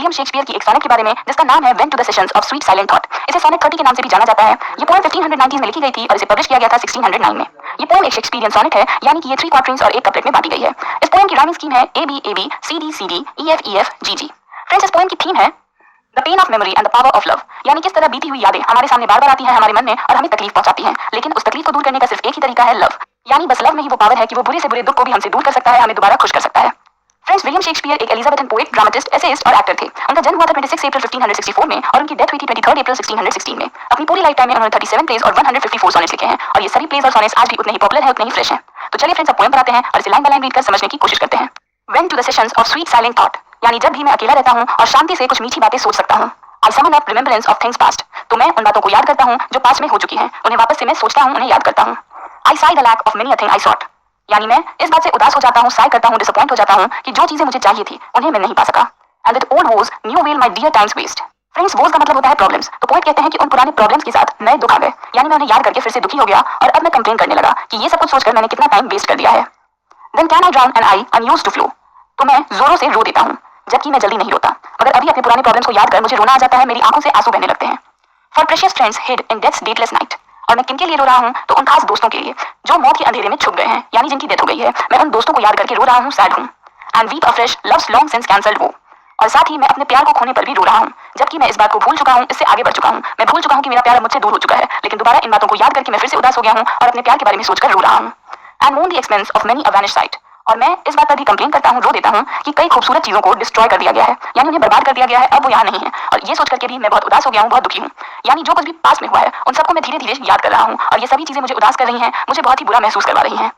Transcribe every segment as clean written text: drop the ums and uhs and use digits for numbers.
William Shakespeare की एक sonnet के बारे में जिसका नाम है went to the sessions of sweet silent thought. इसे सोनेट 30 के नाम से भी जाना जाता है। ये पोएम 1590 में लिखी गई थी और इसे पब्लिश किया गया था 1609 में। ये पोएम एक शेक्सपियरियन सोनेट है, यानी कि ये 3 क्वार्टर्स और एक कपलेट में बांटी गई है। इस पोएम की राइमिंग स्कीम है A B C D E F G G. Friends, इस पोएम की थीम है the pain of memory and the power of love, यानी किस तरह बीती हुई यादें हमारे सामने बार बार आती हैं हमारे मन में और हमें तकलीफ पहुंचाती हैं, लेकिन उस तकलीफ को दूर करने का सिर्फ एक ही तरीका है लव। यानी बस लव में ही वो पावर है कि वो बुरे से बुरे दुख को भी हमसे दूर कर सकता है, हमें दोबारा खुश कर सकता है। फ्रेंड्स, विलियम शेक्सपियर एक एलिजाबेथन पोएट, ड्रामेटिस्ट, एसेइस्ट और एक्टर थे। उनका जन्म हुआ था 26 अप्रैल 1564 में और उनकी डेथ हुई थी 23 अप्रैल 1616 में। अपनी पूरी लाइफ टाइम में उन्होंने 37 प्लेज और 154 सोनेट्स लिखे हैं और ये सभी प्लेज और सोनेट्स आज भी उतने ही पॉपुलर हैं, उतने ही फ्रेश हैं। तो चलिए फ्रेंड्स, अब पोएम पढ़ाते हैं और इसे लाइन बाय लाइन रीड कर समझने की कोशिश करते हैं। Went to the sessions of sweet silent thought, यानी जब भी मैं अकेला रहता हूँ और शांति से कुछ मीठी बातें सोच सकता हूँ। I summon up remembrance of things past, तो मैं उन बातों को याद करता हूँ जो पास्ट में हो चुकी हैं, उन्हें वापस से मैं सोचता हूँ, उन्हें याद करता हूँ। I sigh the lack of many a thing I sought, यानी मैं इस बात से उदास हो जाता हूँ, साई करता हूँ, डिसअपॉइंट हो जाता हूँ कि जो चीजें मुझे चाहिए थी उन्हें मैं नहीं पा सका। And that old woes new wail my dear time's waste. Friends, woes का मतलब होता है प्रॉब्लम्स। तो पोएट कहते हैं कि उन पुराने प्रॉब्लम्स के साथ नए दुख आ गए, यानी मैं उन्हें याद करके फिर से दुखी हो गया और अब मैं कंप्लेन करने लगा कि ये सब कुछ सोचकर मैंने कितना टाइम वेस्ट कर दिया है। Then can I drown an eye unused to flow, तो मैं जोरों से रो देता हूँ जबकि मैं जल्दी नहीं रोता, मगर अभी अपने पुराने प्रॉब्लम्स को याद कर मुझे रोना आ जाता है, मेरी आंखों से आंसू बहने लगते हैं। For precious friends hid in deaths dateless night, और मैं किनके लिए रो रहा हूँ, तो उन खास दोस्तों के लिए जो मौत के अंधेरे में छुप गए हैं, यानी जिनकी डेथ हो गई है। मैं उन दोस्तों को याद करके रो रहा हूँ, सैड हूँ। And weep afresh loves long since cancelled वो, और साथ ही मैं अपने प्यार को खोने पर भी रो रहा हूँ, जबकि मैं इस बात को भूल चुका हूँ, इससे आगे बढ़ चुका हूँ। मैं भूल चुका हूँ कि मेरा प्यार मुझसे दूर हो चुका है, लेकिन दोबारा इन बातों को याद करके मैं फिर से उदास हो गया हूँ और अपने प्यार के बारे में सोचकर रो रहा हूँ। एंड मोन the expense of many a vanish site, और मैं इस बात पर भी कंप्लेन करता हूँ, रो देता हूँ कि कई खूबसूरत चीजों को डिस्ट्रॉय कर दिया गया है, यानी उन्हें बर्बाद कर दिया गया है, अब वो यहाँ नहीं है। और ये सोच करके भी मैं बहुत उदास हो गया हूँ, बहुत दुखी हूँ। यानी जो कुछ भी पास में हुआ है उन सबको मैं धीरे धीरे याद कर रहा हूँ और ये सभी चीजें मुझे उदास कर रही हैं, मुझे बहुत ही बुरा महसूस करवा रही हैं।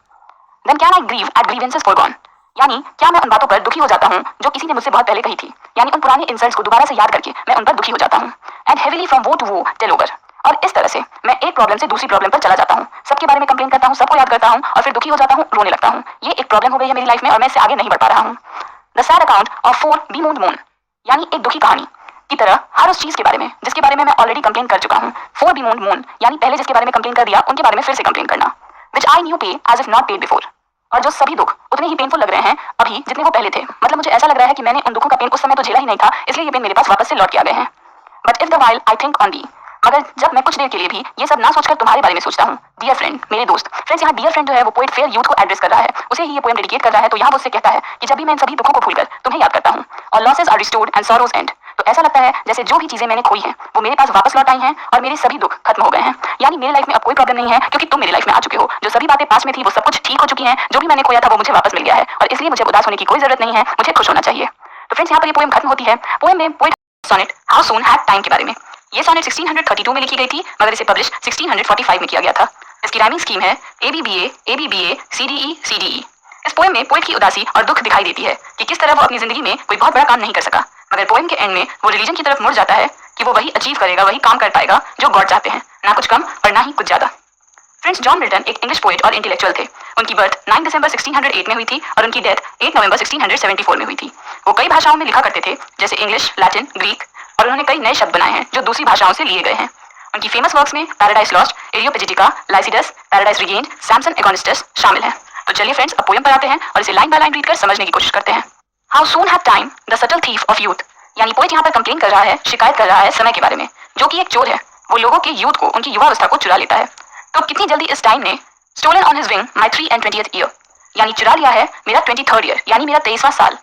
Then can I grieve at grievances foregone, यानी क्या मैं उन बातों पर दुखी हो जाता हूँ जो किसी ने मुझसे बहुत पहले कही थी, यानी उन पुराने इंसल्ट्स को दोबारा से याद करके मैं उन पर दुखी हो जाता हूँ। एंड हेविली फ्रॉम वो टू वो टेल ओवर, और इस तरह से मैं एक प्रॉब्लम से दूसरी प्रॉब्लम पर चला जाता हूँ, सबके बारे में कंप्लेन करता हूँ, सबको याद करता हूँ और फिर दुखी हो जाता हूँ, रोने लगता हूँ। ये एक प्रॉब्लम हो गई है मेरी लाइफ में और मैं इससे आगे नहीं बढ़ पा रहा हूँ। The sad account of 4 bemoaned moan, यानी एक दुखी कहानी की तरह हर उस चीज के बारे में जिसके बारे में मैं ऑलरेडी कंप्लेन कर चुका हूँ। 4 बीमून्ड मून, यानी पहले जिसके बारे में कंप्लेन कर दिया उनके बारे में फिर से कंप्लेन करना। Which I new pay as if not paid before, और जो सभी दुख उतने ही पेनफुल लग रहे हैं अभी जितने वो पहले थे। मतलब मुझे ऐसा लग रहा है कि मैंने उन दुखों का पेन उस समय तो झेला ही नहीं था, इसलिए ये पेन मेरे पास वापस से लौट के आ गए हैं। But if the while I think on the, मगर जब मैं कुछ देर के लिए भी ये सब ना सोचकर तुम्हारे बारे में सोचता हूँ, डियर फ्रेंड, मेरे दोस्त। फ्रेंड्स, यहाँ डियर फ्रेंड जो है वो पोएट फेयर यूथ को एड्रेस कर रहा है, उसे ही ये पोएम डेडिकेट कर रहा है। तो यहाँ वो उससे कहता है कि जब भी मैं इन सभी दुखों को भूलकर तुम्हें याद करता हूँ और losses are restored and sorrows end, तो ऐसा लगता है जैसे जो भी चीजें मैंने खोई हैं वो मेरे पास वापस लौट आई हैं और मेरे सभी दुख खत्म हो गए हैं। यानी मेरी लाइफ में अब कोई प्रॉब्लम नहीं है क्योंकि तुम मेरी लाइफ में आ चुके हो। जो सभी बातें पास में थी वो सब कुछ ठीक हो चुकी हैं, जो भी मैंने खोया था वो मुझे वापस मिल गया है और इसलिए मुझे उदास होने की कोई जरूरत नहीं है, मुझे खुश होना चाहिए। तो फ्रेंड्स, यहाँ पर ये पोएम खत्म होती है। पोएम में poet sonnet how soon had time के बारे में। ये सोनेट 1632 में लिखी गई थी, मगर इसे पब्लिश 1645 में किया गया था। इसकी राइमिंग स्कीम है ए सी डी ई। इस पोएम में पोएट की उदासी और दुख दिखाई देती है कि किस तरह वो अपनी जिंदगी में कोई बहुत बड़ा काम नहीं कर सका, मगर पोएम के एंड में वो रिलीजन की तरफ मुड़ जाता है कि वो वही अचीव करेगा, वही काम कर पाएगा जो गॉड चाहते हैं, ना कुछ कम और ना ही कुछ ज्यादा। फ्रेंड्स, जॉन मिल्टन एक इंग्लिश पोएट और इंटेलेक्चुअल थे। उनकी बर्थ 9 दिसंबर 1608 में हुई थी और उनकी डेथ 8 नवंबर 1674 में हुई थी। वो कई भाषाओं में लिखा करते थे, जैसे इंग्लिश, लैटिन, ग्रीक, और उन्होंने कई नए शब्द बनाए हैं जो दूसरी भाषाओं से लिए गए हैं। उनकी फेमस वर्क्स में Paradise Lost, Areopagitica, Lycidas, Paradise Regained, Samson Agonistes शामिल हैं। तो चलिए फ्रेंड्स, अब पोएम पर आते हैं और इसे लाइन बाय लाइन रीड कर समझने की कोशिश करते हैं। How soon had time the subtle thief of youth, यानी पोएट यहाँ पर कंप्लेन कर रहा है, शिकायत कर रहा है समय के बारे में, जो कि एक चोर है। वो लोगों के यूथ को, उनकी युवावस्था को चुरा लेता है। तो कितनी जल्दी इस टाइम ने stolen on his wing my 3 and 20th year, यानी चुरा लिया है मेरा 23rd ईयर, यानी मेरा 23वां साल।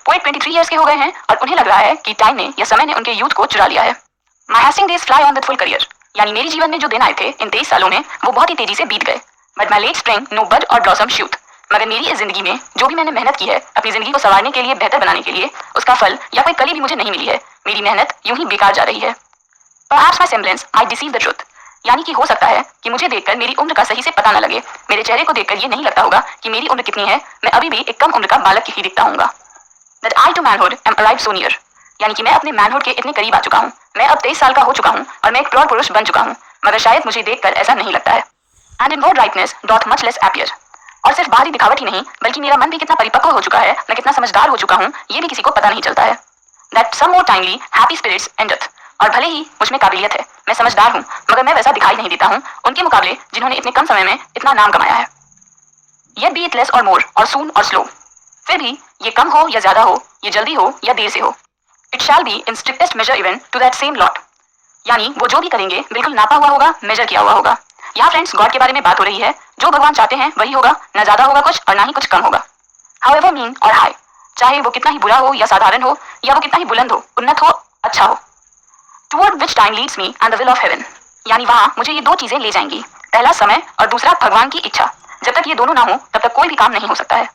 पोएट 23 ईयर्स के हो गए हैं और उन्हें लग रहा है कि टाइम ने या समय ने उनके यूथ को चुरा लिया है। My Hastings days fly on with full career, यानी मेरे जीवन में जो दिन आए थे इन 23 सालों में वो बहुत ही तेजी से बीत गए। But my late spring no bud or blossom shoot, मगर मेरी इस जिंदगी में जो भी मैंने मेहनत की है अपनी जिंदगी को संवारने के लिए, बेहतर बनाने के लिए, उसका फल या कोई कली भी मुझे नहीं मिली है। मेरी मेहनत यूं ही बेकार जा रही है। Perhaps my semblance I deceive the truth, यानी कि हो सकता है कि मुझे देखकर मेरी उम्र का सही से पता न लगे। मेरे चेहरे को देखकर ये नहीं लगता होगा कि मेरी उम्र कितनी है, मैं अभी भी एक कम उम्र का बालक ही दिखता हूँगा। That I to manhood am arrived so near, यानी कि मैं अपने मैनहुड के इतने करीब आ चुका हूँ। मैं अब 23 साल का हो चुका हूँ और मैं एक प्रौढ़ पुरुष बन चुका हूँ, मगर शायद मुझे देखकर ऐसा नहीं लगता है। And in word rightness dot much less appear, और सिर्फ बाहरी दिखावट ही नहीं बल्कि मेरा मन भी कितना परिपक्व हो चुका है, मैं कितना समझदार हो चुका हूँ, ये भी किसी को पता नहीं चलता है। That some more timely happy spirits endueth, और भले ही मुझ में काबिलियत है, मैं समझदार हूँ, मगर मैं वैसा दिखाई नहीं देता हूँ उनके मुकाबले जिन्होंने इतने कम समय में इतना नाम कमाया है। येट बी इट लेस और मोर और सून और स्लो, फिर भी ये कम हो या ज्यादा हो, ये जल्दी हो या देर से हो, it shall be in strictest measure even to that same lot, यानी वो जो भी करेंगे बिल्कुल नापा हुआ होगा, मेजर किया हुआ होगा। यहाँ फ्रेंड्स गॉड के बारे में बात हो रही है, जो भगवान चाहते हैं वही होगा, न ज्यादा होगा कुछ और ना ही कुछ कम होगा। हाउएवर मीन और हाई, चाहे वो कितना ही बुरा हो या साधारण हो, या वो कितना ही बुलंद हो, उन्नत हो, अच्छा हो। Toward which time leads me and the will of haven, यानी वहां मुझे ये दो चीजें ले जाएंगी, पहला समय और दूसरा भगवान की इच्छा। जब तक ये दोनों ना हो तब तक कोई भी काम नहीं हो सकता है।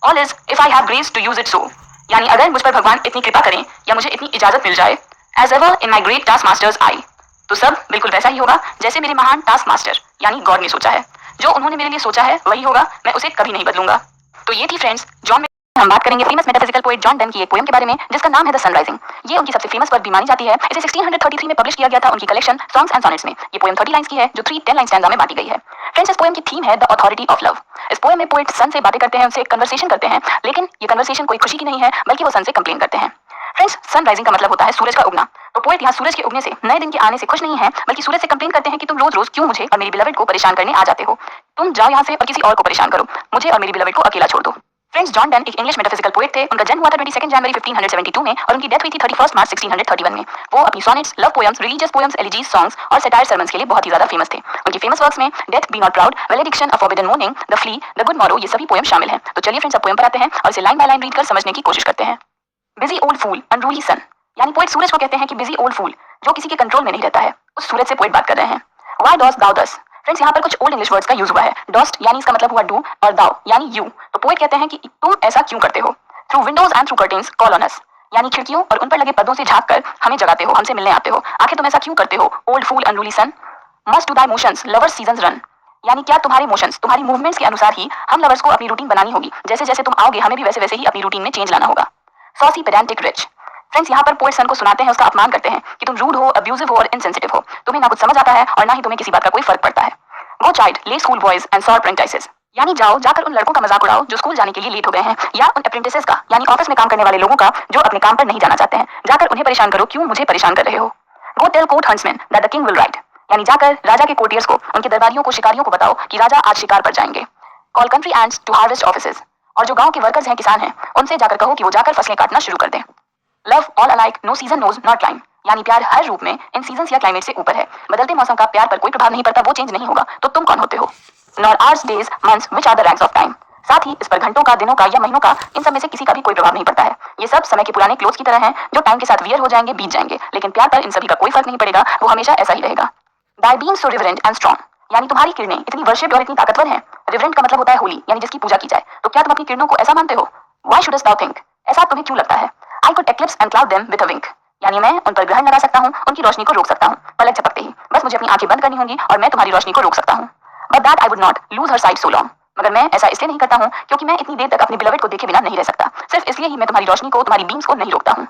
All is if I have grace to use it so, यानी अगर मुझ पर भगवान इतनी कृपा करें या मुझे इतनी इजाजत मिल जाए, as ever in my great task masters eye, तो सब बिल्कुल वैसा ही होगा जैसे मेरे महान टास्क मास्टर यानी गॉड ने सोचा है। जो उन्होंने मेरे लिए सोचा है वही होगा, मैं उसे कभी नहीं बदलूंगा। तो ये थी फ्रेंड्स जॉन। हम बात करेंगे famous metaphysical poet John Donne की एक पोएम के बारे में जिसका नाम है द सनराइजिंग। ये उनकी सबसे फेमस वर्क भी मानी जाती है। इसे 1633 में पब्लिश किया गया था उनकी कलेक्शन सॉन्ग्स एंड सॉनेट्स में। ये पोएम 30 लाइंस की है जो 3 लाइन स्टैंजा में बांटी गई है। फ्रेंड्स इस पोएम की थीम है द अथॉरिटी ऑफ लव। इस पोएम में पोएट सन से बातें करते हैं, उनसे कन्वर्सेशन करते हैं, लेकिन ये कन्वर्सेशन कोई खुशी की नहीं है बल्कि वो सन से कंप्लेन करते हैं। फ्रेंड्स सनराइजिंग का मतलब होता है सूरज का उगना। तो पोएट यहाँ सूरज के उगने से, नए दिन के आने से खुश नहीं है, बल्कि सूरज से कंप्लेन करते हैं कि तुम रोज रोज क्यों मुझे और मेरी बिलवड को परेशान करने आ जाते हो। तुम जाओ यहाँ से और किसी और को परेशान करो, मुझे और मेरी बिलवड को अकेला छोड़ दो। फ्रेंड्स जॉन डन एक इंग्लिश मेटाफिजिकल पोएट थे। उनका जन्म हुआ था 22 जनवरी 1572 में और उनकी डेथ हुई थी 31 मार्च 1631 में। वो अपनी sonnets, love poems, religious poems, elegies, songs और सटायर सर्मन्स के लिए बहुत ही ज्यादा फेमस थे। उनकी फेमस वर्क्स में death, be not proud, valediction, a forbidden mourning, the flea, the good morrow, ये सभी पोएम शामिल हैं। तो चलिए फ्रेंड्स अब पोएम पर आते हैं और इसे लाइन बाय लाइन रीड कर समझने की कोशिश करते हैं। बिजी ओल्ड फूल, अनरूली सन, यानी पोएट सूरज को कहते हैं कि बिजी ओल्ड फूल, जो किसी के कंट्रोल में नहीं रहता है, उस सूरज से पोएट बात कर रहे हैं। व्हाई डोस्ट दाउ दस, फ्रेंड्स यहाँ पर कुछ ओल्ड इंग्लिश वर्ड्स का यूज हुआ है। डोस्ट यानी इसका मतलब हुआ डू और दाउ यानी यू। तो पोएट कहते हैं कि तुम ऐसा क्यों करते हो। Through Windows and through curtains call on us, यानी खिड़कियों और उन पर लगे पर्दों से झांक कर हमें जगाते हो, हमसे मिलने आते हो। आखिर तुम ऐसा क्यों करते हो। Old fool unruly sun, must to thy motions lovers seasons run, यानी क्या तुम्हारे मोशंस, तुम्हारी मूवमेंट्स के अनुसार ही हम लवर्स को अपनी रूटीन बनानी होगी। जैसे जैसे तुम आओगे हमें भी वैसे वैसे ही अपनी रूटीन में चेंज लाना होगा। सॉसी पेडेंटिक रिच, फ्रेंड्स यहाँ पर पोएट सन को सुनाते हैं, उसका अपमान करते हैं कि तुम रूड हो, अब्यूजिव हो और इनसेंसिटिव हो, तुम्हें ना कुछ समझ आता है और ना ही तुम्हें किसी बात का कोई फर्क पड़ता है। वो चाइल्ड ले school boys and sour apprentices, यानी जाओ जाकर उन लड़कों का मजाक उड़ाओ जो स्कूल जाने के लिए लेट हो गए हैं, या उन अप्रेंटिसेस का यानी ऑफिस में काम करने वाले लोगों का जो अपने काम पर नहीं जाना चाहते हैं, जाकर उन्हें परेशान करो, क्यों मुझे परेशान कर रहे हो। Go tell court huntsmen that the king will ride, यानी जाकर राजा के कोर्टियर्स को, उनके दरबारियों को, शिकारियों को बताओ कि राजा आज शिकार पर जाएंगे। Call country ants to harvest offices, और जो गांव के वर्कर्स हैं, किसान हैं, उनसे जाकर कहो कि वो जाकर फसलें काटना शुरू कर दें। Love all alike no season knows not time, यानी प्यार हर रूप में इन सीजन्स या क्लाइमेट से ऊपर है। बदलते मौसम का प्यार पर कोई प्रभाव नहीं पड़ता, वो चेंज नहीं होगा, तो तुम कौन होते हो। Nor hours days months which are the ranks of time, साथ ही इस पर घंटों का, दिनों का या महीनों का, इन सब में से किसी का भी कोई प्रभाव नहीं पड़ता है। ये सब समय के पुराने क्लोथ्स की तरह हैं जो टाइम के साथ वियर हो जाएंगे, बीत जाएंगे, लेकिन प्यार पर इन सभी का कोई फर्क नहीं पड़ेगा, वो हमेशा ऐसा ही रहेगा। By being so reverent and strong, यानी तुम्हारी किरणें इतनी वर्शिप्ड और इतनी ताकतवर हैं। रिवरेंट का मतलब होता है होली, यानी जिसकी पूजा की जाए। तो क्या तुम अपनी किरणों को ऐसा मानते हो। व्हाई शुडस्ट दाउ थिंक, ऐसा तुम्हें क्यों लगता है। I could eclipse and cloud them with a wink, यानी मैं उन पर ग्रहण लगा सकता हूँ, उनकी रोशनी को रोक सकता हूँ पलक झपकते ही। बस मुझे अपनी आंखें बंद करनी होंगी और मैं तुम्हारी रोशनी को रोक सकता हूँ। But that I would not lose her site so long, मगर मैं ऐसा इसलिए नहीं करता हूँ क्योंकि मैं इतनी देर तक अपने बिलवड को देखे बिना नहीं रह सकता। सिर्फ इसलिए ही मैं तुम्हारी रोशनी को, तुम्हारी बीम्स को नहीं रोकता हूँ।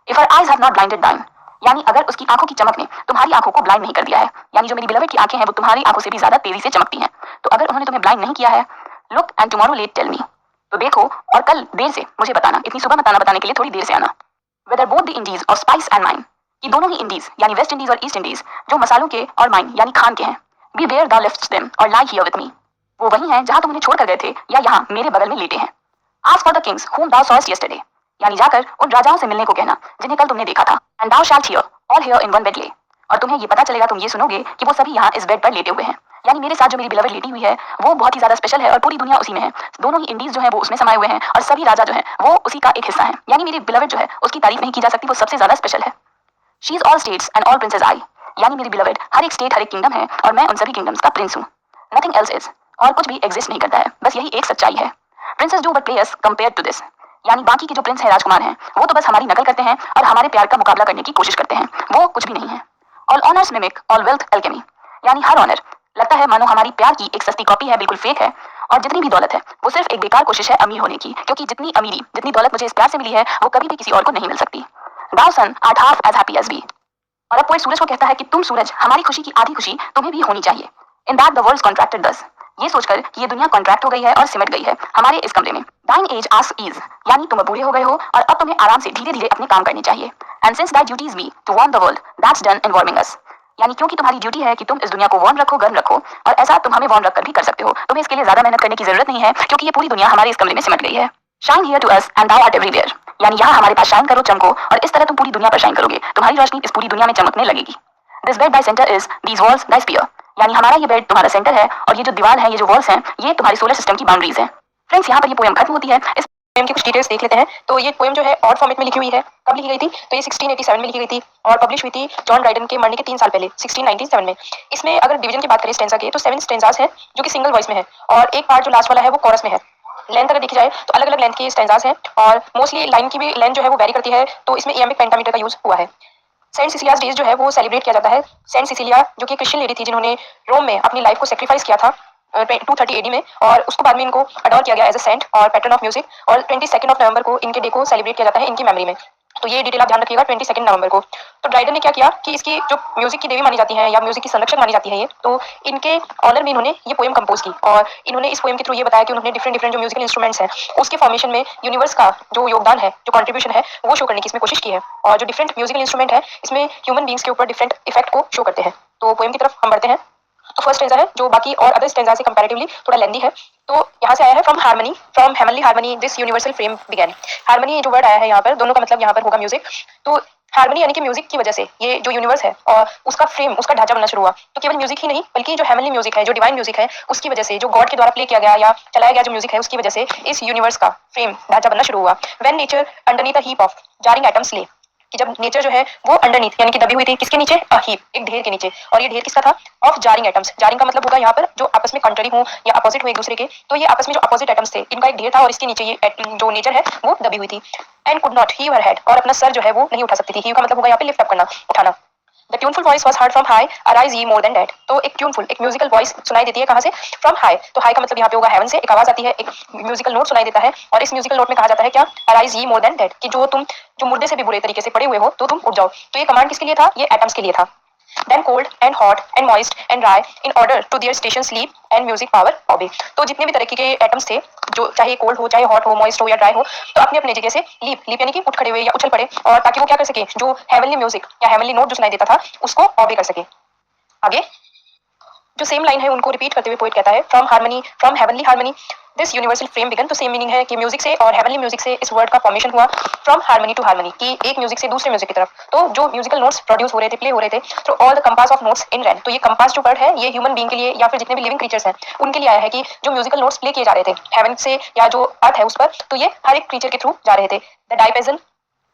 If her eyes have not blinded दाइन, यानी अगर उसकी आंखों की चमक ने तुम्हारी आंखों को ब्लाइंड नहीं कर दिया है, यानी जो मेरी बिलवड की आंखें हैं वो तुम्हारी आंखों से भी ज्यादा तेजी से चमकती हैं, तो अगर उन्होंने तुम्हें ब्लाइंड नहीं किया है, look and tomorrow late tell me, तो देखो और कल देर से मुझे बताना, इतनी सुबह मत आना, बताने के लिए थोड़ी देर से आना। Whether both the Indies of spice and mine, कि दोनों ही इंडीज यानी वेस्ट इंडीज और ईस्ट इंडीज जो मसालों के और माइन यानी खान के हैं, be where the lifts them और लाई हियर विद मी, वो वही हैं जहां तुम उन्हें छोड़ कर गए थे या यहाँ मेरे बगल में लेटे हैं। Ask for the Kings whom thou sawest yesterday, यानी जाकर उन राजाओं से मिलने को कहना जिन्हें कल तुमने देखा था। And thou shalt hear all here in one bed lay, और तुम्हें ये पता चलेगा, तुम ये सुनोगे कि वो सभी यहाँ इस बेड पर लेटे हुए हैं, यानी मेरे साथ जो मेरी बिलवड लेटी हुई है वो बहुत ही ज्यादा स्पेशल है और पूरी दुनिया उसी में है। दोनों ही इंडीज जो है वो उसमें समाये हुए हैं और सभी राजा जो है वो उसी का एक हिस्सा है, यानी मेरी बिलवड जो है उसकी तारीफ नहीं की जा सकती, वो सबसे ज्यादा स्पेशल है। She is all states and all princes I, यानी मेरी बिलवड हर एक स्टेट, हर एक किंगडम है और मैं उन सभी किंगडम्स का प्रिंस हूँ। नथिंग एल्स इज, और कुछ भी एग्जिस्ट नहीं करता है, बस यही एक सच्चाई है। Princes do but play us compared to this, यानी बाकी के जो प्रिंस है, राजकुमार हैं, वो तो बस हमारी नकल करते हैं और हमारे प्यार का मुकाबला करने की कोशिश करते हैं, वो कुछ भी नहीं है। All honours mimic all wealth alchemy, यानी हर ऑनर लगता है मानो हमारी प्यार की एक सस्ती कॉपी है, बिल्कुल फेक है, और जितनी भी दौलत है वो सिर्फ एक बेकार कोशिश है अमीर होने की, क्योंकि जितनी अमीरी, जितनी दौलत मुझे इस प्यार से मिली है वो कभी भी किसी और को नहीं मिल सकती। Thou sun art half as happy as we, और अब पोएट सूरज को कहता है कि तुम सूरज, हमारी खुशी की आधी खुशी तुम्हें भी होनी चाहिए। In that the world contracted दस, ये सोचकर कि ये दुनिया कॉन्ट्रैक्ट हो गई है और सिमट गई है हमारे इस कमरे में। दाइन एज आस्क ईज, यानी तुम बूढ़े हो गए हो और अब तुम्हें आराम से धीरे धीरे अपने काम करने चाहिए। And since that duties be to warm the world that's done in warming us, यानी क्योंकि तुम्हारी ड्यूटी है कि तुम इस दुनिया को वार्म रखो, गर्म रखो, और ऐसा तुम हमें वार्म रखकर भी कर सकते हो। तुम्हें इसके लिए ज्यादा मेहनत करने की जरूरत नहीं है क्योंकि ये पूरी दुनिया हमारे इस कमरे में सिमट गई है। Shine here to us and thou art everywhere, यानी यहाँ हमारे पास शाइन करो चमको और इस तरह तुम पूरी दुनिया पर शाइन करोगे, तुम्हारी रोशनी इस पूरी दुनिया में चमकने लगेगी। This bed by centre is these walls by sphere, यानी हमारा ये बेड तुम्हारा सेंटर है और ये जो दीवार है, ये जो वॉल्स हैं, ये तुम्हारे सोलर सिस्टम की बाउंड्रीज हैं। फ्रेंड्स, यहाँ पर ये पोएम खत्म होती है। इस पोएम की कुछ डिटेल्स देख लेते हैं। तो ये पोएम जो है ऑड फॉर्मेट में लिखी हुई है। कब लिखी गई थी? तो ये 1687 में लिखी गई थी और पब्लिश हुई थी जॉन ड्राइडन के मरने के 3 साल पहले 1697 में। इसमें अगर डिवीजन की बात करें स्टेंजा के, तो 7 स्टेंजास हैं जो कि सिंगल वॉइस में है और एक पार्ट जो लास्ट वाला है वो कोरस में है। लेंथ अगर देखी जाए तो अलग अलग लेंथ की स्टेंजास हैं और मोस्टली लाइन की भी लेंथ जो है वो वेरी करती है, तो इसमें इयामिक पेंटामीटर का यूज हुआ है। सेंट सिसिलियाज डेज जो है वो सेलिब्रेट किया जाता है। सेंट सिसिलिया जो कि क्रिश्चियन लेडी थी जिन्होंने रोम में अपनी लाइफ को सेक्रीफाइस किया था 230 एडी में, और उसको बाद में इनको अडोर किया गया एज अ सेंट और पैटर्न ऑफ म्यूजिक, और 22 नवंबर को इनके डे को सेलिब्रेट किया जाता है इनकी मेमोरी में। तो ये डिटेल आप ध्यान रखिएगा 22 नवंबर को। तो ड्राइडन ने क्या किया कि इसकी जो म्यूजिक की देवी मानी जाती है या म्यूजिक की संरक्षक मानी जाती है ये, तो इनके ऑनर में इन्होंने ये पोएम कंपोज की और इन्होंने इस पोएम के थ्रू ये बताया कि उन्होंने डिफरेंट डिफरेंट जो म्यूजिकल इंस्ट्रूमेंट्स हैं उसके फॉर्मेशन में यूनिवर्स का जो योगदान है, जो कंट्रीब्यूशन है, वो शो करने की इसमें कोशिश की है। और जो डिफरेंट म्यूजिकल इंस्ट्रूमेंट है इसमें ह्यूमन बींग्स के ऊपर डिफरेंट इफेक्ट को शो करते हैं। तो पोएम की तरफ हम बढ़ते हैं। तो फर्स्ट स्टेंजा है जो बाकी और अदर स्टेंजा से कंपैरेटिवली थोड़ा लेंदी है। तो यहाँ से आया है from harmony, from heavenly harmony this universal frame began. Harmony जो वर्ड आया है यहाँ पर, दोनों का मतलब यहाँ पर होगा म्यूजिक। तो हार्मनी यानी कि म्यूजिक की वजह से ये जो यूनिवर्स है और उसका फ्रेम, उसका ढांचा बनना शुरू हुआ। तो केवल म्यूजिक ही नहीं बल्कि जो हेवनली म्यूजिक है, जो डिवाइन म्यूजिक है, उसकी वजह से, जो गॉड के द्वारा प्ले किया गया या चलाया गया जो म्यूजिक है, उसकी वजह से इस यूनिवर्स का फ्रेम ढांचा बनना शुरू हुआ। When nature underneath a heap of jarring atoms ले, कि जब नेचर जो है वो अंडरनीथ यानी कि दबी हुई थी, किसके नीचे? अ हीप, एक ढेर के नीचे। और ये ढेर किसका था? Of jarring atoms. जारिंग का मतलब होगा यहाँ पर जो आपस में कंट्री हो या अपोजिट हो एक दूसरे के, तो ये आपस में जो अपोजिट एटम्स थे इनका एक ढेर था और इसके नीचे ये जो नेचर है वो दबी हुई थी। And could not heave her head, और अपना सर जो है वो नहीं उठा सकती थी। हीव का मतलब होगा यहाँ पे लिफ्ट अप करना, उठाना। The tuneful voice was heard from high, arise ye more then date. तो एक ट्यूनफुल, एक म्यूजिकल वॉइस सुनाई देती है कहाँ से? From high. तो हाई का मतलब यहाँ पे होगा हेवन से, एक आवाज आती है, एक म्यूजिकल नोट सुनाई देता है और इस म्यूजिकल नोट में कहा जाता है क्या? Arise ye more then date, कि जो तुम जो मुर्दे से भी बुरे तरीके से पड़े हुए हो तो तुम उठ जाओ। तो ये कमांड किसके लिए था? ये एटम्स के लिए था। Then cold and hot and moist and dry in order to their station sleep and music power obey। तो जितने भी तरह के एटम्स थे, जो चाहे कोल्ड हो, चाहे हॉट हो, मॉइस्ट हो या ड्राई हो, तो अपने अपने जगह से लीप, लीप यानी कि उठ खड़े हुए या उछल पड़े, और ताकि वो क्या कर सके, जो हेवनली म्यूजिक या हेवनली नोट जो सुनाई देता था उसको ऑबे कर सके। आगे जो सेम लाइन है उनको रिपीट करते हुए पोएट कहता है from harmony, from heavenly harmony this universal frame began. तो सेम मीनिंग है कि म्यूजिक से और हेवनली म्यूजिक से इस वर्ड का फॉर्मेशन हुआ फ्रॉम हार्मनी टू हार्मनी, कि एक म्यूजिक से दूसरे म्यूजिक की तरफ। तो जो म्यूजिकल नोट्स प्रोड्यूस हो रहे थे, प्ले हो रहे थे through all the compass of notes in ran. तो ये कंपास जो वर्ड है ये ह्यूमन बीइंग के लिए या फिर जितने भी लिविंग क्रीचर्स हैं उनके लिए आया है, कि जो म्यूजिकल नोट्स प्ले किए जा रहे थे हेवन से या जो अर्थ है उस पर, तो ये हर एक क्रीचर के थ्रू जा रहे थे। The diapason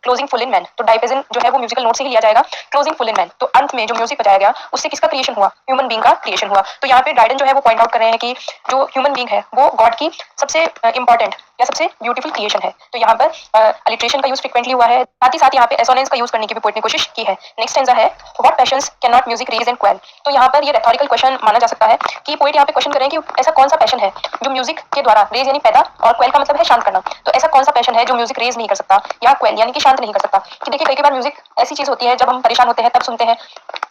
closing full in man. तो डाइपेजन जो है वो म्यूजिकल नोट से ही लिया जाएगा। क्लोजिंग फुल इन मैन, तो अंत में जो म्यूजिक बजाया गया उससे किसका क्रिएशन हुआ? ह्यूमन बीइंग का क्रिएशन हुआ। तो यहाँ पे ड्राइडन जो है वो पॉइंट आउट कर रहे हैं कि जो ह्यूमन बीइंग है वो गॉड की सबसे इंपॉर्टेंट या सबसे ब्यूटीफुल क्रिएशन है। तो यहाँ पर अलिट्रेशन का यूज फ्रिक्वेंटली हुआ है, साथ ही साथ यहाँ पे एसोनेंस का यूज करने की भी पोएट ने कोशिश की है। नेक्स्ट स्टैंजा है what passions can not music raise and quell. तो यहाँ पर ये रेथोरिकल क्वेश्चन माना जा सकता है कि पोएट यहाँ पे क्वेश्चन कर रहे हैं कि ऐसा कौन सा पैशन है जो म्यूजिक के द्वारा, रेज यानी पैदा और क्वेल का मतलब है शांत करना, तो ऐसा कौन सा पैशन है जो म्यूजिक रेज नहीं कर सकता या क्वेल यानी कि शांत नहीं कर सकता। कि देखिए कई बार म्यूजिक ऐसी चीज होती है जब हम परेशान होते हैं तब सुनते हैं,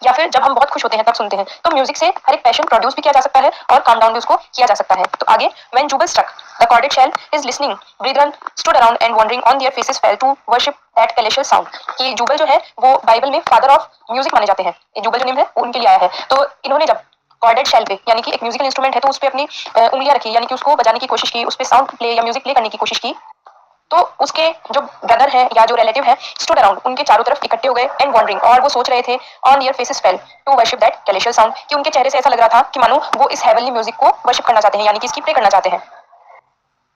या फिर जब हम बहुत खुश होते हैं तब सुनते हैं। तो म्यूजिक से हर एक पैशन प्रोड्यूस भी किया जा सकता है और काम डाउन भी उसको किया जा सकता है। तो आगे when Jubal struck the corded shell his listening brethren stood around and wondering on their faces fell to worship that celestial sound. कि जुबल जो है वो बाइबल में फादर ऑफ म्यूजिक माने जाते हैं। ये जुबल जो नेम है वो उनके लिए आया है। तो इन्होंने जब कॉर्डेड शेल पे यानी कि एक म्यूजिकल इंस्ट्रूमेंट है तो उस पे अपनी उंगलियां रखी, यानी कि उसको बजाने की कोशिश की, उस पे साउंड प्ले या म्यूजिक प्ले करने की कोशिश की, तो उसके जो ब्रदर है या जो रिलेटिव है स्टूड अराउंड उनके चारों तरफ इकट्ठे हो गए एंड वॉन्डरिंग, और वो सोच रहे थे on their faces fell to worship that celestial sound, कि उनके चेहरे से ऐसा लग रहा था कि मानो वो इस हेवनली म्यूजिक को वर्शिप करना चाहते हैं, यानी कि इसकी प्ले करना चाहते हैं।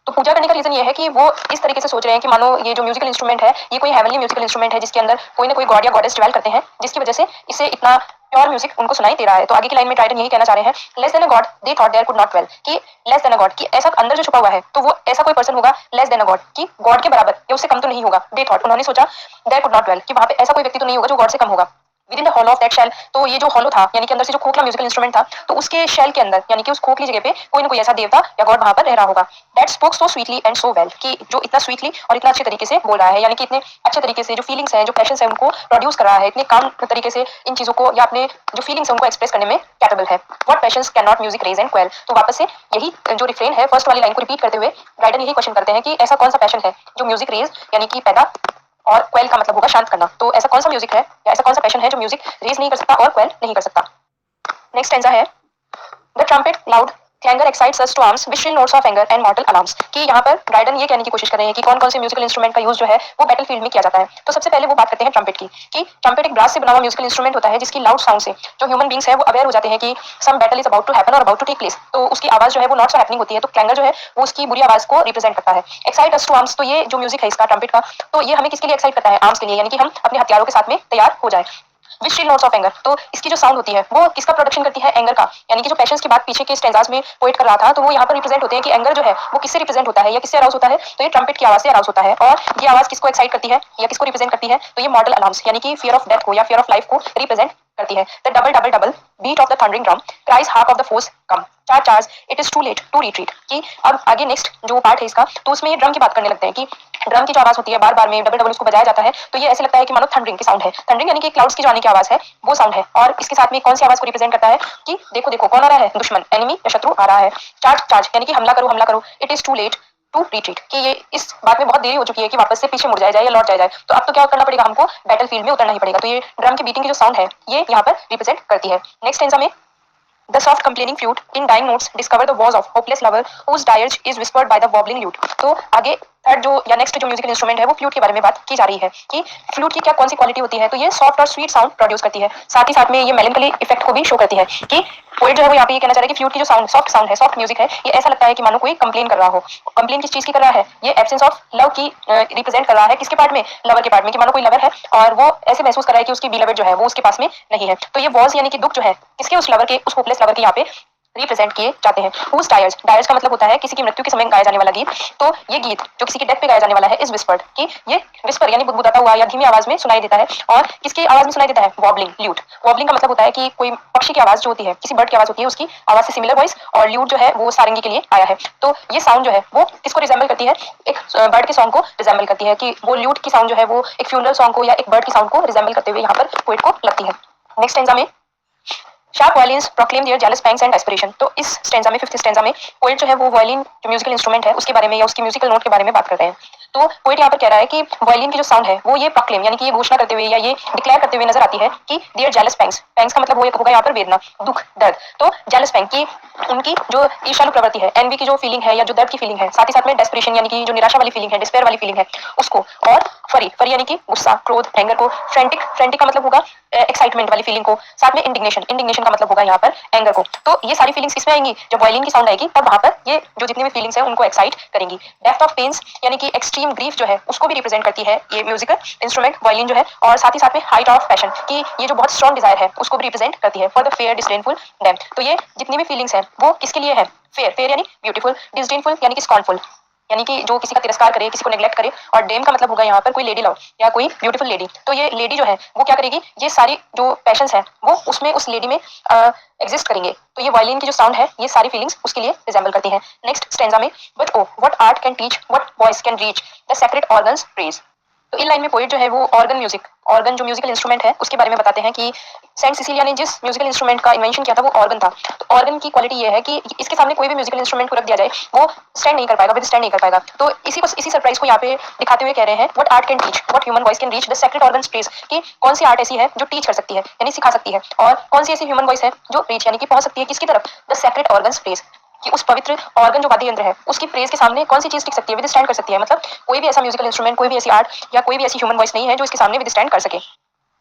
तो पूजा करने का रीजन ये है कि वो इस तरीके से सोच रहे हैं कि मानो ये जो म्यूजिकल इंस्ट्रूमेंट है ये कोई हेवनली म्यूजिकल इंस्ट्रूमेंट है जिसके अंदर कोई ना कोई गॉड या गॉडेस डिवेल करते हैं, जिसकी वजह से इसे इतना प्योर म्यूजिक उनको सुनाई दे रहा है। तो आगे की लाइन में ड्राइडन यही कहना चाह रहे हैं less than a god they thought there could not well, कि लेस देन अ गॉड, कि ऐसा अंदर जो छुपा हुआ है तो वो ऐसा कोई पर्सन होगा लेस देन अ गॉड, कि गॉड के बराबर या उससे कम तो नहीं होगा। दे थॉट, उन्होंने सोचा देयर कुड नॉट वेल, कि वहां पे ऐसा कोई व्यक्ति तो नहीं होगा जो गॉड से कम होगा। Within the hall of that shell, तो ये जो हॉलो था यानी कि अंदर से जो खोखला म्यूजिकल इंस्ट्रूमेंट था, तो उसके शेल के अंदर यानी कि उस खोखली जगह पे कोई ना कोई ऐसा देवता या गॉड वहां पर रह रहा होगा। That spoke so sweetly and so well, कि जो इतना स्वीटली और इतना अच्छे तरीके से बोल रहा है, यानी कि इतने अच्छे तरीके से जो फीलिंग्स हैं, जो पैशंस है उनको प्रोड्यूस कर रहा है, इतने काम तरीके से इन चीजों को या अपने जो फीलिंग्स है उनको एक्सप्रेस करने में कैपेबल है। What passions can not music raise and quell. तो वापस से यही जो रिफ्रेन है फर्स्ट वाली लाइन को रिपीट करते हुए राइडन यही क्वेश्चन करते हैं कि ऐसा कौन सा पैशन है जो म्यूजिक रेज यानी कि पैदा और क्वेल का मतलब होगा शांत करना, तो ऐसा कौन सा म्यूजिक है या ऐसा कौन सा पैशन है जो म्यूजिक रेज नहीं कर सकता और क्वेल नहीं कर सकता। नेक्स्ट स्टैंजा है the trumpet loud clangor excites us to arms with shrill notes of anger and mortal alarms कि यहाँ पर ड्राइडन ये कहने की कोशिश कर रहे हैं कि कौन कौन से म्यूजिकल इंस्ट्रूमेंट का यूज जो है वो बैटलफील्ड में किया जाता है। तो सबसे पहले वो बात करते हैं ट्रम्पेट की कि ट्रम्पेट एक ब्रास से बना हुआ म्यूजिकल इंस्ट्रूमेंट होता है जिसकी लाउड साउंड से जो ह्यूमन बींग्स है वो अवेयर हो जाते हैं कि some battle is about to happen और अबाउट टू टेक प्लेस। तो उसकी आवाज जो है वो नॉट सो हैपनिंग होती है, तो क्लैंगर जो है वो उसकी बुरी आवाज को रिप्रेजेंट करता है। एक्साइट अस टू आर्म्स, तो ये जो म्यूजिक है इसका ट्रम्पेट का, तो ये हमें किसके लिए एक्साइट करता है? आर्म्स के लिए, यानी कि हम अपने हथियारों के साथ में तैयार हो जाए। विच शील नोट्स ऑफ एंगर, तो इसकी जो साउंड होती है वो किसका प्रोडक्शन करती है? एंगर का, यानी कि जो पैशंस की बात पीछे के स्टेंजास में पोएट कर रहा था, तो वो यहाँ पर रिप्रेजेंट होते हैं कि एंगर जो है वो किससे रिप्रेजेंट होता है या किससे अराउज होता है? तो ये ट्रम्पेट की आवाज से अराउज होता है। और ये आवाज किसको एक्साइट करती है या किसको रिप्रेजेंट करती है? तो ये मॉर्टल अलार्म्स, यानी कि फियर ऑफ डेथ को या फियर ऑफ लाइफ को रिप्रेजेंट करती है। The double double double beat of the thundering drum cries hark of the foes come charge charge it is too late to retreat. कि अब आगे नेक्स्ट जो part है इसका, तो उसमें ये ड्रम की बात करने लगते हैं कि ड्रम की जो आवाज होती है बार बार में डबल डबल उसको बजाया जाता है, तो ये ऐसे लगता है कि मानो थंडरिंग की साउंड है। थंडरिंग यानी कि क्लाउड्स की जो आने की आवाज है वो साउंड है। और इसके साथ में कौन सी आवाज को रिप्रेजेंट करता है? कि देखो देखो कौन आ रहा है? दुश्मन, एनिमी या शत्रु आ रहा है। चार्ज चार्ज यानी कि हमला करो हमला करो। It is too late to retreat, कि ये इस बात में बहुत देरी हो चुकी है कि वापस से पीछे मुड़ जाए जाए या लौट जाए। तो अब तो क्या करना पड़ेगा? हमको बैटल फील्ड में उतरना ही पड़ेगा। तो ये ड्रम की बीटिंग की जो साउंड है ये यहाँ पर रिप्रेजेंट करती है। नेक्स्ट स्टेंजा में the soft complaining flute in dying notes discover the woes of hopeless lover whose dirge is whispered by the wobbling lute। तो आगे थर्ड जो या नेक्स्ट जो म्यूजिकल इंस्ट्रूमेंट है वो फ्लूट के बारे में बात की जा रही है कि फ्लूट की क्या कौन सी क्वालिटी होती है? तो ये सॉफ्ट और स्वीट साउंड प्रोड्यूस करती है, साथ ही साथ में ये मेलनकली इफेक्ट को भी शो करती है। कि पोएट जो है वो यहाँ पे ये कहना चाह रहा है कि फ्लूट की जो साउंड है, सॉफ्ट म्यूजिक है, ये ऐसा लगता है कि मानो कोई कंप्लेन कर रहा हो। कंप्लेन किस चीज की कर रहा है? ये एब्सेंस ऑफ लव की रिप्रेजेंट कर रहा है। किसके पार्ट में? लवर के पार्ट में, कि मानो कोई लवर है और वो ऐसे महसूस कर रहा है कि उसकी बीलवेड जो है वो उसके पास में नहीं है। तो ये वॉज यानी कि दुख जो है किसके? उस लवर के, उस होपलेस लवर के यहाँ पे रिप्रेजेंट किए जाते हैं। Whose डायर्स, डायर्स का मतलब होता है किसी की मृत्यु के समय गाया जाने वाला गीत। तो ये गीत जो किसी की डेथ पे गाया जाने वाला है इज विस्पर्ड, कि ये विस्पर यानी बुदबुदाता हुआ या धीमी आवाज में सुनाई देता है। और किसकी आवाज में सुनाई देता है? Wobbling lewd. वॉबलिंग का मतलब होता है कि कोई पक्षी की आवाज जो होती है, किसी बर्ड की आवाज होती है, उसकी आवाज से सिमिलर वॉइस। और ल्यूट जो है वो सारंगी के लिए आया है। तो ये साउंड जो है वो किसको रिजेंबल करती है? एक बर्ड के सॉन्ग को रिजेंबल करती है। कि वो ल्यूट की साउंड जो है वो एक फ्यूनरल सॉन्ग को या एक बर्ड की साउंड को रिजेंबल करते हुए यहाँ पर पोएट को लगती है। नेक्स्ट स्टेंजा में sharp violins proclaim their jealous pangs and aspiration. तो इस स्टेंजा में, फिफ्थ स्टेंजा में, पोएट जो है वो वायलिन जो म्यूजिकल इंस्ट्रूमेंट है उसके बारे में या उसकी म्यूजिकल नोट के बारे में बात कर रहे हैं। तो पोएट यहाँ पर कह रहा है कि वायलिन की जो साउंड है वो ये प्रोक्लेम यानी कि ये घोषणा करते हुए या ये डिक्लेयर करते हुए नजर आती है कि देयर जेलस पैंग्स, पैंग्स का मतलब वो होगा यहाँ पर वेदना, दुख, दर्द। तो जेलस पैंग की उनकी जो ईर्ष्यालु प्रवृत्ति है, एनवी की जो फीलिंग है या जो दर्द की फीलिंग है, साथ ही साथ में डेस्परेशन यानी कि जो निराशा वाली फीलिंग है, डिस्पेयर वाली फीलिंग है उसको। और फरी, फरी यानी कि गुस्सा, क्रोध, एंगर को। फ्रेंटिक, फ्रेंटिक का मतलब होगा एक्साइटमेंट वाली फीलिंग को। साथ में इंडिग्नेशन, इंडिग्नेशन का मतलब होगा यहाँ पर एंगर को। तो ये सारी फीलिंग्स किसमें आएंगी? जब वायलिन की साउंड आएगी तब वहां पर ये जो जितनी भी फीलिंग्स है उनको एक्साइट करेंगी। डेप्थ ऑफ पेन्स यानी कि एक्सट्रीम ग्रीफ जो है उसको भी रिप्रेजेंट करती है ये म्यूजिकल इंस्ट्रूमेंट वायलिन जो है। और साथ ही साथ में हाइट ऑफ पैशन, कि ये जो बहुत स्ट्रॉन्ग डिजायर है उसको भी रिप्रेजेंट करती है। फॉर द फेयर डिस्डेनफुल डैम, तो ये जितनी भी फीलिंग्स हैं वो किसके लिए है? फेयर, फेयर यानी ब्यूटीफुल, डिस्डेनफुल यानी कि स्कॉर्नफुल, यानी कि जो किसी का तिरस्कार करे, किसी को नेग्लेक्ट करे। और डेम का मतलब होगा यहाँ पर कोई लेडी लव या कोई ब्यूटीफुल लेडी। तो ये लेडी जो है वो क्या करेगी? ये सारी जो पैशंस है वो उसमें उस लेडी में एग्जिस्ट करेंगे। तो ये वायलिन की जो साउंड है ये सारी फीलिंग्स उसके लिए रिजेंबल करती हैं। नेक्स्ट स्टेंजा में but oh what art can teach, what voice can reach the sacred organs praise. तो इन लाइन में पोएट जो है वो ऑर्गन म्यूजिक, ऑर्गन जो म्यूजिकल इंस्ट्रूमेंट है उसके बारे में बताते हैं कि सेंट सिसिलिया ने जिस म्यूजिकल इंस्ट्रूमेंट का इन्वेंशन किया था वो ऑर्गन था। तो ऑर्गन की क्वालिटी ये है कि इसके सामने कोई भी म्यूजिकल इंस्ट्रूमेंट को रख दिया जाए वो स्टैंड नहीं कर पाएगा, विद स्टैंड नहीं कर पाएगा। तो इसी सरप्राइज को यहाँ पे दिखाते हुए कह रहे हैं what art can teach, what human voice can reach the sacred organs praise, कि कौन सी आर्ट ऐसी है जो टीच कर सकती है यानी सिखा सकती है, और कौन सी ऐसी ह्यूमन वॉइस है जो रीच यानी कि पहुंच सकती है किसकी तरफ? द सेक्रेट ऑर्गन्स प्रेज, कि उस पवित्र ऑर्गन जो वाद्य यंत्र है उसकी प्रेज के सामने कौन सी चीज टिक सकती है, विद स्टैंड कर सकती है। मतलब कोई भी ऐसा म्यूजिकल इंस्ट्रूमेंट, कोई भी ऐसी आर्ट या कोई भी ऐसी ह्यूमन वॉइस नहीं है जो इसके सामने विद स्टैंड कर सके।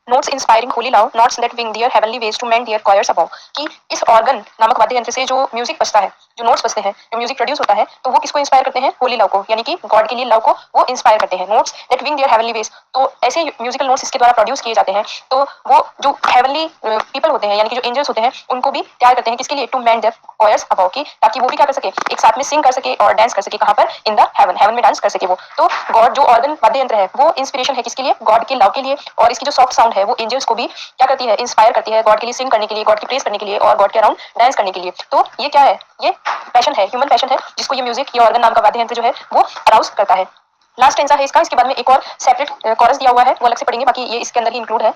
Notes inspiring holy love, notes that wing their heavenly ways to mend their choirs above, कि इस ऑर्गन नामक वाद्य यंत्र से जो म्यूजिक बजता है, जो नोट्स बजते हैं, जो म्यूजिक प्रोड्यूस होता है, तो वो किसको इंस्पायर करते हैं? होली लव को, यानी कि गॉड के लिए लव को वो इंस्पायर करते हैं। Notes that wing their heavenly ways, तो ऐसे म्यूजिकल नोट्स इसके द्वारा प्रोड्यूस किए जाते हैं तो वो जो हेवनली पीपल होते हैं यानी कि जो एंजल्स होते हैं उनको भी तैयार करते हैं किसके लिए? To mend their choirs above, की ताकि वो भी क्या कर सके? एक साथ में सिंग कर सके और डांस कर सके। कहाँ पर? इन द हेवन, हेवन में डांस कर सके वो। तो गॉड जो ऑर्गन वाद्य यंत्र है वो इंस्पिरेशन है किसके लिए? गॉड के लव के लिए। और इसकी जो सॉफ्ट साउंड है वो एंजल्स को भी क्या करती है? इंस्पायर करती है गॉड के लिए सिंग करने के लिए, गॉड की प्रेज करने के लिए और गॉड के अराउंड डांस करने के लिए। तो ये क्या है? ये पैशन है, ह्यूमन पैशन है, जिसको ये म्यूजिक, ये ऑर्गन नाम का वाद्य यंत्र जो है वो अराउज करता है। लास्ट टेंसा है इसका, इसके बाद में एक और सेपरेट कॉरस दिया हुआ है वो अलग से पढ़ेंगे, बाकी ये इसके अंदर ही इंक्लूड है।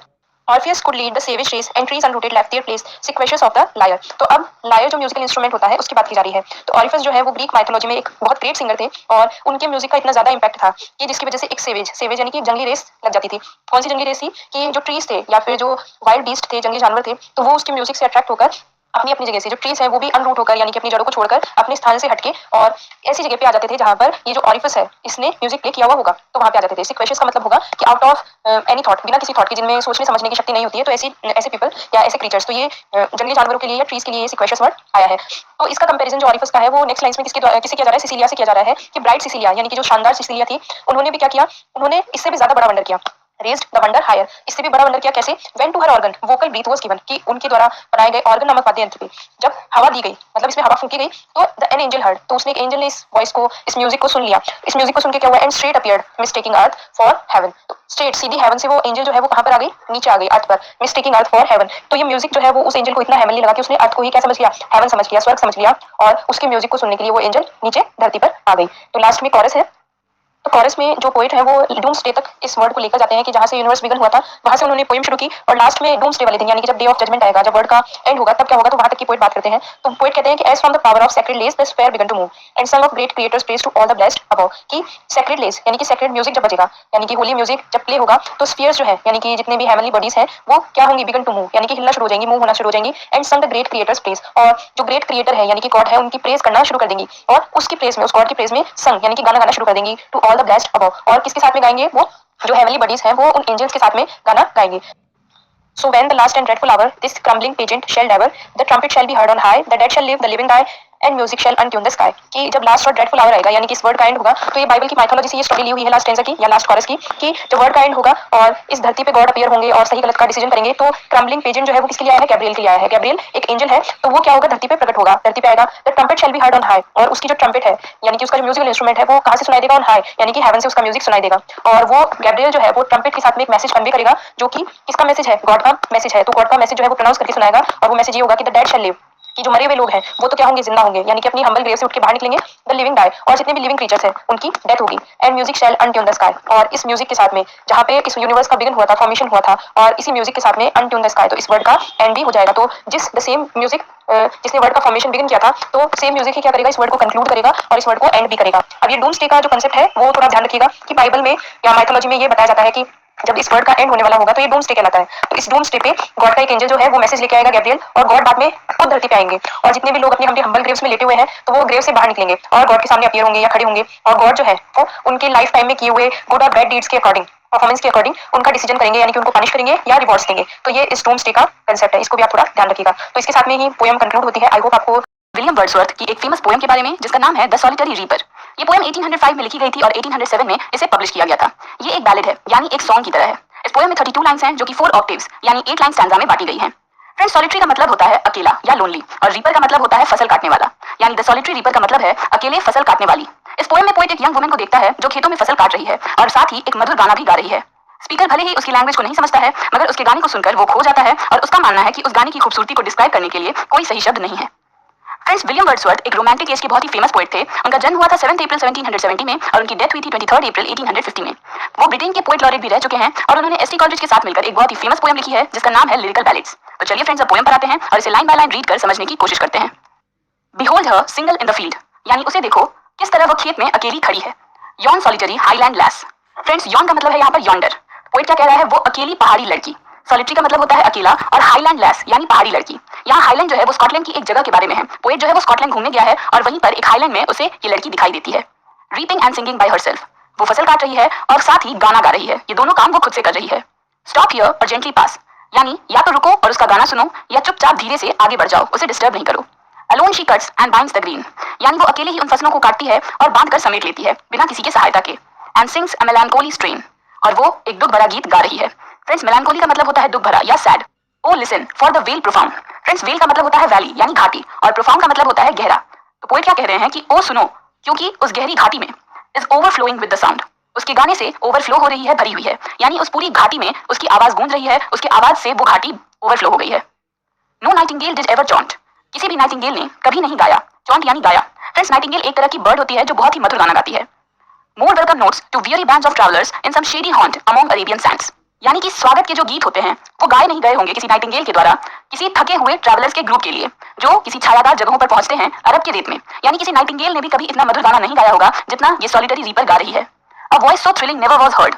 Orpheus could lead the savage race and trees unrooted left their place sequesters of the lyre। तो अब लायर जो म्यूजिकल इंस्ट्रूमेंट होता है उसकी बात की जा रही है। तो ऑरिफस जो है वो ग्रीक माइथोलॉजी में एक बहुत ग्रेट सिंगर थे और उनके म्यूजिक का इतना ज्यादा इम्पैक्ट था कि जिसकी वजह से एक सेवेज यानी कि जंगली रेस लग जाती थी। कौन सी जंगली रेस थी? कि जो ट्रीज थे या फिर जो वाइल्ड बीस्ट थे, जंगली जानवर थे, तो वो उसके म्यूजिक से अट्रैक्ट होकर अपनी अपनी जगह से, जो ट्रीज है वो भी अनरूट होकर यानी कि अपनी जड़ों को छोड़कर अपने स्थान से हटके और ऐसी जगह पे आ जाते थे जहां पर ये जो ऑरिफिस है इसने म्यूजिक प्ले किया हुआ होगा, तो वहां पे आ जाते थे। सिक्वेशियस का मतलब होगा कि आउट ऑफ एनी थॉट, बिना किसी थॉट के, जिनमें सोचने समझने की शक्ति नहीं होती है, तो ऐसे पीपल या ऐसे क्रीचर्स, तो ये जंगली जानवरों के लिए या ट्रीज के लिए ये सिक्वेशियस वर्ड आया है। तो इसका कंपैरिजन जो ऑरिफिस का है वो नेक्स्ट लाइन्स में किससे किया जा रहा है, सिसिलिया से किया जा रहा है कि ब्राइट सिसिलिया यानी कि जो शानदार सिसिलिया थी, उन्होंने भी क्या किया, उन्होंने इससे भी ज्यादा बड़ा वंडर किया, रेज्ड द वंडर हायर, इससे भी बड़ा वंडर किया। कैसे? When to her organ vocal breath was given, कि उनके द्वारा बनाए गए ऑर्गन नामक वाद्य यंत्र पे जब हवा दी गई, मतलब इसमें हवा फूंकी गई, तो द एन एंजल हर्ड, तो उसने एक एंजल ने इस वॉइस को, इस म्यूजिक को सुन लिया। इस म्यूजिक को सुन के क्या हुआ, and straight appeared mistaking earth for heaven, तो स्ट्रेट सीधी हेवन से वो एंजल जो है वो कहां पर आ गई, नीचे आ गई अर्थ पर, मिस्टेकिंग अर्थ फॉर हेवन। तो ये म्यूजिक जो है वो उस एंजल को इतना हेवनली लगा कि उसने अर्थ को ही क्या समझ लिया, हेवन समझ लिया, स्वर्ग समझ लिया, और उसके म्यूजिक को सुनने के लिए वो एंजल नीचे धरती पर आ गई। तो लास्ट में कॉरस है, तो कॉरस में जो पोएट है वो डूम्सडे तक इस वर्ड को लेकर जाते हैं कि जहां से यूनिवर्स बिगन हुआ था वहां से उन्होंने पोएम शुरू की, और लास्ट में डूम्सडे वाले दिन यानी कि जब डे ऑफ जजमेंट आएगा, जब वर्ड का एंड होगा, तब क्या होगा, तो वहां तक की पोएट बात करते हैं। तो पोएट कहते हैं कि as from the power of sacred lays the sphere began to move and sung of great creators praise to all the blessed above, कि सैक्रेड लेज यानी कि सैक्रेड म्यूजिक जब बजेगा, यानी कि होली म्यूजिक जब प्ले होगा, तो स्फीयर्स जो है यानी कि जितने भी हेवनली बॉडीज हैं वो क्या होंगी, बिगन टू मूव यानी कि हिलना शुरू हो जाएंगी, मूव होना शुरू हो जाएंगी, and sung the great creators praise, और जो ग्रेट क्रिएटर है यानी कि गॉड है उनकी प्रेज करना शुरू कर देंगी, और उसकी प्रेज में, उस गॉड की प्रेज में संग यानी कि गाना गाना शुरू कर देंगी, to all the blessed above, और किसके साथ में गाएंगे, वो जो हेवनली बॉडीज हैं वो उन एंजल्स के साथ में गाना गाएंगे। So when the last and dreadful hour, this crumbling pageant shall devour, the trumpet shall be heard on high, the dead shall live, the living die, and music shall untune the sky, कि जब last और dreadful our आएगा यानी कि इस word का and होगा, तो ये बाइबल की माइथोलॉजी से ये स्टोरी ली हुई है लास्ट स्टेंजा की या लास्ट कॉरस की, कि जब वर्ड का एंड होगा और इस धरती पे गॉड अपीयर होंगे और सही गलत का डिसीजन करेंगे, तो क्रम्बलिंग पेजेंट जो है वो किसके लिए आया है, गैब्रियल के लिए आया है। गैब्रियल एक एंजल है, तो वो क्या होगा, धरती पे प्रकट होगा, धरती पे आएगा, the trumpet shall be heard on high, और उसकी जो ट्रम्पेट है यानी कि उसका जो म्यूजिकल इंस्ट्रूमेंट है वो कहां से सुनाई देगा, ऑन हाई यानी कि हेवन से उसका म्यूजिक सुनाई देगा, और वो गैब्रियल जो है वो ट्रम्पेट के साथ में एक मैसेज कन्वे करेगा, जो कि किसका मैसेज है, गॉड का मैसेज है। तो गॉड का मैसेज जो है वो प्रोनाउंस करके सुनाएगा, और वो मैसेज ये होगा कि द डेड शैल लिव, कि जो मरे हुए लोग हैं वो तो क्या होंगे, जिंदा होंगे, यानी कि अपनी हम्बल ग्रेव से उठ के बाहर निकलेंगे, द लिविंग डाई, और जितने भी लिविंग क्रीचर्स हैं उनकी डेथ होगी, and music shall untune the sky, और इस म्यूजिक के साथ में जहाँ पे इस यूनिवर्स का बिगिन हुआ था, फॉर्मेशन हुआ था, और इसी म्यूजिक के साथ में अनट्यून द स्काई, तो इस वर्ड का एंड भी हो जाएगा। तो जिस द सेम म्यूजिक जिसने वर्ड का फॉर्मेशन बिगिन किया था, तो सेम म्यूजिक ही क्या करेगा, इस वर्ड को कंक्लूड करेगा और इस वर्ड को एंड भी करेगा। अब ये डूम्सडे का जो कंसेप्ट है वो थोड़ा ध्यान रखिएगा कि बाइबल में या माइथोलॉजी में ये बताया जाता है कि जब इस वर्ड का एंड होने वाला होगा तो ये डूम्सडे कहलाता है। तो इस डूम्सडे पे गॉड का एक एंजल जो है वो मैसेज लेके आएगा, गैब्रियल, और गॉड बाद में खुद धरती पे आएंगे, और जितने भी लोग अपने अपने हम्बल ग्रेव्स में लेटे हुए हैं तो वो ग्रेव से बाहर निकलेंगे और गॉड के सामने अपीयर होंगे या खड़े होंगे, और गॉड जो है वो उनके लाइफ टाइम में किए हुए गुड और बैड डीड्स के अकॉर्डिंग, परफॉर्मेंस के अकॉर्डिंग उनका डिसीजन करेंगे, यानी कि उनको पनिश करेंगे या रिवॉर्ड्स देंगे। तो ये इस डूम्सडे का कंसेप्ट है, इसको भी आप थोड़ा ध्यान रखिएगा। तो इसके साथ में ही पोएम कंक्लूड होती है। आई होप आपको विलियम वर्ड्सवर्थ की एक फेमस पोएम के बारे में जिसका नाम है द सॉलिटरी रीपर। ये पोएम 1805 में लिखी गई थी और 1807 में इसे पब्लिश किया गया था। ये एक बैलेड है, यानी एक सॉन्ग की तरह है। इस पोएम में 32 लाइन्स हैं जो कि 4 ऑक्टेव्स यानी 8 लाइन स्टैंजा में बांटी गई हैं। फ्रेंड्स, सॉलिटरी का मतलब होता है अकेला या लोनली, और रीपर का मतलब होता है फसल काटने वाला, यानी द सॉलिटरी रीपर का मतलब है अकेले फसल काटने वाली। इस पोएम में पोएट एक यंग वुमन को देखता है जो खेतों में फसल काट रही है और साथ ही एक मधुर गाना भी गा रही है। स्पीकर भले ही उसकी लैंग्वेज को नहीं समझता है, मगर उसके गाने को सुनकर वो खो जाता है और उसका मानना है कि उस गाने की खूबसूरती को डिस्क्राइब करने के लिए कोई सही शब्द नहीं है। फ्रेंड्स, विलियम वर्ड्सवर्थ एक रोमांटिक एज के बहुत ही फेमस पोएट थे। उनका जन्म हुआ था 7 अप्रैल 1770 में और उनकी डेथ हुई थी 23 अप्रैल 1850 में। वो ब्रिटेन के पोएट लॉरेट भी रह चुके हैं और उन्होंने एसटी कॉलेज के साथ मिलकर एक बहुत ही फेमस पोएम लिखी है जिसका नाम है लिरिकल बैलेड्स। तो चलिए फ्रेंड्स, अब पोएम पर आते हैं और इसे लाइन बाय लाइन रीड कर समझने की कोशिश करते हैं। Behold her single in the field, यानी उसे देखो किस तरह वो खेत में अकेली खड़ी है। Yon solitary highland lace. Friends, Yon का मतलब है यहाँ पर यॉन्डर। पोएट क्या कह रहा है, वो अकेली पहाड़ी लड़की। सॉलिटरी का मतलब होता है अकेला, और हाईलैंड लैस यानी पहाड़ी लड़की। यहाँ हाईलैंड जो है वो स्कॉटलैंड की एक जगह के बारे में है। पोएट जो है वो स्कॉटलैंड घूमने गया है और वहीं पर एक हाईलैंड में उसे ये लड़की दिखाई देती है। Reaping and singing by herself, वो फसल काट रही है और साथ ही गाना गा रही है। ये दोनों काम वो खुद से कर रही है। स्टॉप हियर और जेंटली पास, यानी या तो रुको और उसका गाना सुनो या चुपचाप धीरे से आगे बढ़ जाओ, उसे डिस्टर्ब नहीं करो। Alone she cuts and binds the green, यानी वो अकेले ही उन फसलों को काटती है और बांध कर समेट लेती है बिना किसी के सहायता के। एंड सिंग्स अ मेलांकोली स्ट्रेन, और वो एक दुख भरा गीत गा रही है। फ्रेंड्स, मेलांकोली का मतलब होता है दुख भरा या sad. Oh listen for the vale profound. Friends, vale का मतलब होता है वैली यानी घाटी, और प्रोफाउंड का मतलब होता है गहरा। तो पोएट क्या कह रहे हैं कि ओ सुनो, क्योंकि उस गहरी घाटी में is overflowing with the sound, उसके गाने से ओवरफ्लो हो रही है, भरी हुई है, यानी उस पूरी घाटी में उसकी आवाज गूंज रही है, उसकी आवाज से वो घाटी ओवरफ्लो हो गई है। नो नाइटिंगेल डिड एवर चॉन्ट, किसी भी नाइटिंगेल ने कभी नहीं गाया। चॉन्ट यानी गाया। फ्रेंड्स, नाइटिंगेल एक तरह की बर्ड होती है जो बहुत ही मधुर गाना गाती है। More welcome notes to weary bands of travelers in some shady haunt among Arabian sands, यानी कि स्वागत के जो गीत होते हैं वो गाए नहीं गए होंगे किसी नाइटिंगेल के द्वारा किसी थके हुए ट्रैवलर्स के ग्रुप के लिए जो किसी छायादार जगहों पर पहुंचते हैं अरब के रेत में, यानी किसी नाइटिंगेल ने भी कभी इतना मधुर गाना नहीं गाया होगा जितना ये सॉलिटरी रीपर गा रही है। A voice so thrilling never was heard,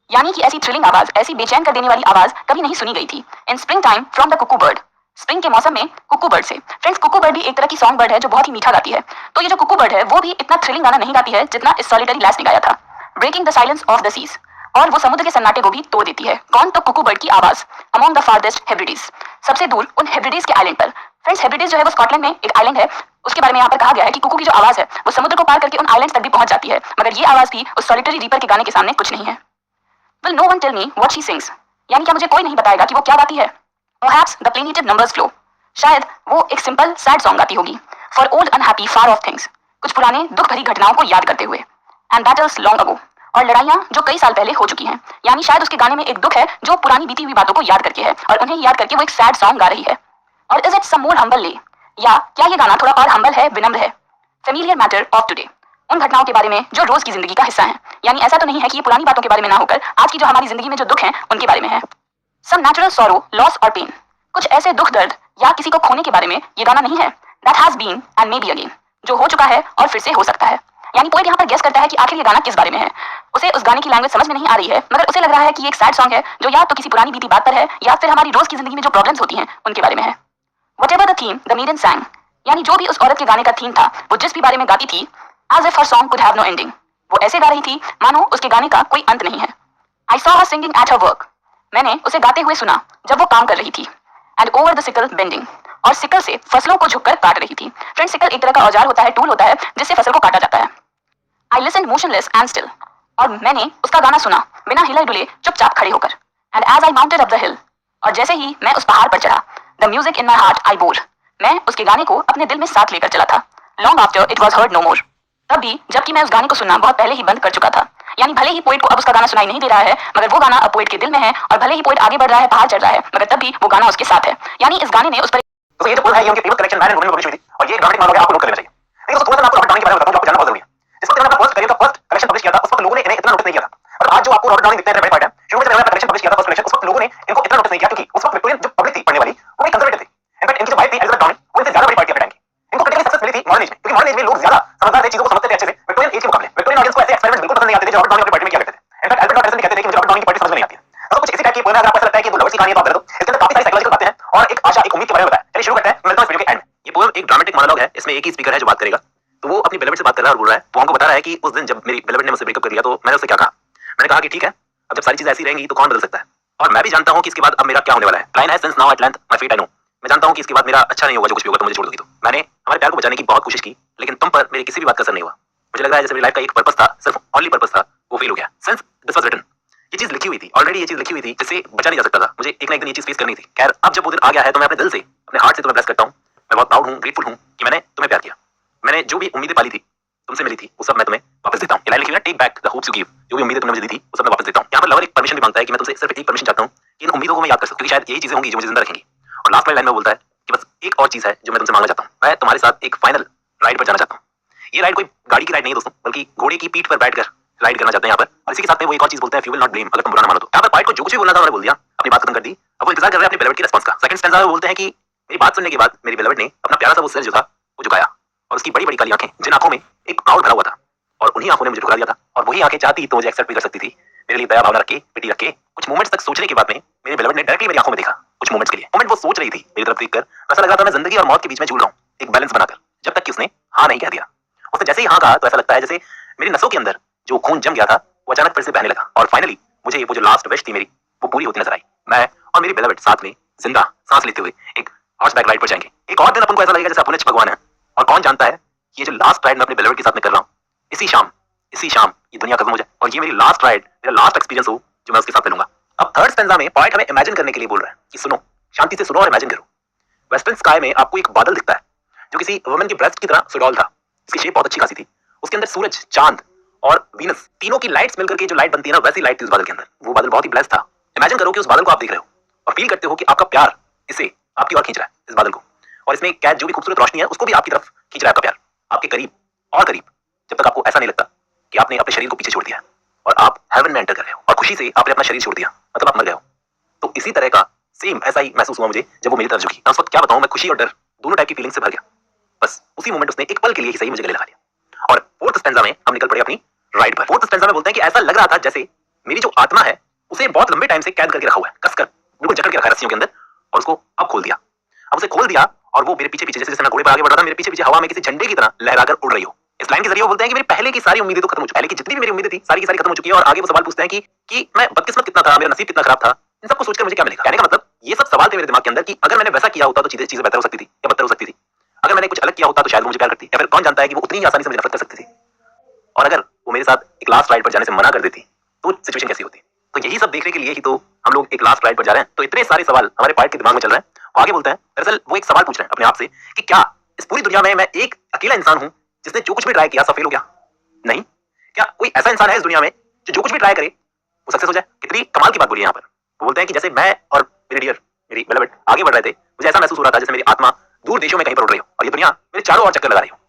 यानी कि ऐसी थ्रिलिंग आवाज, ऐसी बेचैन कर देने वाली आवाज कभी नहीं सुनी गई थी। इन spring time from the Kuku bird, spring के मौसम में कुकू बर्ड से। फ्रेंड्स, कुकू बर्ड भी एक तरह की सॉन्ग बर्ड है जो बहुत ही मीठा गाती है। तो ये जो कुकू बर्ड है वो भी इतना थ्रिलिंग गाना नहीं गाती है जितना इस सॉलिटरी लास्ट ने गाया था, breaking the silence of the seas. और वो समुद्र के सन्नाटे को भी तोड़ देती है। कौन? तो कुकू बर्ड की आवाज। अमॉन्ग द फारदेस्ट हेब्रिडीज, सबसे दूर उन हेब्रिडीज के आइलैंड पर। फ्रेंड्स, हेब्रिडीज जो है वो स्कॉटलैंड में एक आइलैंड है। उसके बारे में यहाँ पर कहा गया है कि कुकू की जो आवाज है वो समुद्र को पार करके उन आइलैंड्स तक भी पहुंच जाती है, मगर ये आवाज भी उस सॉलिटरी रीपर के गाने के सामने कुछ नहीं है। Will no one tell me what she sings? यानी क्या मुझे कोई नहीं बताएगा कि वो क्या गाती है? Perhaps the plaintive numbers flow. शायद वो एक सिंपल सैड सॉन्ग गाती होगी। For old unhappy far off things. कुछ पुराने दुख भरी घटनाओं को याद करते हुए। And battles long ago. और लड़ाइयाँ जो कई साल पहले हो चुकी हैं। यानी शायद उसके गाने में एक दुख है जो पुरानी बीती हुई बातों को याद करके है और उन्हें याद करके वो एक सैड सॉन्ग गा रही है। और is it some more humble lay? या क्या ये गाना थोड़ा और हम्बल है, विनम्र है? फेमिलियर मैटर ऑफ टुडे, उन घटनाओं के बारे में जो रोज की जिंदगी का हिस्सा है। यानी ऐसा तो नहीं है कि ये पुरानी बातों के बारे में ना होकर आज की जो हमारी जिंदगी में जो दुख हैं उनके बारे में है। सम नेचुरल सॉरो, लॉस और पेन, कुछ ऐसे दुख दर्द या किसी को खोने के बारे में ये गाना नहीं है। That has been and may be again, जो हो चुका है और फिर से हो सकता है। यानी पोएट यहाँ पर गेस करता है कि आखिर ये गाना किस बारे में है। उसे उस गाने की लैंग्वेज समझ में नहीं आ रही है, मगर उसे लग रहा है कि ये एक सैड सॉन्ग है जो या तो किसी पुरानी बीती बात पर है या फिर हमारी रोज की जिंदगी में जो प्रॉब्लम्स होती हैं उनके बारे में है। Whatever the theme, the maiden sang, यानी जो भी उस औरत के गाने का थीम था, वो जिस भी बारे में गाती थी, as if her song could have no ending, वो ऐसे गा रही थी मानो उसके गाने का कोई अंत नहीं है। I saw her singing at her work, मैंने उसे गाते हुए सुना जब वो काम कर रही थी। And over the sickle bending, और सिकल से फसलों को झुककर काट रही थी। फ्रेंड, सिकल एक तरह का औजार होता है, टूल होता है जिससे फसल को काटा जाता है। I listened motionless and still, और मैंने उसका गाना सुना बिना हिले डुले चुपचाप खड़े होकर। And as I mounted up the hill, और जैसे ही मैं उस पहाड़ पर चढ़ा, the music in my heart I bore, मैं उसके गाने को अपने दिल में साथ लेकर चला था। Long after it was heard no more, तब भी जबकि मैं उस गाने को सुनना बहुत पहले ही बंद कर चुका था। यानी भले ही पोएट को अब उसका गाना सुनाई नहीं दे रहा है, मगर वो गाना अब पोएट के दिल में है, और भले ही पोएट आगे बढ़ रहा है, पहाड़ चढ़ रहा है, मगर तब भी वो गाना उसके साथ है। यानी इस गाने ने उस पर तो ये जो पोल है ये उनके famous collection man and women में पब्लिश हुई थी और ये ड्रामेटिक मानोगे आपको नोट कर लेना चाहिए। लेकिन दोस्तों थोड़ा सा मैं आपको रॉबर्ट डाउनी के बारे में बताऊं जो आपको जानना बहुत जरूरी है। जिस वक्त मैंने अपना फर्स्ट करियर का फर्स्ट कलेक्शन पब्लिश किया था उस वक्त लोगों ने इन्हें इतना नोटिस नहीं किया था, और आज जो आपको रॉबर्ट डाउनी दिखते हैं वेरी पार्ट है, शुरू में जब मैंने अपना कलेक्शन पब्लिश किया था फर्स्ट कलेक्शन, उस वक्त लोगों ने इनको इतना नोटिस नहीं किया क्योंकि उस वक्त विक्टोरियन जो पब्लिक थी पढ़ने वाली वो भी कंजर्वेटिव थी। इनफैक्ट इनकी जो वाइफ थी एलिजाबेथ डाउनी वो इनसे ज्यादा बड़ी पार्टी अपने टाइम की। इनको क्रिटिकली सक्सेस मिली थी मॉडर्न एज में, क्योंकि मॉडर्न एज में लोग ज्यादा समझदार थे, चीजों को समझते थे अच्छे से विक्टोरियन एज के मुकाबले। विक्टोरियन ऑडियंस को ऐसे एक्सपेरिमेंट्स बिल्कुल पसंद नहीं आते थे जो रॉबर्ट डाउनी अपनी पार्टी में किया करते थे। इनफैक्ट एल्बर्ट डॉनिसन भी कहते थे कि मुझे रॉबर्ट डाउनी की पार्टी समझ में नहीं आती है। तो कुछ इसी टाइप की पोएम है, अगर आपको ऐसा लगता है कि वो लवर्स की कहानी है तो आप दे दो। इसके अंदर काफी सारी साइकोलॉजिकल बातें हैं और एक आशा, एक उम्मीद के बारे में बताया। चलिए शुरू करते हैं, मिलता हूं इस वीडियो के एंड में। ये पोएम एक ड्रामेटिक मोनोलॉग है, इसमें एक ही स्पीकर है जो बात करेगा। तो वो अपनी बेलवेट से बात कर रहा है और बोल रहा है, वो हमको बता रहा है कि उस दिन जब मेरी बेलवेट ने मुझसे ब्रेकअप कर लिया तो मैंने उससे क्या कहा। मैंने कहा कि ठीक है, अब जब सारी चीजें ऐसी रहेंगी तो कौन बदल सकता है, और मैं भी जानता हूं कि इसके बाद अब मेरा क्या होने वाला है। लाइन है, since now at length my fate I know, मैं जानता हूं कि इसके बाद मेरा अच्छा नहीं होगा, जो कुछ भी होगा तो मुझे छोड़ दोगी। तो मैंने हमारे प्यार को बचाने की बहुत कोशिश की, लेकिन तुम पर मेरी किसी भी बात का असर नहीं हुआ। मुझे लग रहा है जैसे मेरी लाइफ का एक पर्पस था, सिर्फ ओनली पर्पस था, वो फेल हो गया। सिंस दिस वाज रिटन, ये चीज लिखी हुई थी ऑलरेडी, ये चीज लिखी हुई थी जिससे बचा नहीं जा सकता था। मुझे एक ना एक दिन ये चीज फेस करनी थी। खैर, अब जब वो दिन आ गया है तो मैं अपने दिल से, अपने हार्ट से तुम्हें ब्लेस करता हूँ। मैं बहुत प्राउड हूँ, ग्रेटफुल हूँ कि मैंने तुम्हें प्यार किया। मैंने जो भी उम्मीदें पाली थी, तुमसे मिली थी, वो सब मैं तुम्हें वापस देता हूँ। ये लाइन लिखी है, take back the hopes you give, जो भी उम्मीदें तुमने मुझे दी थी वो सब मैं वापस देता हूँ। यहाँ पर लवर एक परमिशन भी मांगता है कि मैं तुमसे सिर्फ एक परमिशन चाहता हूँ कि इन उम्मीदों को मैं याद कर सकूं, क्योंकि शायद यही चीजें होंगी जो मुझे जिंदा रखेंगी। और लास्ट लाइन में बोलता है कि बस एक और चीज है जो मैं तुमसे मांगना चाहता हूँ, मैं तुम्हारे साथ एक फाइनल राइड पर जाना चाहता हूँ। ये राइड कोई गाड़ी की राइड नहीं दोस्तों, बल्कि घोड़े की पीठ पर बैठकर राइड करना चाहते हैं यहाँ पर। और इसी के साथ में वो एक और चीज बोलते हैं, यू विल नॉट ब्लेम, अगर तुम बुरा ना मानो तो। यहाँ पर पाइट को जो कुछ भी बोलना था उन्होंने बोल दिया, अपनी बात खत्म कर दी। अब वो इंतजार कर रहे हैं अपनी बेलवेट की रिस्पांस का। सेकंड स्टैंजा में बोलते हैं कि मेरी बात सुनने के बाद मेरी बेलवेट ने अपना प्यारा सा वो सिर जो था वो झुकाया, और उसकी बड़ी बड़ी काली आंखें, जिन आंखों में एक प्राउड भरा हुआ था, और उन्हीं आंखों ने मुझे ठुकरा दिया था। और वही आंखें चाहती तो मुझे एक्सेप्ट भी कर सकती थी, मेरे लिए दया भावना रख के, पिटी रख के। कुछ मोमेंट्स तक सोचने के बाद में मेरी बेलवेट ने डायरेक्टली मेरी आंखों में देखा। कुछ मोमेंट्स के लिए मोमेंट वो सोच रही थी मेरी तरफ देखकर, ऐसा लग रहा था मैं जिंदगी और मौत के बीच में झूल रहा हूँ, एक बैलेंस बनाकर, जब तक कि उसने हाँ नहीं कह दिया। उसने जैसे ही हाँ कहा तो ऐसा लगता है जैसे मेरी नसों के अंदर जो खून जम गया था वो अचानक फिर से बहने लगा, और फाइनली मुझे वो जो लास्ट विश थी मेरी वो पूरी होती नजर आई। मैं और मेरी बेलवेट साथ में जिंदा सांस लेते हुए एक हॉर्स बैक राइड पर जाएंगे। एक और दिन अपन को ऐसा लगेगा जैसे अपन भगवान है, और कौन जानता है ये जो लास्ट राइड मैं अपने बेलवेट के साथ में कर रहा हूँ, इसी शाम ये दुनिया खत्म हो जाए और ये मेरी लास्ट राइड, मेरा लास्ट एक्सपीरियंस हो जो मैं उसके साथ मिलूंगा। अब थर्ड स्टैंजा में पॉइंट हमें इमेजिन करने के लिए बोल रहा है कि सुनो, शांति से सुनो और इमेजिन करो। वेस्टर्न स्काई में आपको एक बादल दिखता है जो किसी वुमन की ब्रेस्ट की तरह सुडौल था, इसकी शेप बहुत अच्छी खासी थी। उसके अंदर सूरज, चांद और वीनस तीनों की लाइट्स मिलकर के जो लाइट बनती है ना, वैसी लाइट थी उस बादल के अंदर। वो बादल बहुत ही ब्लेस्ड था। इमेजिन करो कि उस बादल को आप देख रहे हो और फील करते हो कि आपका प्यार इसे आपकी ओर खींच रहा है, इस बादल को, और इसमें कैद जो भी खूबसूरत रोशनी है उसको भी आपकी तरफ खींच रहा है आपका प्यार, आपके करीब और करीब, जब तक आपको ऐसा नहीं लगता कि आपने अपने शरीर को पीछे छोड़ दिया और आप हेवन में एंटर कर रहे हो और खुशी से आपने अपना शरीर छोड़ दिया, मतलब आप मर गए हो। तो इसी तरह का सेम ऐसा ही महसूस हुआ मुझे जब वो मेरी तरफ झुकी। उस वक्त क्या बताऊं, मैं खुशी और डर दोनों टाइप की फीलिंग से भर गया। बस उसी मोमेंट उसने एक पल के लिए ही सही मुझे गले लगा लिया। और फोर्थ स्टैंजा में हम निकल पड़े अपनी राइड पर। फोर्थ स्टैंजा में बोलते हैं कि ऐसा लग रहा था जैसे मेरी जो आत्मा है उसे बहुत लंबे टाइम से कैद करके रखा हुआ है, कसकर बिल्कुल जकड़ के रखा है रस्सियों के अंदर, और उसको अब खोल दिया। अब अब उसे खोल दिया और वो मेरे पीछे पीछे जैसे जैसे मैं घोड़े पर आगे बढ़ रहा था, मेरे पीछे पीछे हवा में किसी झंडे की तरह लहराकर उड़ रही हो। इस लाइन के जरिए वो बोलते हैं कि मेरी पहले की सारी उम्मीदें तो खत्म हो चुकी, पहले की जितनी भी मेरी उम्मीदें थी सारी की सारी खत्म हो चुकी है। और आगे वो सवाल पूछते हैं कि मैं बदकिस्मत कितना था, मेरा नसीब कितना खराब था, इन सबको सोचकर मुझे क्या मिलेगा। कहने का मतलब ये सब सवाल थे मेरे दिमाग के अंदर कि अगर मैंने वैसा किया होता तो चीजें बेहतर हो सकती थी या बदतर हो सकती थी। अगर मैंने कुछ अलग किया होता तो शायद वो मुझे प्यार करती, या फिर कौन जानता है कि वो उतनी ही आसानी से मुझे नफरत कर सकती थी। और अगर वो मेरे साथ एक लास्ट राइड पर जाने से मना कर देती तो सिचुएशन कैसी होती। तो यही सब देखने के लिए ही तो हम लोग एक लास्ट राइड पर जा रहे हैं। तो इतने सारे सवाल हमारे पार्ट के दिमाग में चल रहे हैं। वो आगे बोलते हैं, दरअसल वो एक सवाल पूछ रहे हैं अपने आप से कि क्या इस पूरी दुनिया में मैं एक अकेला इंसान हूं जिसने जो कुछ भी ट्राई किया सब फेल हो गया? नहीं, क्या कोई ऐसा इंसान है इस दुनिया में जो कुछ भी ट्राई करे वो सक्सेस हो जाए? कितनी कमाल की बात बोली है यहाँ पर। वो बोलते हैं कि जैसे मैं और मेरे डियर, मेरी बेलवेट आगे बढ़ रहे थे, मुझे ऐसा महसूस हो रहा था जैसे मेरी आत्मा दूर देशों में कहीं पर उड़ रही हो और ये दुनिया मेरे चारों ओर चक्कर लगा रही हो।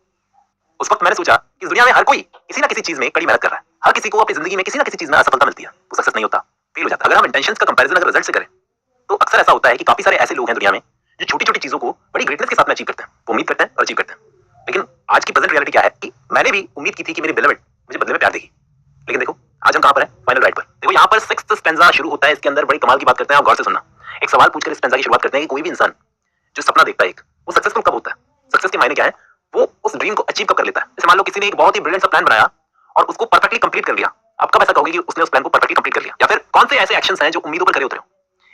उस वक्त मैंने सोचा कि इस दुनिया में हर कोई किसी ना किसी चीज में कड़ी मेहनत कर रहा है, हर किसी को अपनी जिंदगी में किसी ना किसी चीज में असफलता मिलती है, वो सक्सेस नहीं होता, फेल हो जाता। अगर हम इंटेंशंस का कंपैरिजन अगर रिजल्ट से करें तो अक्सर ऐसा होता है कि काफी सारे ऐसे लोग हैं दुनिया में जो छोटी छोटी चीजों को बड़ी ग्रेटनेस के साथ में अचीव करते हैं, वो उम्मीद करते हैं और अचीव करते हैं। लेकिन आज की प्रेजेंट रियलिटी क्या है कि मैंने भी उम्मीद की थी कि मेरी बेलवेट मुझे बदले में प्यार देगी, लेकिन देखो आज हम कहां पर हैं, फाइनल राइड पर। देखो यहाँ पर 6th स्टैंजा शुरू होता है, इसके अंदर बड़ी कमाल की बात करते हैं, आप गौर से सुनना। एक सवाल पूछकर इस स्टैंजा की शुरुआत करते हैं कि कोई भी इंसान जो सपना देखता है वो सक्सेसफुल कब होता है? सक्सेस के मायने क्या है? वो उस ड्रीम को अचीव कब कर लेता है? जैसे मान लो किसी ने एक बहुत ही ब्रिलियंट सा प्लान बनाया और उसको परफेक्टली कंप्लीट कर लिया, आप कब ऐसा कहोगे कि उसने उस प्लान को परफेक्टली कंप्लीट कर लिया? या फिर कौन से ऐसे एक्शंस हैं जो उम्मीदों पर खरे उतरे हो?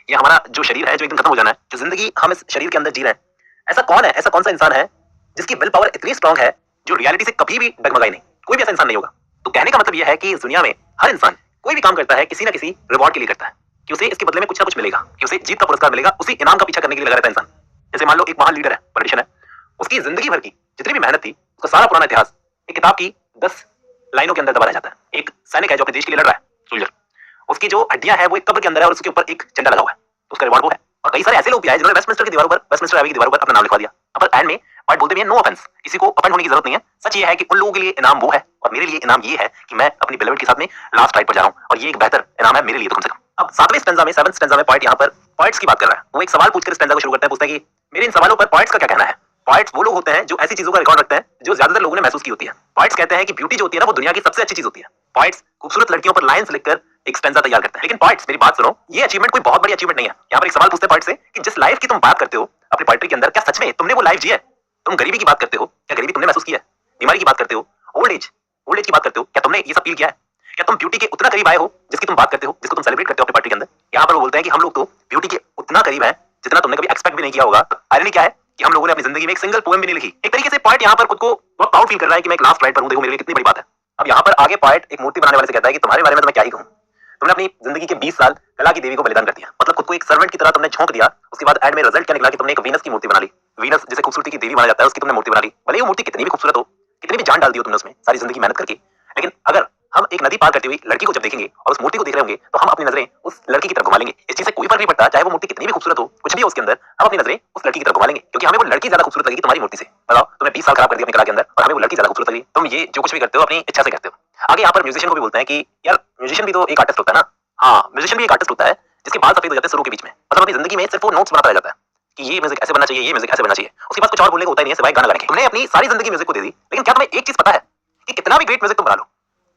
ये हमारा जो शरीर है जो एक दिन खत्म हो जाना है, जो जिंदगी हम इस शरीर के अंदर जी रहे हैं, ऐसा कौन है, ऐसा कौन सा इंसान है जिसकी विल पावर इतनी स्ट्रांग है जो रियलिटी से कभी भी डगमगाई नहीं? कोई भी ऐसा इंसान नहीं होगा। तो कहने का मतलब यह है कि इस दुनिया में हर इंसान कोई भी काम करता है किसी ना किसी रिवॉर्ड के लिए करता है, कि उसे इसके बदले में कुछ ना कुछ मिलेगा, कि उसे जीत का पुरस्कार मिलेगा, उसी इनाम का पीछा करने के लिए लगा रहता है इंसान। जैसे मान लो एक महान लीडर है, पॉलिटिशियन है, उसकी जिंदगी भर की जितनी भी मेहनत थी, उसका सारा पुराना इतिहास एक किताब की 10 लाइनों के अंदर दबा रह जाता है। एक सैनिक है जो अपने देश के लिए लड़ रहा है, सोल्जर, उसकी जो हड्डियां है वो एक कब्र के अंदर है और उसके ऊपर एक झंडा लगा हुआ है, तो उसका रिवॉर्ड वो है। और कई सारे ऐसे लोग भी आए जिन्होंने वेस्टमिंस्टर की दीवारों पर, वेस्टमिंस्टर एबी की दीवारों पर अपना नाम लिखवा दिया। अब एंड में पार्ट बोलते भी है, नो ऑफेंस, किसी को ऑफेंड होने की जरूरत नहीं है। सच ये है कि उन लोगों के लिए इनाम वो है और मेरे लिए इनाम ये है कि मैं अपनी बेलवेट के साथ में लास्ट राइड पर जा रहा हूं और ये एक बेहतर इनाम है मेरे लिए तो कम से कम। अब 7वें स्टैंजा में, 7th स्टैंजा में पॉइंट यहाँ पर पॉइंट्स की बात कर रहा है। वो एक सवाल पूछकर स्टैंजा को शुरू करते हैं, पूछते हैं कि मेरे इन सवालों पर पॉइंट्स का क्या कहना है? पॉइंट्स वो लोग होते हैं जो ऐसी चीजों का रिकॉर्ड रखते हैं जो ज्यादातर लोगों ने महसूस की होती है। पॉइंट्स कहते हैं कि ब्यूटी जो होती है ना वो दुनिया की सबसे अच्छी चीज होती है। पॉइंट्स खूबसूरत लड़कियों पर लाइंस लिखकर एक स्टैंजा तैयार करते हैं। लेकिन पॉइंट्स मेरी बात सुनो, ये अचीवमेंट कोई बहुत बड़ी अचीवमेंट नहीं है। यहाँ पर एक सवाल पूछते हैं पॉइंट से कि जिस लाइफ की तुम बात करते हो अपनी पोएट्री के अंदर, क्या सच में तुमने वो लाइफ जी है? तुम गरीबी की बात करते हो, क्या गरीबी तुमने महसूस की है? बीमारी की बात करते हो, ओल्ड एज की बात करते हो, क्या तुमने ये सब फील किया है? क्या तुम ब्यूटी के उतना करीब आए हो जिसकी तुम बात करते हो, जिसको तुम सेलिब्रेट करते हो अपनी पार्टी के अंदर? यहाँ पर वो बोलते हैं कि हम लोग तो ब्यूटी के उतना करीब हैं जितना तुमने कभी एक्सपेक्ट भी नहीं किया होगा। आयरनी क्या है कि हम लोगों ने अपनी जिंदगी में एक सिंगल पोएम भी नहीं लिखी। एक तरीके से पॉइंट यहाँ पर खुद को बहुत प्राउड फील कर रहा है कि मैं एक लास्ट राइड पर हूं, देखो मेरे लिए कितनी बड़ी बात है। अब यहाँ पर आगे पॉइंट एक मूर्ति बनाने वाले से कहता है कि तुम्हारे बारे में तो मैं क्या ही कहूं, तुमने अपनी जिंदगी के 20 साल कला की देवी को बलिदान कर दिया, मतलब खुद को एक सर्वेंट की तरह तुमने झोंक दिया। उसके बाद एंड में रिजल्ट क्या निकला कि तुमने एक वीनस की मूर्ति बना ली। वीनस जिसे खूबसूरती की देवी माना जाता है उसकी तुमने मूर्ति बना ली। भले वो मूर्ति कितनी भी खूबसूरत हो, कितनी भी जान डाल दी हो तुमने उसमें सारी जिंदगी मेहनत करके, लेकिन अगर हम एक नदी पार करती हुई लड़की को जब देखेंगे और उस मूर्ति को देख रहे होंगे तो हम अपनी नजरें उस लड़की की तरफ घुमा लेंगे। इस चीज से कोई फर्क नहीं पड़ता चाहे वो मूर्ति कितनी भी खूबसूरत हो, कुछ भी हो उसके अंदर, हम अपनी नजरें उस लड़की की तरफ घुमा लेंगे क्योंकि हमें वो लड़की ज्यादा खूबसूरत लगेगी तुम्हारी मूर्ति से। बताओ, तुमने 20 साल खराब कर दिया अपनी कला के अंदर और हमें वो लड़की ज्यादा खूबसूरत लगी। तुम ये जो कुछ भी करते हो अपनी इच्छा से करते हो। आगे यहाँ पर म्यूजिशियन को भी बोलते हैं कि यार म्यूजिशियन भी तो एक आर्टिस्ट होता है ना। हाँ, म्यूजिशियन भी एक आर्टिस्ट होता है जिसके बाल सफेद हो जाते हैं सुरों के बीच में, मतलब अपनी जिंदगी में सिर्फ वो नोट्स बनाता रह जाता है कि ये म्यूजिक ऐसे बनना चाहिए, ये म्यूजिक ऐसे बनना चाहिए, उसके पास कुछ और बोलने को होता ही नहीं है सिवाय गाना गाने के। तुमने अपनी सारी जिंदगी म्यूजिक को दे दी, लेकिन क्या तुम्हें एक चीज पता है कि कितना भी ग्रेट म्यूजिक तुम बना लो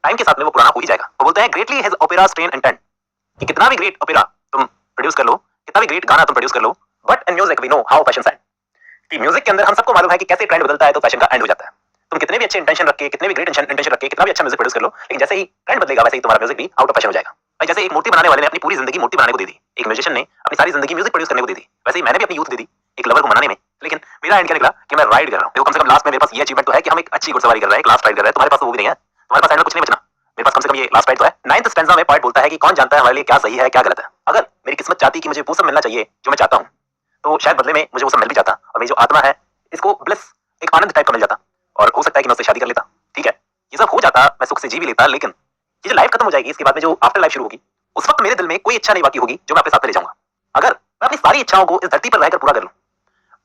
टाइम के साथ में वो पुराना हो ही जाएगा। वो बोलते हैं greatly his opera strain and tent, कि कितना भी ग्रेट ओपेरा तुम प्रोड्यूस कर लो, कितना भी ग्रेट गाना तुम प्रोड्यूस कर लो, but in music we know how fashion end, कि म्यूजिक के अंदर हम सबको मालूम है कि कैसे ट्रेंड बदलता है तो फैशन का एंड हो जाता है। तुम कितने भी अच्छे इंटेंशन रख के, कितने भी ग्रेट इंटेंशन रख के, कितना भी अच्छा म्यूजिक प्रोड्यूस कर लो, लेकिन जैसे ही ट्रेंड बदलेगा वैसे ही तुम्हारा म्यूजिक भी आउट ऑफ फैशन हो जाएगा। भाई जैसे एक मूर्ति बनाने वाले ने अपनी पूरी जिंदगी मूर्ति बनाने को दे दी, एक म्यूजिशियन ने अपनी सारी जिंदगी म्यूजिक प्रोड्यूस करने को दे दी, वैसे ही मैंने भी अपनी यूथ दे दी एक लवर को मनाने में। लेकिन मेरा एंड क्या निकला कि मैं राइड कर रहा हूँ। देखो कम से कम लास्ट में मेरे पास ये अचीवमेंट तो है कि हम एक अच्छी घुड़सवारी कर रहे हैं, एक लास्ट राइड कर रहे हैं। तुम्हारे पास तो वो भी नहीं है, तुम्हारे पास एंड में कुछ नहीं बचना, मेरे पास कम से कम ये लास्ट राइड तो है। 9th स्टैंजा में पॉइंट बोलता है कि कौन जानता है हमारे लिए क्या सही है क्या गलत है। अगर मेरी किस्मत चाहती कि मुझे वो सब मिलना चाहिए जो मैं चाहता हूँ तो शायद बदले में मुझे वो सब मिल भी जाता और मेरी जो आत्मा है इसको ब्लिस, एक आनंद टाइप का मिल जाता और हो सकता है कि मैं उससे शादी कर लेता। ठीक है, ये सब हो जाता, मैं सुख से जी भी लेता, लेकिन ये जो लाइफ खत्म हो जाएगी इसके बाद में जो आफ्टर लाइफ शुरू होगी उस वक्त मेरे दिल में कोई इच्छा नहीं बाकी होगी जो मैं अपने साथ ले जाऊंगा। अगर मैं अपनी सारी इच्छाओं को इस धरती पर रहकर पूरा कर लूं,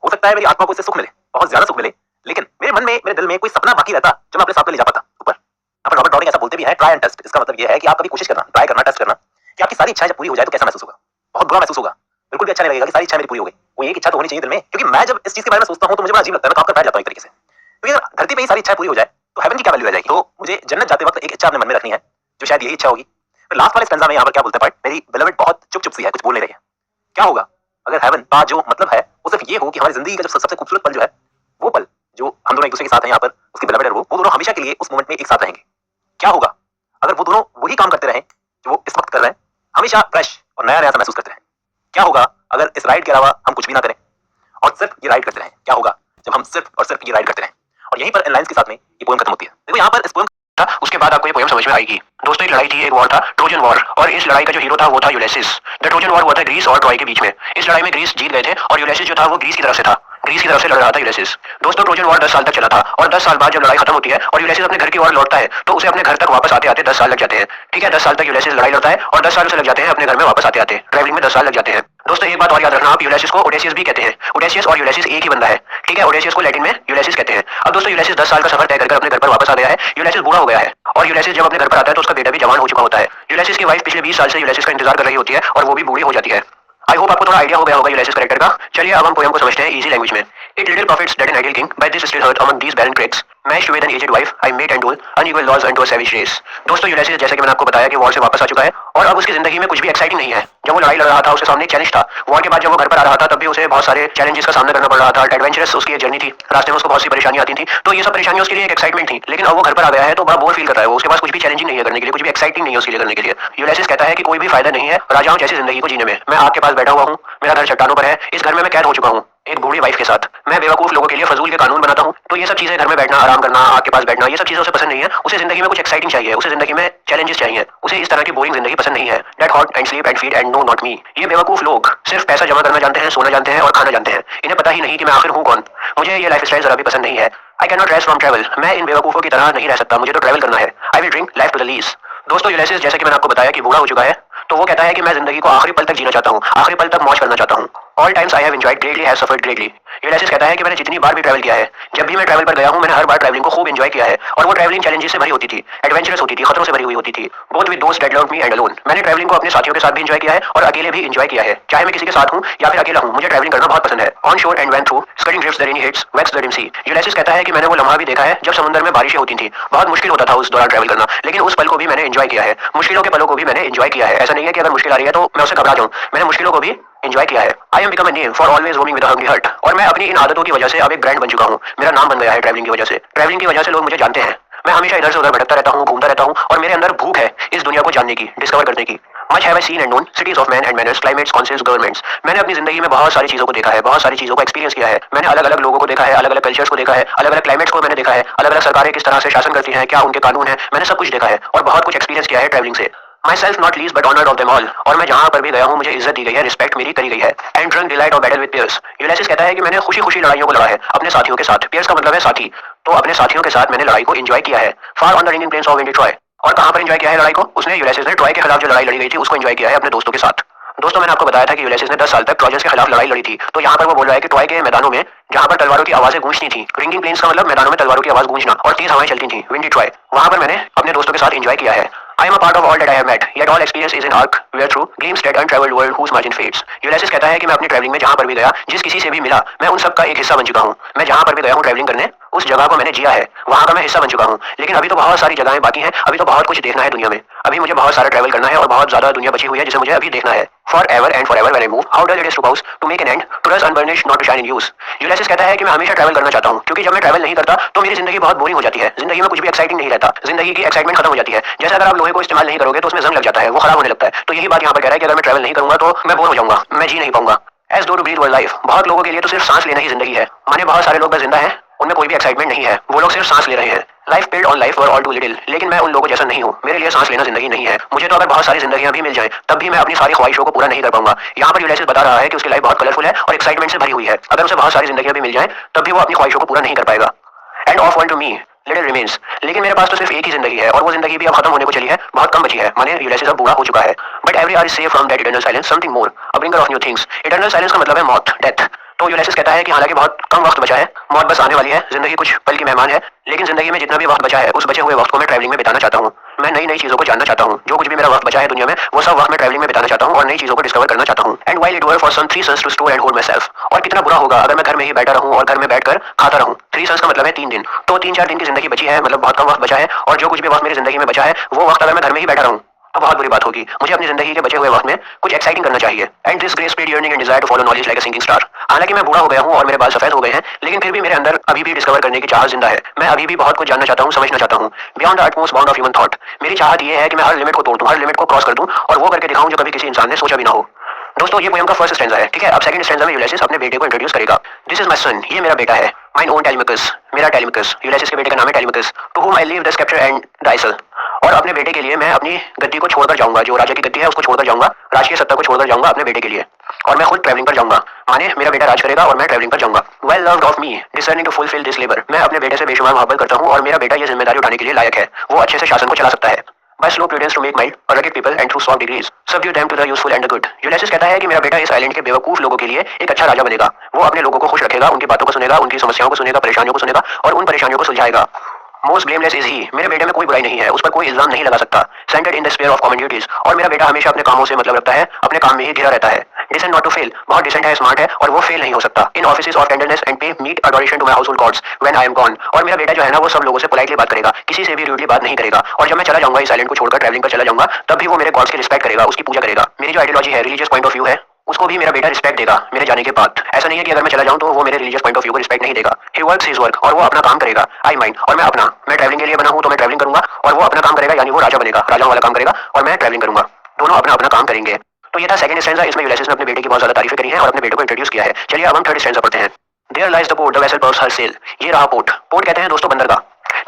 हो सकता है मेरी आत्मा को इससे सुख मिले, बहुत ज्यादा सुख मिले, लेकिन मेरे मन में, मेरे दिल में कोई सपना बाकी रहता जो मैं अपने साथ ले जा पाता ऊपर। यहाँ पर रॉबर्ट ब्राउनिंग ऐसा बोलते भी है, ट्राई एंड टेस्ट। इसका मतलब ये है कि आप कभी कोशिश करना, ट्राई करना, टेस्ट करना कि आपकी सारी इच्छाएं जब पूरी हो जाए तो कैसा महसूस होगा। बहुत बुरा महसूस होगा, बिल्कुल भी अच्छा नहीं लगेगा कि सारी इच्छा मेरी पूरी हो गई। वो एक इच्छा तो होनी चाहिए दिल में, क्योंकि मैं जब इस चीज के बारे में सोचता हूं तो मुझे बड़ा अजीब लगता है, मैं कांप कर बैठ जाता हूं एक तरीके से। क्योंकि अगर धरती पे ही सारी इच्छाएं पूरी हो जाए तो हेवन की क्या वैल्यू रह जाएगी। तो मुझे जन्नत जाते वक्त एक इच्छा अपने मन में रखनी है जो शायद यही इच्छा होगी। फिर लास्ट वाले स्टैंजा में यहाँ पर क्या बोलते हैं, मेरी बेलवेट बहुत चुप चुप सी है, कुछ बोल नहीं रही है। क्या होगा अगर हेवन का जो मतलब है उसे सिर्फ ये हो कि हमारी जिंदगी का जो सबसे खूबसूरत पल जो है, वो पल जो हम दोनों एक दूसरे के साथ हैं यहाँ पर, उसकी बेलावेड वो दोनों हमेशा के लिए उस मोमेंट में एक साथ रहेंगे। क्या होगा अगर वो दोनों वही काम करते रहें जो वो इस वक्त कर रहे हैं, हमेशा फ्रेश और नया नया सा महसूस करते हैं? क्या होगा अगर इस राइड के अलावा हम कुछ भी ना करें और सिर्फ ये राइड करते रहें? क्या होगा जब हम सिर्फ और सिर्फ ये राइड करते रहें? और यहीं पर इन लाइंस के साथ में ये पोएम खत्म होती है। देखो यहाँ पर इस पोएम था, उसके बाद आपको ये पोएम समझ में आएगी। दोस्तों, एक लड़ाई थी, एक वॉर था, ट्रोजन वॉर, और इस लड़ाई का जो हीरो था वो था यूलिसिस। द ट्रोजन वॉर हुआ था ग्रीस और ट्रॉय के बीच में। इस लड़ाई में ग्रीस जीत गए थे और यूलिसिस जो था वो ग्रीस की तरफ से था, ग्रीस की तरफ से लड़ रहा था यूलिसिस। दोस्तों, ट्रोजन वॉर 10 साल तक चला था और 10 साल बाद जब लड़ाई खत्म होती है और यूलिसिस अपने घर की ओर लौटता है तो उसे अपने घर तक वापस आते आते 10 साल लग जाते हैं। ठीक है, 10 साल तक यूलिसिस लड़ाई लड़ता है और 10 साल उसे लग जाते हैं अपने घर में वापस आते आते। ट्रैवलिंग में 10 साल लग जाते हैं। दोस्तों, एक बात और याद रखना, आप यूलिसिस को ओडेसियस भी कहते हैं। ओडेसियस और यूलिसिस एक ही बंदा है। ठीक है, ओडेसियस को लैटिन में यूलिसिस कहते हैं। अब दोस्तों, यूलिसिस 10 साल का सफर तय कर अपने घर पर वापस आ गया है। यूलिसिस बूढ़ा हो गया है और यूलिसिस जब अपने घर पर आता है तो उसका बेटा भी जवान हो चुका होता है। यूलिसिस की वाइफ पिछले 20 साल से यूलिसिस का इंतजार कर रही होती है और वो भी बूढ़ी हो जाती है। आई होप आपको थोड़ा आइडिया हो गया होगा यूलिसिस कैरेक्टर का। चलिए अब हम पोएम को समझते हैं इजी लैंग्वेज में। It little profits that an ideal king by this still hurt among these barren craigs, matched with an aged wife, I mate and dole unequal laws unto a savage race। दोस्तों, यूलिसिस जैसे कि मैंने आपको बताया कि war से वापस आ चुका है और अब उसकी जिंदगी में कुछ भी एक्साइटिंग नहीं है। जब वो लड़ाई लड़ रहा था उसके सामने एक चैलेंज था। वॉर के बाद जब वो घर पर आ रहा था तब भी उसे बहुत सारे चैलेंजेस का सामना करना पड़ रहा था। एडवेंचरस उसकी एक जर्नी थी, रास्ते में उसको बहुत सी परेशानियां आती थी, तो ये सब परेशानियां उसके लिए एक एक्साइटमेंट थी। लेकिन अब वो घर पर आ गया है तो बड़ा बोर फील कर रहा है। वो उसके पास कुछ भी चैलेंजिंग नहीं है करने के लिए, कुछ भी एक्साइटिंग नहीं है उसके लिए करने के लिए। यूलिसिस कहता है कि कोई भी फायदा नहीं है राजाओं जैसी जिंदगी को जीने में। मैं आग के पास बैठा हुआ हूँ, मेरा घर चट्टानों पर है, इस घर में मैं कैद हो चुका हूँ एक बूढ़ी वाइफ के साथ। मैं बेवकूफ लोगों के लिए फजूल के कानून बनाता हूँ। तो ये सब चीजें, घर में बैठना, आराम करना, आग के पास बैठना, ये सब चीजें उसे पसंद नहीं है। उसे जिंदगी में कुछ एक्साइटिंग चाहिए, उसे जिंदगी में चैलेंजेस चाहिए। उसे इस तरह की बोरिंग जिंदगी पसंद नहीं है। That hoard and sleep and feed and know not me. ये बेवकूफ लोग सिर्फ पैसा जमा करना जानते हैं, सोना जानते हैं और खाना जानते हैं। इन्हें पता ही नहीं कि मैं आखिर हूँ कौन। मुझे ये लाइफ स्टाइल जरा भी पसंद नहीं है। I can not rest from travel. मैं इन बेवकूफों की तरह नहीं रह सकता, मुझे तो ट्रैवल करना है। I will drink life to the lees. दोस्तों, यूलिसिस जैसे कि मैंने आपको बताया कि बूढ़ा हो चुका है, तो वो कहता है कि मैं जिंदगी को आखिरी पल तक जीना चाहता हूँ, आखिरी पल तक मौज करना चाहता हूँ। All times I have enjoyed greatly, have suffered greatly. Ulysses कहता है कि मैंने जितनी बार भी ट्रैवल किया है, जब भी मैं ट्रैवल पर गया हूँ, मैंने हर बार ट्रैवलिंग को खूब एंजॉय किया है और वो ट्रैवलिंग चैलेंजेस से भरी होती थी, एडवेंचरस होती थी, खतरों से भरी हुई होती थी। बोथ विद दोस्त that loved me and alone. मैंने ट्रैवलिंग को अपने साथियों के साथ भी एंजॉय किया है और अकेले भी एंजॉय किया है। चाहे मैं किसी के साथ हूँ या फिर अकेला हूँ, मुझे ट्रैवलिंग करना बहुत पसंद है। On shore and when through scudding drifts the rainy Hyades vex the dim sea. Ulysses कहता है कि मैंने वो लम्हा भी देखा है जब समुद्र में बारिशें होती थी। बहुत मुश्किल होता था उस दौरान ट्रैवल करना, लेकिन उस पल को भी मैंने एंजॉय किया है। मुश्किलों के पलों को भी मैंने एंजॉय किया है। ऐसा नहीं है कि अगर मुश्किल आ रही है तो मैं उससे घबरा जाऊँ, मैंने मुश्किलों को भी एंजॉय किया है। I am become a name for always roaming with a hungry heart. और मैं अपनी इन आदतों की वजह से अब एक ब्रांड बन चुका हूँ। मेरा नाम बन गया है ट्रैवलिंग की वजह से। ट्रैवलिंग की वजह से लोग मुझे जानते हैं। मैं हमेशा इधर से उधर भटकता रहता हूँ, घूमता रहता हूँ और मेरे अंदर भूख है इस दुनिया को जानने की, डिस्कवर करने की। Much have I seen and known cities of men and manners, climates, councils, governments। मैंने अपनी जिंदगी में बहुत सारी चीजों को देखा है, बहुत सारी चीजों को एक्सपीरियंस किया है। मैंने अलग अलग लोगों को देखा है, अलग अलग कल्चर्स को देखा है, अलग अलग क्लाइमेट्स को मैंने देखा है, अलग अलग सरकारें किस तरह से शासन करती हैं, क्या उनके कानून है, मैंने सब कुछ देखा है और बहुत कुछ एक्सपीरियंस किया है ट्रैवलिंग से। My self not lease but honoured of them all. और मैं जहाँ पर भी गया हूँ मुझे इज्जत दी गई है, रिस्पेक्ट मेरी करी गई है। And drunk delight of battle with peers. Ulysses कहता है कि मैंने खुशी खुशी लड़ाइयों को लड़ा है अपने साथियों के साथ। पियर्स का मतलब है साथी, तो अपने साथियों के साथ मैंने लड़ाई को एंजॉय किया है। Far on the ringing plains of windy Troy. और कहाँ पर एंजॉय किया है लड़ाई को? उसने, यूलिसिस ने, ट्रॉय के खिलाफ जो लड़ाई लड़ी गई थी उसको एंजॉय किया है अपने दोस्तों के साथ। दोस्तों, मैंने आपको बताया था कि यूलिसिस ने 10 साल तक ट्रोजन्स के खिलाफ लड़ाई लड़ी थी। तो यहाँ पर वो बोल रहा है कि ट्रॉय के मैदानों में जहाँ पर तलवारों की आवाजें गूंजती थी, रिंगिंग प्लेन्स का मतलब मैदानों में तलवारों की आवाज गूंजना और तेज हवाएं चलती थी, विंडी ट्रॉय, वहाँ पर मैंने अपने दोस्तों के साथ एंजॉय किया है। I am a part of all that I have met, yet all experience is an arc where through glimpsed that untraveled world whose margin fades। Ulysses कहता है कि मैं अपनी ट्रैवलिंग में जहाँ पर भी गया, जिस किसी से भी मिला, मैं उन सब का एक हिस्सा बन चुका हूँ। मैं जहाँ पर भी गया हूँ ट्रैवलिंग करने, उस जगह को मैंने जिया है, वहाँ का मैं हिस्सा बन चुका हूँ। लेकिन अभी तो बहुत सारी जगहें बाकी हैं, अभी तो बहुत कुछ देखना है दुनिया में। अभी मुझे बहुत सारा ट्रैवल करना है और बहुत ज्यादा दुनिया बची हुई है जिसे मुझे अभी देखना है। Forever and forever when I move, how dull it is to pause, to make an end, to rest unburnished, not to shine in use। Ulysses कहता है कि मैं हमेशा ट्रैवल करना चाहता हूँ, क्योंकि जब मैं ट्रैवल नहीं करता तो मेरी जिंदगी बहुत बोरिंग हो जाती है। जिंदगी में कुछ भी एक्साइटिंग नहीं रहता, जिंदगी की एक्साइटमेंट खत्म हो जाती है। जैसे अगर आप लोहे को इस्तेमाल नहीं करोगे तो उसमें जंग लग जाता है, वो खराब होने लगता है। तो यही बात यहाँ पर कह रहा है कि अगर मैं ट्रैवल नहीं करूंगा तो मैं बोर हो जाऊंगा, मैं जी नहीं पाऊंगा। एज दो टू ब्रीथ वर लाइफ। बहुत लोगों के लिए तो सिर्फ सांस लेना ही जिंदगी है। माने बहुत सारे लोग बस जिंदा हैं, उनमें कोई भी एक्साइटमेंट नहीं है, वो लोग सिर्फ सांस ले रहे हैं। Life build on life were all too little. लेकिन मैं उन लोगों जैसा नहीं हूँ, मेरे लिए सांस लेना जिंदगी नहीं है। मुझे तो अगर बहुत सारी जिंदगियां भी मिल जाएं तब भी मैं अपनी सारी ख्वाहिशों को पूरा नहीं कर पाऊंगा। यहाँ पर यूलिसिस बता रहा है कि उसकी लाइफ बहुत कलरफुल है और एक्साइटमेंट से भरी हुई है। अगर उसे बहुत सारी जिंदगियां भी मिल जाएं तब भी वो अपनी ख्वाहिशों को पूरा नहीं कर पाएगा। And of one to me little remains. लेकिन मेरे पास तो सिर्फ एक ही जिंदगी है और वो जिंदगी भी अब खत्म होने को चली है, बहुत कम बची है। माने यूलिसिस अब बूढ़ा हो चुका है। But every hour is safe from that eternal silence, something more, a bringer of new things. Eternal silence का मतलब है मौत, डेथ। तो यूलिसिस कहता है कि हालांकि बहुत कम वक्त बचा है, मौत बस आने वाली है, जिंदगी कुछ पल की मेहमान है, लेकिन जिंदगी में जितना भी वक्त बचा है उस बचे हुए वक्त को मैं ट्रैवलिंग में बिताना चाहता हूँ। मैं नई नई चीजों को जानना चाहता हूँ। जो कुछ भी मेरा वक्त बचा है दुनिया में वो सब वक्त मैं ट्रैवलिंग में बिताना चाहता हूँ और नई चीजों को डिस्कवर करना चाहता हूँ। And while it were for some 3 suns to store and hold myself. और कितना बुरा होगा अगर मैं घर में ही बैठा रहूँ और घर में बैठकर खाता रहूँ। 3 सन्स का मतलब है 3 दिन, तो 3-4 दिन की जिंदगी बची है, मतलब बहुत कम वक्त बचा है। और जो कुछ भी वक्त मेरी जिंदगी में बचा है वो वक्त अगर मैं घर में ही बैठा रहूँ तो बहुत बुरी बात होगी। मुझे अपनी जिंदगी के बचे हुए वक्त में कुछ एक्साइटिंग करना चाहिए। And this grey spirit yearning and desire to follow knowledge like a sinking star. हालांकि मैं बूढ़ा हो गया हूँ और मेरे बाल सफेद हो गए हैं, लेकिन फिर भी मेरे अंदर अभी भी डिस्कवर करने की चाह जिंदा है। मैं अभी भी बहुत कुछ जानना चाहता हूँ, समझना चाहता हूँ। Beyond the utmost bound of human thought. मेरी चाहत ये है कि मैं हर लिमिट को तोड़ दूं, हर लिमिट को क्रॉस कर दूं और वो करके दिखाऊं जो कभी किसी इंसान ने सोचा भी ना हो। दोस्तों ये पोएम का फर्स्ट स्टैंजा है, ठीक है। अब सेकंड स्टैंजा में यूलिसिस अपने बेटे को इंट्रोड्यूस करेगा। दिस इज माय सन, ये मेरा बेटा है। माइन ओन टेलेमिकस, मेरा टेलेमिकस। यूलिसिस के बेटे का नाम है Telemachus. To whom I leave the sceptre and the isle. और अपने बेटे के लिए मैं अपनी गद्दी को छोड़कर जाऊंगा, जो राजा की गद्दी है उसको छोड़कर जाऊंगा, राजकीय सत्ता को छोड़कर जाऊंगा अपने बेटे के लिए। और मैं खुद ट्रैवलिंग पर जाऊंगा, माने मेरा बेटा राज करेगा और मैं ट्रैवलिंग पर जाऊंगा। Well loved of me, discerning to fulfil this labour. मैं अपने बेटे से बेशुमार मोहब्बत करता हूँ और मेरा बेटा ये जिम्मेदारी उठाने के लिए लायक है। वो अच्छे से शासन को चला सकता है। By slow prudence to make mild or rugged people and through soft degrees subdue them to the useful and the good। Ulysses कहता है कि मेरा बेटा इस आइलैंड के बेवकूफ लोगों के लिए एक अच्छा राजा बनेगा। वो अपने लोगों को खुश रखेगा, उनकी बातों को सुनेगा, उनकी समस्याओं को सुनेगा, परेशानियों को सुनेगा और उन परेशानियों को सुलझाएगा। मोस्ट ब्लेमलेस इज ही, मेरे बेटे में कोई बुराई नहीं है, उस पर कोई इल्जाम नहीं लगा सकता। Centred in the sphere of common duties, और मेरा बेटा हमेशा अपने कामों से मतलब रखता है, अपने काम में ही घिरा रहता है। डिसेंट नॉट टू फेल, बहुत डिसेंट है, स्मार्ट है और वो फेल नहीं हो सकता। In offices of tenderness and pay meet adoration to my household gods when I am gone. और मेरा बेटा जो है ना वो सब लोगों से पोलाइटली बात करेगा, किसी से भी रूडली बात नहीं करेगा। और जब मैं चला जाऊंगा इस आइलैंड को छोड़कर ट्रैवलिंग पर चला जाऊंगा, तब भी वो मेरे गॉड्स की रिस्पेक्ट करेगा, उसकी पूजा करेगा। मेरी जो आइडियोलॉजी है, रिलीजियस पॉइंट ऑफ व्यू है, उसको भी मेरा बेटा रिस्पेक्ट देगा मेरे जाने के बाद। ऐसा नहीं है कि अगर मैं चला जाऊं तो वो मेरे रिलीजियस पॉइंट ऑफ व्यू को रिस्पेक्ट नहीं देगा। ही वर्क्स हिज वर्क, और वो अपना काम करेगा। आई माइंड, और मैं अपना। मैं ट्रैवलिंग के लिए बना हूं तो मैं ट्रैवलिंग करूंगा और वो अपना काम करेगा, यानी वो राजा बनेगा, राजाओं वाला काम करेगा और मैं ट्रैवलिंग करूंगा। दोनों अपना अपना काम करेंगे। तो ये था सेकंड स्टैंजा। इसमें यूलिसिस ने अपने बेटे की बहुत ज्यादा तारीफें करी हैं और अपने बेटे को इंट्रोड्यूस किया है। चलिए अब हम थर्ड स्टैंजा पढ़ते हैं। There lies the port, the vessel burst her sail. ये रहा पोर्ट। पोर्ट कहते हैं दोस्तों बंदरगाह,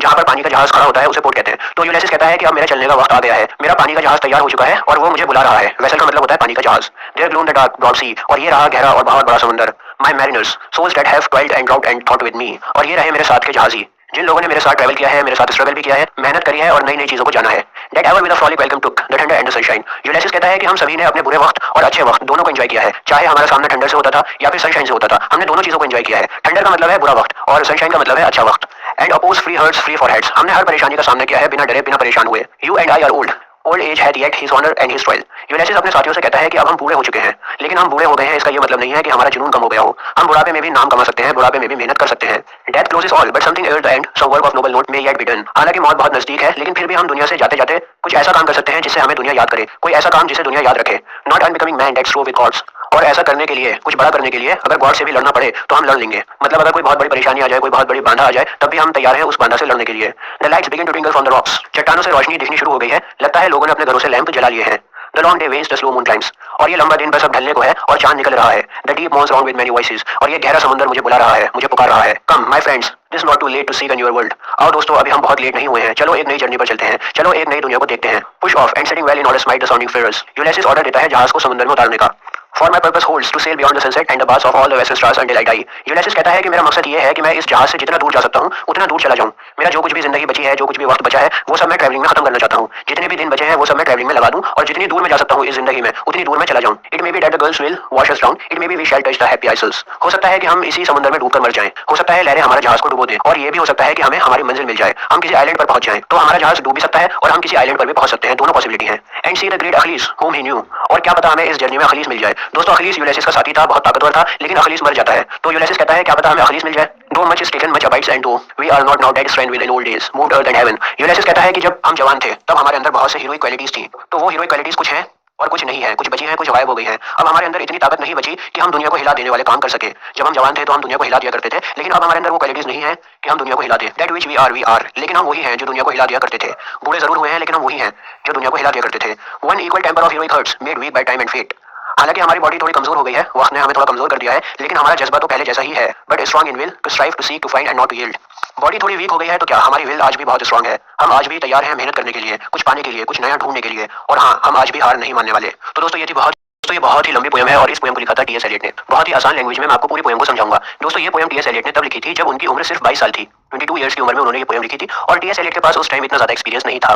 जहां पर पानी का जहाज खड़ा होता है उसे पोर्ट कहते हैं। तो यूलिसिस कहता है कि अब मेरा चलने का वक्त आ गया है, मेरा पानी का जहाज तैयार हो चुका है और वो मुझे बुला रहा है। वेसल का मतलब होता है पानी का जहाज। There gloom the dark broad sea, और ये रहा गहरा और बहुत बड़ा समुंदर। My mariners, souls that have toiled and wrought and thought with me, और ये रहे मेरे साथ के जहाजी, जिन लोगों ने मेरे साथ ट्रैवल किया है, मेरे साथ स्ट्रगल भी किया है, मेहनत करी है और नई नई चीजों को जाना है। That ever with a frolic welcome took the thunder and the sunshine। Ulysses कहता है कि हम सभी ने अपने बुरे वक्त और अच्छे वक्त दोनों को एंजॉय किया है, चाहे हमारा सामना ठंडर से होता था या फिर सनशाइन से होता था, हमने दोनों चीजों को एंजॉय किया है। ठंडर का मतलब है बुरा वक्त और सनशाइन का मतलब है अच्छा वक्त। And opposed free hearts free foreheads, हमने हर परेशानी का सामना किया है बिना डरे बिना परेशान हुए। You and I are old, old age had yet his honour and his toil. Ulysses अपने साथियों से कहता है कि अब हम बूढ़े हो चुके हैं, लेकिन हम बूढ़े हो गए हैं इसका ये मतलब नहीं है कि हमारा जुनून कम हो गया हो। हम बुढ़ापे में भी नाम कमा सकते हैं, बुढ़ापे में भी मेहनत कर सकते हैं। Death closes all but something at the end, some work of noble note may yet be done. हालांकि मौत बहुत नजदीक है, लेकिन फिर भी हम दुनिया से जाते जाते कुछ ऐसा काम कर सकते हैं जिससे हमें दुनिया याद करे, कोई ऐसा काम जिसे दुनिया याद रखे। Not unbecoming man that's true with gods, और ऐसा करने के लिए, कुछ बड़ा करने के लिए अगर गॉड से भी लड़ना पड़े तो हम लड़ लेंगे। मतलब अगर कोई बहुत बड़ी परेशानी आ जाए, कोई बहुत बड़ी बाधा आ जाए, तब भी हम तैयार हैं उस बाधा से लड़ने के लिए। The lights begin to twinkle from the rocks, चट्टानों से रोशनी दिखनी शुरू हो गई है, लगता है लोगों ने अपने घरों से लैंप जला लिए हैं। The long day veins the slow moon climbs, और ये लंबा दिन बस अब ढलने को है और चांद निकल रहा है। The deep moans round with many voices, और ये गहरा समुद्र मुझे बुला रहा है, मुझे पुकार रहा है। Come my friends, this not too late to seek in your world. आओ दोस्तों, अभी हम बहुत लेट नहीं हुए हैं, चलो एक नई जर्नी पर चलते हैं, चलो एक नई दुनिया को देखते हैं। Push off and setting well in order smite the sounding furrows, Ulysses order देता है जहाज को समुद्र में उतारने का। For my purpose holds to sail beyond the sunset and the bars of all the vessel stars until I die। Ulysses कहता है कि मेरा मकसद ये है कि मैं इस जहाज से जितना दूर जा सकता हूँ उतना दूर चला जाऊँ। मेरा जो कुछ भी जिंदगी बची है, जो कुछ भी वक्त बचा है, वो सब मैं ट्रैवलिंग में खत्म करना चाहता हूँ। जितने भी दिन बचे हैं वो सब मैं ट्रैवलिंग में लगा दूँ और जितनी दूर मैं जा सकता हूँ इस जिंदगी में उतनी दूर मैं चला जाऊँ। It may be that the gulfs will wash us down, it may be we shall touch the happy isles. हो सकता है कि हम इसी समुद्र में डूबकर मर जाएं, हो सकता है लहरें हमारे जहाज को डुबो दें, और ये भी हो सकता है कि हमें हमारी मंजिल मिल जाए, हम किसी आइलैंड पर पहुंच जाएं। तो हमारा जहाज डूब भी सकता है और हम किसी आइलैंड पर भी पहुंच सकते हैं, दोनों पॉसिबिलिटी है। And see the great Achilles whom he knew, और क्या पता हमें इस जर्नी में अखलीस मिल जाए। दोस्तों अखलीस यूलिसिस का साथी था, बहुत ताकतवर था, लेकिन अखलीस मर जाता है। तो यूलिसिस कहता है क्या पता हमें अखलीस मिल जाए। Though much is taken much abides and though we are not now that strength with in old days moved earth and heaven. Ulysses कहता है कि जब हम जवान थे तब हमारे अंदर बहुत से हीरोइक क्वालिटीज थी, तो वो हीरोइक क्वालिटीज कुछ हैं और कुछ नहीं है, कुछ बची हैं, कुछ गायब हो गई हैं। अब हमारे अंदर इतनी ताकत नहीं बची कि हम दुनिया को हिला देने वाले काम कर सके। जब हम जवान थे तो हम दुनिया को हिला दिया करते थे, लेकिन अब हमारे अंदर वो क्वालिटीज नहीं है कि हम दुनिया को हिला दें। दैट विच वी आर, लेकिन हम वही हैं जो दुनिया को हिला दिया करते थे। बूढ़े जरूर हुए हैं लेकिन हम वही हैं जो दुनिया को हिला दिया करते थे। One equal temper of heroic hearts made weak by time and fate. हालांकि हमारी बॉडी थोड़ी कमजोर हो गई है, वक्त ने हमें थोड़ा कमजोर कर दिया है, लेकिन हमारा जज्बा तो पहले जैसा ही है। But strong in will to strive to seek to find and not to yield. Body थोड़ी वीक हो गई है तो क्या, हमारी विल आज भी बहुत स्ट्रॉन्ग है। हम आज भी तैयार हैं मेहनत करने के लिए, कुछ पाने के लिए, कुछ नया ढूंढने के लिए, और हाँ, हम आज भी हार नहीं मानने वाले। तो दोस्तों ये बहुत ही लंबी पोएम है और इस पोएम को लिखा था टी.एस. एलियट ने। बहुत ही आसान लैंग्वेज में मैं आपको पूरी पोएम को समझाऊंगा। दोस्तों ये पोएम टी.एस. एलियट ने तब लिखी थी जब उनकी उम्र सिर्फ 22 साल थी। 22 ईयर्स की उम्र में उन्होंने ये पोएम लिखी थी और टी.एस. एलियट के पास उस टाइम इतना ज्यादा एक्सपीरियंस नहीं था।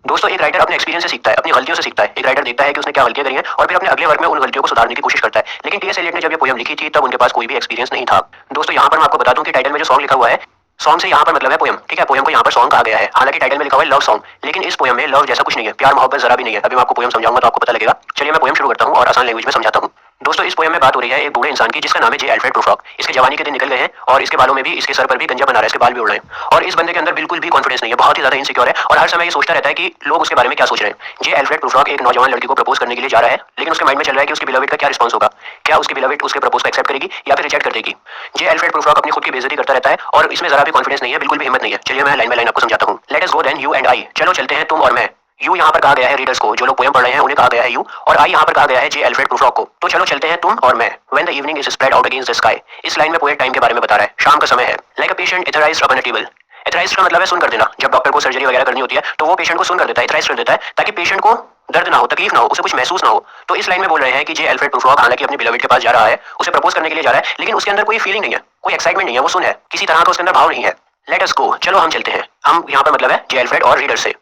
दोस्तों एक राइटर अपने एक्सपीरियंस से सीखता है, अपनी गलतियों से सीखता है। एक राइटर देखता है कि उसने क्या गलतियां करी हैं और फिर अपने अगले वर्क में उन गलतियों को सुधारने की कोशिश करता है। लेकिन टी.एस. एलियट ने जब ये पोएम लिखी थी तब उनके पास कोई भी एक्सपीरियंस नहीं था। दोस्तों यहाँ पर मैं आपको बता दूं कि टाइटल में जो सॉन्ग लिखा हुआ है, सॉन्ग से यहाँ पर मतलब है पोएम, ठीक है। पोएम को यहाँ पर सॉन्ग कहा गया है, हालांकि टाइटल में लिखा हुआ है लव सॉन्ग, लेकिन इस पोएम में लव जैसा कुछ नहीं है, प्यार मोहब्बत जरा भी नहीं है। अभी मैं आपको पोएम समझाऊंगा तो आपको पता लगेगा। चलिए मैं पोएम शुरू करता हूँ और आसान लैंग्वेज में समझाता हूँ। दोस्तों इस पोएम में बात हो रही है एक बूढ़े इंसान की जिसका नाम है जे एल्फ्रेड प्रूफ्रॉक। इसके जवानी के दिन निकल गए हैं और इसके बालों में भी, इसके सर पर भी गंजा बना रहा है, इसके बाल भी उड़ रहे हैं और इस बंदे के अंदर बिल्कुल भी कॉन्फिडेंस नहीं है, बहुत ही ज्यादा इनसिक्योर है और हर समय ये सोचता रहता है कि लोग उसके बारे में क्या सोच रहे हैं। जे एल्फ्रेड प्रूफ्रॉक एक नौजवान लड़की को प्रपोज करने के लिए जा रहा है, लेकिन उसके माइंड में चल रहा है कि उसकी बिलविड का क्या रिस्पॉन्स होगा, क्या उसकी बिलविड उसके प्रपोज को एक्सेप्ट करेगी या फिर रिजेक्ट कर देगी। जे एल्फ्रेड प्रूफ्रॉक अपनी खुद की बेइज्जती करता रहता है और इसमें जरा भी कॉन्फिडेंस नहीं है, बिल्कुल भी हिम्मत नहीं है। चलिए मैं लाइन बाय लाइन आपको समझाता हूँ। Let us go then you and I, चलो चलते हैं तुम और मैं। यू यहाँ पर कहा गया है रीडर्स को, जो लोग पोएम पढ़ रहे हैं उन्हें कहा गया है यू, और आई यहाँ पर कहा गया है जे एल्फ्रेड प्रूफ्रॉक को। तो चलो चलते हैं तुम और मैं। When the evening is spread out against the sky, इस लाइन में पोएट टाइम के बारे में बता रहा है, शाम का समय है। Like a patient etherized upon a table, etherized का मतलब है सुन कर देना। जब डॉक्टर को सर्जरी वगैरह करनी होती है तो वो पेशेंट को सुन कर देता है, एथराइज कर देता है, ताकि पेशेंट को दर्द ना हो, तकलीफ ना हो, उसे कुछ महसूस ना हो। तो इस लाइन में बोल रहे हैं कि जे एल्फ्रेड प्रूफ्रॉक हालांकि अपनी बिलविड के पास जा रहा है, उसे प्रपोज करने के लिए जा रहा है, लेकिन उसके अंदर कोई फीलिंग नहीं है, कोई एक्साइटमेंट नहीं है, वो सुन है, किसी तरह का उसके अंदर भाव नहीं है। लेट अस गो, चलो हम चलते हैं। हम यहाँ पर मतलब है जे एल्फ्रेड और रीडर से।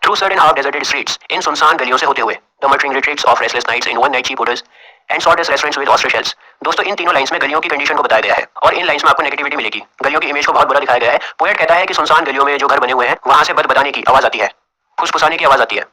Through certain half deserted streets, इन सुनसान गलियों से होते हुए, the muttering retreats of restless nights in one night cheap hotels and sawdust restaurants with oyster shells. दोस्तों इन तीनों लाइंस में गलियों की कंडीशन को बताया गया है और इन लाइंस में आपको नेगेटिविटी मिलेगी, गलियों की इमेज को बहुत बुरा दिखाया गया है। पोएट कहता है कि सुनसान गलियों में जो घर बने हुए हैं वहां से बदबदाने की आवाज आती है, फुसफुसाने की आवाज आती है।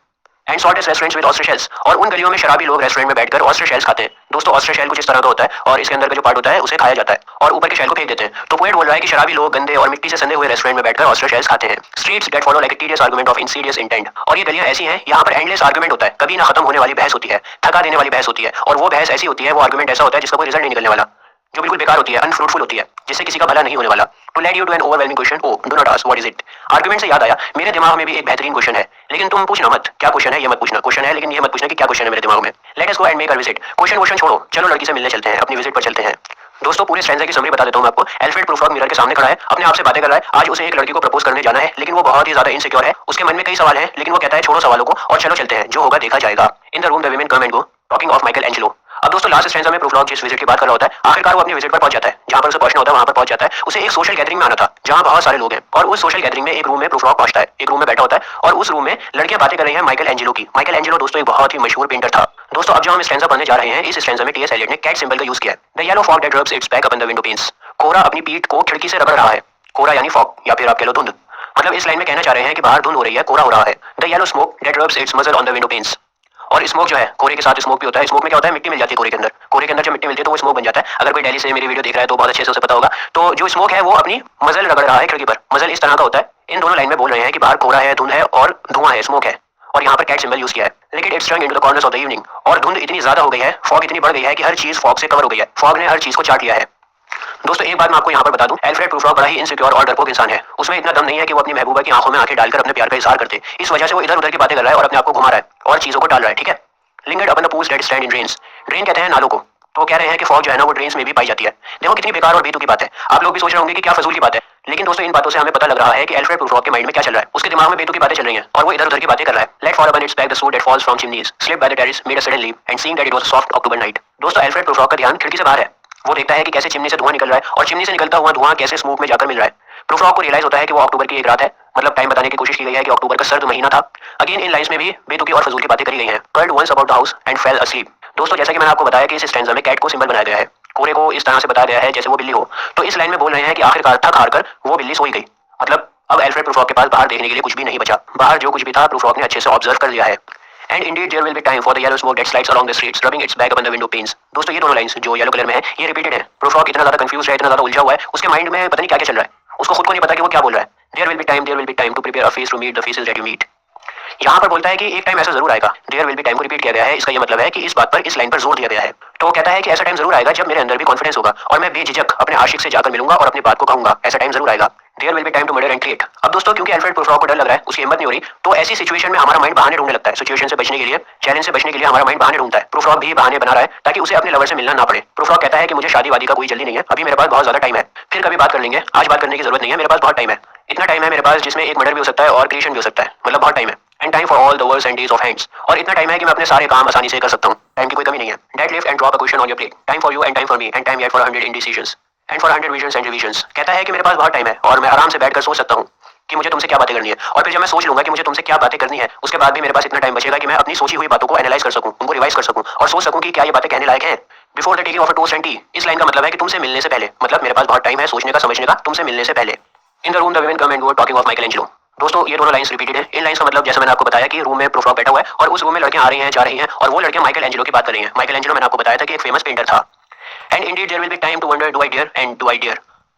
And sawdust restaurants with oyster shells, और उन गलियों में शराबी लोग रेस्टोरेंट में बैठकर ऑस्ट्रिच शेल्स खाते हैं। दोस्तों ऑस्ट्रिच शेल कुछ इस तरह का होता है और इसके अंदर का जो पार्ट होता है उसे खाया जाता है और ऊपर के शेल को फेंक देते हैं। तो पोएट बोल रहा है कि शराबी लोग गंदे और मिट्टी से सने हुए रेस्टोरेंट में बैठकर ऑस्ट्रिच शेल्स खाते हैं। Streets that follow like a tedious argument of Insidious intent, और ये गलियां ऐसी हैं यहाँ पर एंडलेस आर्गुमेंट होता है, कभी ना खत्म होने वाली बहस होती है, थका देने वाली बहस होती है, और वो बहस ऐसी होती है, वो आर्गुमेंट ऐसा होता है जिसका कोई रिजल्ट नहीं निकलने वाला, जो बिल्कुल बेकार होती है, अनफ्रूटफुल होती है, जिससे किसी का भला नहीं होने वाला। To lead you to an overwhelming question, oh do not ask what is it. Argument से याद आया, मेरे दिमाग में भी एक बेहतरीन क्वेश्चन है, लेकिन तुम पूछना मत क्या क्वेश्चन है, ये मत पूछना। क्वेश्चन है लेकिन ये मत पूछना कि क्या क्वेश्चन है मेरे दिमाग में। Late us go and make a visit, question छोड़ो, चलो लड़की से मिलने चलते हैं, अपनी विजिट पर चलते हैं। दोस्तों पूरे स्टैंजा की समरी बता देता हूं मैं आपको। एल्फ्रेड प्रूफ्रॉक मिरर के सामने खड़ा है, अपने आप से बातें कर रहा है। आज उसे एक लड़की को प्रपोज करने जाना है, लेकिन वो बहुत ही ज्यादा इनसिक्योर है, उसके मन में कई सवाल हैं, लेकिन वो कहता है छोड़ो सवालों को और चलो चलते हैं, जो होगा देखा जाएगा। In the room the women come and go, talking of Michael Angelo. अब दोस्तों लास्ट स्टैंजा में प्रूफ्रॉक जिस विजिट की बात कर रहा होता है, आखिरकार वो अपनी विजिट पर पहुंच जाता है, जहां पर उसे पहुंचना होता है वहां पर पहुंच जाता है। उसे एक सोशल गैदरिंग में आना था जहां बहुत सारे लोग हैं, और उस सोशल गैदरिंग में एक रूम में प्रूफ्रॉक पहुंचता है, एक रूम में बैठा होता है और उस रूम में लड़कियां बातें कर रही हैं माइकल एंजेलो की। माइकल एंजेलो दोस्तों एक बहुत ही मशहूर पेंटर था। दोस्तों अब जो हम स्टैंजा पढ़ने जा रहे हैं, इस स्टैंजा में टीएस एलियट ने कैट सिंबल का यूज किया है। The yellow fog that rubs it's back upon the window panes, कोहरा अपनी पीठ को खिड़की से रगड़ रहा है। कोहरा यानी फॉग या फिर आप कह लो धुंध, मतलब इस लाइन में कहना चाह रहे हैं कि बाहर धुंध हो रही है, कोहरा हो रहा है। The yellow smoke that rubs it's मजल ऑन द विंडो पेन्स, और स्मोक जो है कोहरे के साथ स्मोक भी होता है। स्मोक में क्या होता है, मिट्टी मिल जाती है कोहरे के अंदर, कोहरे के अंदर जब मिट्टी मिलती है तो वो स्मोक बन जाता है। अगर कोई दिल्ली से मेरी वीडियो देख रहा है तो बहुत अच्छे से उसे पता होगा। तो जो स्मोक है वो अपनी मजल रगड़ रहा है खिड़की पर, मजल इस तरह का होता है। इन दोनों लाइन में बोल रहे हैं कि बाहर कोहरा है, धुंध है और धुआं है, स्मोक है, और यहाँ पर कैट सिंबल यूज किया है। लेकिन it's turn into the corners of the evening, और धुंध इतनी ज्यादा हो गई है, फॉग इतनी बढ़ गई है कि हर चीज फॉग से कवर हो गई है, फॉग ने हर चीज को चाट लिया है। दोस्तों एक बात मैं आपको यहाँ पर बता दूं, एल्फ्रेड प्रूफ्रॉक बड़ा ही इनसिक्योर और डरपोक इंसान है। उसमें इतना दम नहीं है कि वो अपनी महबूबा की आंखों में आंखें डालकर अपने प्यार का इजहार करते। इस वजह से वो इधर उधर की बातें कर रहा है और अपने आप को घुमा रहा है और चीजों को टाल रहा है, ठीक है। Lingered upon the pools that stand in drains, drain कहते हैं नालों को, तो कह रहे हैं कि फॉग जो है ना वो ड्रेन्स में भी पाई जाती है। देखो कितनी बेकार और बेतुकी की बात है। आप लोग भी सोच रहे होंगे कि क्या फजूल की बात है, लेकिन दोस्तों इन बातों से हमें पता लग रहा है कि एल्फ्रेड प्रूफ्रॉक के माइंड में क्या चल रहा है। उसके दिमाग में बेतुकी बातें चल रही हैं और वो इधर उधर की बातें कर रहा है। Let fall upon its back the soot that falls from chimneys, slip by the terrace, made a sudden leap and seeing that it was a soft October night. दोस्तों एल्फ्रेड प्रूफ्रॉक का ध्यान खिड़की से बाहर है, वो देखता है कि कैसे चिमनी से धुआं निकल रहा है और चिमनी से निकलता हुआ धुआं कैसे स्मोक में जाकर मिल रहा है। प्रूफ्रॉक को रियलाइज होता है कि वो अक्टूबर की एक रात है, मतलब टाइम बताने की कोशिश की गई है कि अक्टूबर का सर्द महीना था। अगेन इन लाइन्स में भी बेतुकी और फजूल की बातें करी गई हैं। Curled once about the house and fell asleep। दोस्तों जैसा कि मैंने आपको बताया कि इस स्टैंजा में कैट को सिंबल बनाया गया है, कोहरे को इस तरह से बताया गया है जैसे वो बिल्ली हो। तो इस लाइन में बोल रहे हैं कि आखिरकार थक हार कर वो बिल्ली सोई गई, मतलब अब एल्फ्रेड प्रूफ्रॉक के पास बाहर देखने के लिए कुछ भी नहीं बचा। बाहर जो कुछ भी था प्रूफ्रॉक ने अच्छे से ऑब्जर्व कर लिया है। And indeed there will be time for the yellow smoke that slides along the streets, rubbing its back upon the window panes। दोस्तों ये दोनों लाइंस जो येलो कलर में है ये रिपीटेड है। प्रूफ्रॉक इतना ज्यादा कंफ्यूज है, इतना ज्यादा उलझा हुआ है, उसके माइंड में पता नहीं क्या क्या चल रहा है, उसको खुद को नहीं पता कि वो क्या बोल रहा है। There will be time to prepare a face to meet the faces that you meet। यहाँ पर बोलता है कि एक टाइम ऐसा जरूर आएगा, देयर विल बी टाइम को रिपीट किया गया है। इसका ये मतलब है कि इस बात पर, इस लाइन पर जोर दिया गया है। तो वो कहता है कि ऐसा टाइम जरूर आएगा जब मेरे अंदर भी कॉन्फिडेंस होगा और मैं बेझिझक अपने आशिक से जाकर मिलूंगा और अपनी बात को कहूंगा। ऐसा टाइम जरूर आएगा। There will be time to murder and create. अब दोस्तों क्योंकि एल्फ्रेड प्रूफ्रॉक को डर लग रहा है, उसकी हिम्मत नहीं हो रही, तो ऐसी सिचुएशन में हमारा माइंड बहाने ढूंढने लगता है। सिचुएशन से बचने के लिए, चैलेंज से बचने के लिए हमारा माइंड बहाने ढूंढता है। प्रूफ्रॉक भी बहाने बना रहा है ताकि उसे अपने लवर से मिलना ना पड़े। प्रूफ्रॉक कहता है कि मुझे शादी वादी का कोई जल्दी नहीं है, अभी मेरे पास बहुत ज्यादा टाइम है, फिर कभी बात कर लेंगे, आज बात करने की जरूरत नहीं है, मेरे पास बहुत टाइम है। इतना टाइम है मेरे पास जिसमें एक मर्डर भी हो सकता है और क्रिएशन भी हो सकता है, मतलब बहुत टाइम है। And time for all the works and days of hands, और इतना टाइम है कि मैं अपने सारे काम आसानी से कर सकता हूँ, टाइम की कोई कमी नहीं है। That lift and drop a question on your plate, time for you and time for me and time yet for 100 indecisions and for 100 visions and revisions. कहता है कि मेरे पास बहुत टाइम है और मैं आराम से बैठकर सोच सकता हूँ कि मुझे तुमसे क्या बातें करनी है, और फिर जब मैं सोच लूंगा कि मुझे तुमसे क्या बातें करनी है, उसके बाद भी मेरे पास इतना टाइम बचेगा कि मैं अपनी सोची हुई बातों को एनालाइज कर सकूं, उनको रिवाइज कर सकूं और सोच सकूं कि क्या ये बातें कहने लायक हैं। Before the taking of a toast and T, इस लाइन का मतलब है कि तुमसे मिलने से पहले, मतलब मेरे पास बहुत टाइम है सोचने का, समझने का, तुमसे मिलने से पहले। In the room the women come and go talking of Michael Angelo. दोस्तों ये दोनों लाइंस रिपीटेड है। इन लाइंस का मतलब जैसे मैंने आपको बताया कि रूम में प्रूफ रॉक बैठा हुआ है और उस रूम में लड़कियां आ रही हैं जा रही हैं और वो लड़कियां माइकल एंजेलो की बात कर रही हैं। माइकल एंजेलो मैंने आपको बताया था कि एक फेमस पेंटर था। And indeed there will be time to wonder do I dare and do I dare.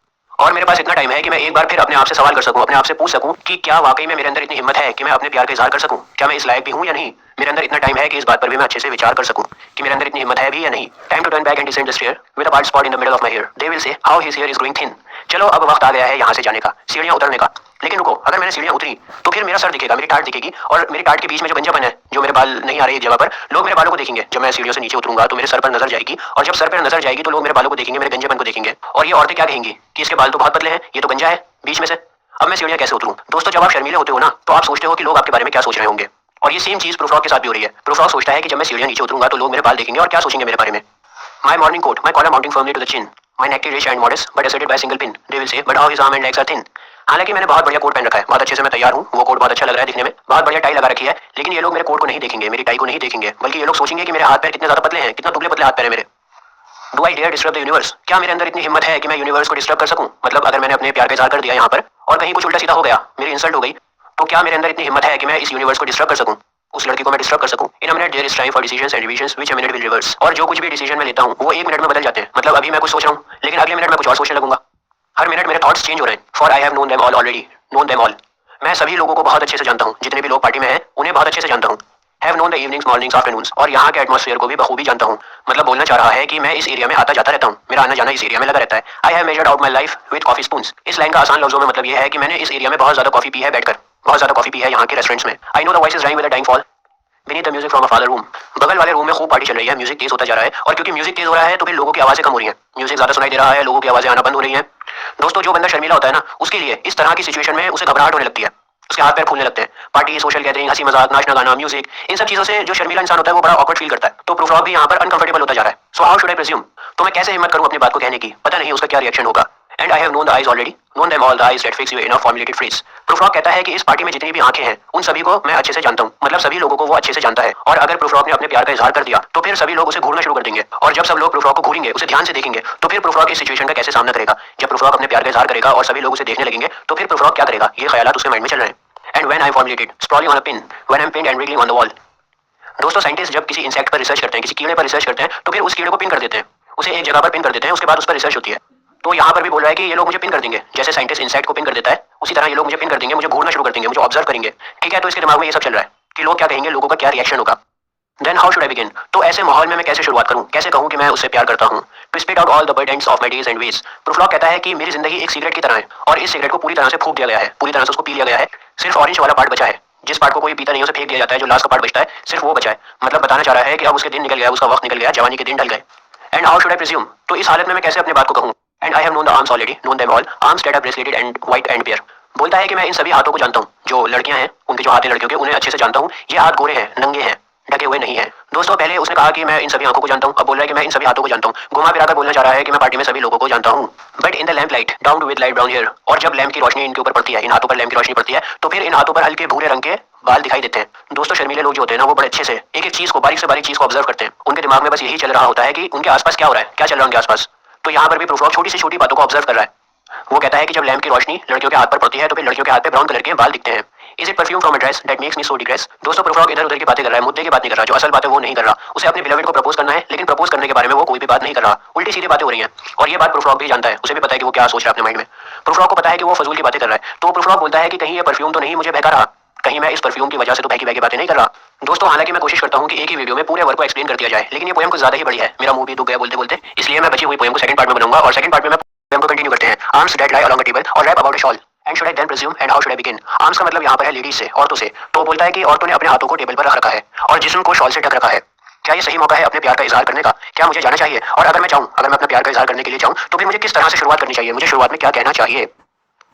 और मेरे पास इतना टाइम है कि मैं एक बार फिर अपने आप से सवाल कर सकूं, अपने आप से पूछ सकूं कि क्या वाकई में मेरे अंदर इतनी हिम्मत है कि मैं अपने प्यार का इजहार कर सकूं? क्या मैं इस लायक भी हूं या नहीं? मेरे अंदर इतना टाइम है कि इस बात पर भी मैं अच्छे से विचार कर सकूं कि मेरे अंदर इतनी हिम्मत है भी या नहीं। Time to turn back and descend the stair with a bald spot in the middle of my hair. They will say how his hair is growing thin. चलो अब वक्त आ गया है यहाँ से जाने का, सीढ़ियां उतरने का। लेकिन रुको, अगर मैंने सीढ़ियां उतरी तो फिर मेरा सर दिखेगा, मेरी टाट दिखेगी और मेरी टाट के बीच में जो गंजापन है, जो मेरे बाल नहीं आ रहे एक जगह पर, लोग मेरे बालों को देखेंगे। जब मैं सीढ़ियों से नीचे उतरूंगा तो मेरे सर पर नजर जाएगी और जब सर पर नजर जाएगी तो लोग मेरे बालों को देखेंगे, मेरे गंजेपन को देखेंगे और ये औरतें क्या कहेंगी कि इसके बाल तो बहुत पतले हैं, ये तो गंजा है बीच में से। अब मैं सीढ़ियां कैसे उतरूं? दोस्तों जब आप शर्मीले होते हो ना तो आप सोचते हो कि लोग आपके बारे में क्या सोच रहे होंगे और ये सेम चीज प्रूफ रॉक के साथ भी हो रही है। प्रूफ रॉक सोचता है कि जब मैं सीढ़ियां नीचे उतरूंगा तो लोग मेरे बाल देखेंगे और क्या सोचेंगे मेरे बारे में। My morning coat, my collar mounting firmly to the chin, my neck rich and modest, but asserted by a single pin. They will say, but how his arm and legs are thin. हालांकि मैंने बहुत बढ़िया coat पहन रखा है, बहुत अच्छे से मैं तैयार हूँ, वो कोट बहुत अच्छा लग रहा है दिखने में, बहुत बढ़िया टाई लगा रखी है, लेकिन ये लोग मेरे कोट को नहीं देखेंगे, मेरी टाई को नहीं देखेंगे, बल्कि ये लोग सोचेंगे कि मेरे हाथ पैर कितने ज्यादा पतले हैं, कितना दुबले पतले हाथ पैर हैं मेरे। Do I dare disturb the universe? क्या मेरे अंदर इतनी हिम्मत है कि मैं यूनिवर्स को डिस्टर्ब कर सकूं? मतलब अगर मैंने अपने प्यार का इजहार कर दिया यहाँ पर और कहीं कुछ उल्टा सीधा हो गया, मेरी इंसल्ट हो गई, तो क्या मेरे अंदर इतनी हिम्मत है कि मैं इस यूनिवर्स को डिस्टर्ब कर सकूं, उस लड़की को मैं डिस्टर्ब कर सकूं? In a minute there is time for decisions and revisions which a minute will reverse. और जो कुछ भी डिसीजन मैं लेता हूं वो एक मिनट में बदल जाते हैं। मतलब अभी मैं कुछ सोच रहा हूं लेकिन अगले मिनट मैं कुछ और सोचने लगूंगा। हर मिनट मेरे थॉट्स चेंज हो रहे हैं। For I have known them all already, known them all. मैं सभी लोगों को बहुत अच्छे से जानता हूं, जितने भी लोग पार्टी में हैं उन्हें बहुत अच्छे से जानता हूं। Have known the evenings mornings afternoons. और यहाँ के एटमॉस्फेयर को भी बखूबी जानता हूँ। मतलब बोलना चाह रहा है कि मैं इस एरिया में आता जाता रहता हूँ, मेरा आना जाना इस एरिया में लगा रहता है। I have measured out my life with coffee spoons. इस लाइन का आसान लफ्जों में मतलब यह है कि मैंने इस एरिया में बहुत ज्यादा कॉफी पी है बैठकर, बहुत ज्यादा कॉफी पी है यहाँ के रेस्टोरेंट्स में। I know the voice is dying with the dying fall beneath the music from a father room। बगल वाले रूम में खूब पार्टी चल रही है, म्यूजिक तेज होता जा रहा है और क्योंकि म्यूजिक तेज हो रहा है तो फिर लोगों की आवाजें कम हो रही हैं, म्यूजिक ज्यादा सुनाई दे रहा है, लोगों की आवाजें आना बंद हो रही हैं। दोस्तों जो बंदा शर्मीला होता है ना, उसके लिए इस तरह की सिचुएशन में उसे घबराहट होने लगती है, उसके हाथ पैर फूलने लगते हैं। पार्टी, सोशल गैदरिंग, हंसी मजाक, नाचना गाना, म्यूजिक, इन सब चीजों से जो शर्मीला इंसान होता है वो बड़ा ऑकवर्ड फील करता है। तो प्रूफ रॉक भी यहाँ पर अनकंफर्टेबल होता जा रहा है। So how should I presume? तो मैं कैसे हिम्मत करूँ अपनी बात को कहने की? पता नहीं उसका क्या रिएक्शन होगा। And I have known the eyes already, known them all the eyes that fix you in a formulated phrase. Proof rock कहता है कि इस पार्टी में जितनी भी आंखें हैं उन सभी को मैं अच्छे से जानता हूँ, मतलब सभी लोगों को वो अच्छे से जानता है। और अगर प्रूफ रॉक ने अपने प्यार का इजहार कर दिया तो फिर सभी लोग उसे घूरना शुरू कर देंगे और जब सब लोग प्रूफ रॉक को घूरेंगे, उसे ध्यान से देखेंगे, तो फिर प्रूफ रॉक इस सिचुएशन का कैसे सामना करेगा? जब प्रूफ रॉक अपने प्यार का इजहार करेगा और सभी लोग उसे देखने लगेंगे तो फिर प्रूफ रॉक क्या करेगा? ये ख्यालात उसके माइंड में चल रहे हैं। And when I formulated sprawling on a pin, when I M pinned and wriggling on the wall. दोस्तों साइंटिस्ट जब किसी इंसेक्ट पर रिसर्च करते हैं, किसी कीड़े पर रिसर्च करते हैं, तो फिर उस कीड़े को पिन कर देते हैं, उसे एक जगह पर पिन कर देते हैं, उसके बाद उस पर रिसर्च होती है। तो यहाँ पर भी बोल रहा है कि ये लोग मुझे पिन कर देंगे, जैसे साइंटिस्ट इंसेक्ट को पिन कर देता है उसी तरह ये लोग मुझे पिन कर देंगे, मुझे घूरना शुरू कर देंगे, मुझे ऑब्जर्व करेंगे। ठीक है, तो इसके दिमाग में ये सब चल रहा है कि लोग क्या कहेंगे, लोगों का क्या रिएक्शन होगा। Then how should I begin? तो ऐसे माहौल में मैं कैसे शुरुआत करूं, कैसे कहूं कि मैं उससे प्यार करता हूं? To speed out all the burdens of my days and ways. Prufrock कहता है कि मेरी जिंदगी एक सिगरेट की तरह है और इस सिगरेट को पूरी तरह से फूंक दिया गया है, पूरी तरह से उसको पी लिया गया है। सिर्फ ऑरेंज वाला पार्ट बचा है, जिस पार्ट को कोई पीता नहीं उसे फेंक दिया जाता है, जो लास्ट का पार्ट बचता है सिर्फ वो बचा है। मतलब बताना चाह रहा है कि अब उसके दिन निकल गया, उसका वक्त निकल गया, जवानी के दिन ढल गए। And how should I presume? तो इस हालत में मैं कैसे अपनी बात को कहूं? And I have known the arms already, known them all, arms that are braceleted and white and bare. बोलता है कि मैं इन सभी हाथों को जानता हूँ, जो लड़कियां हैं उनके जो हाथ हैं लड़कियों के, उन्हें अच्छे से जानता हूँ। ये हाथ गोरे हैं, नंगे हैं, ढके हुए नहीं है। दोस्तों पहले उसने कहा कि मैं इन सभी आंखों को जानता हूँ, अब बोल रहा है कि मैं इन सभी हाथों को जानता हूँ। घुमा फिरा कर बोलना चाह रहा है कि मैं पार्टी में सभी लोगों को जानता हूँ। But in the lamp light down with light brown hair. और जब लैम्प की रोशनी इनके ऊपर पड़ती है, इन हाथों पर लैम्प की रोशनी पड़ती है, तो फिर इन हाथों पर हल्के भूरे रंग के बाल दिखाई देते हैं। दोस्तों शर्मीले लोग जो होते हैं ना, वो बड़े अच्छे से एक एक चीज को, बारीक से बारीक चीज को ऑब्जर्व करते हैं। उनके दिमाग में बस यही चल रहा होता है कि उनके आसपास क्या हो रहा है, क्या चल रहा है उनके आसपास। तो यहाँ पर भी प्रूफ रॉक छोटी से छोटी बातों को ऑब्जर्व कर रहा है। वो कहता है कि जब लैम्प की रोशनी लड़कियों के हाथ पर पड़ती है तो फिर लड़कियों के हाथ पे ब्राउन कलर के बाल दिखते हैं। Is it perfume from a dress that makes me so digress? दोस्तों प्रूफ रॉक इधर उधर की बातें कर रहा है, मुद्दे की बात नहीं कर रहा, जो असल बात है वो नहीं कर रहा। उसे अपने बिलवेड को प्रपोज करना है, लेकिन प्रपोज करने के बारे में वो कोई भी बात नहीं कर रहा, उल्टी सीधी बातें हो रही हैं। और ये बात प्रूफ रॉक भी जानता है, उसे भी पता है कि वो क्या सोच रहा है अपने माइंड में। प्रूफ रॉक को पता है कि वो फजूल की बातें कर रहा है। तो प्रूफ रॉक बोलता है कि कहीं ये परफ्यूम तो नहीं मुझे बहका रहा, कहीं मैं इस परफ्यूम की वजह से तो बहकी बहकी बातें नहीं कर रहा। दोस्तों हालांकि मैं कोशिश करता हूँ कि एक ही वीडियो में पूरे वर्क को एक्सप्लेन कर दिया जाए, लेकिन ये पोएम कुछ ज्यादा ही बड़ी है, मेरा मुंह भी दुख गया बोलते बोलते, इसलिए मैं बची हुई पोएम को सेकंड पार्ट में बनाऊंगा और सेकंड पार्ट में मैं पोएम को कंटिन्यू करते हैं। Arms that lie along a table or wrap about a shawl. And should I then presume and how should I begin? Arms का मतलब यहाँ पर है लेडीज से, औरतों से। तो बोलता है कि औरतों ने अपने हाथों को टेबल पर रख रखा है और जिस्म को शॉल से ढक रखा है। क्या ये सही मौका है अपने प्यार का इजहार करने का? क्या मुझे जाना चाहिए? और अगर मैं चाहूँ, अगर मैं अपने प्यार का इजहार करने के लिए चाहूँ तो फिर मुझे किस तरह से शुरुआत करनी चाहिए? मुझे शुरुआत में क्या कहना चाहिए?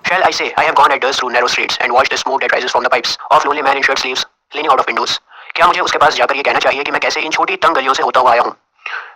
Shall I say I have gone at dusk through narrow streets and watched the smoke that rises from the pipes of lonely men in shirt sleeves leaning out of windows? क्या मुझे उसके पास जाकर ये कहना चाहिए कि मैं कैसे इन छोटी तंग गलियों से होता हुआ आया हूँ?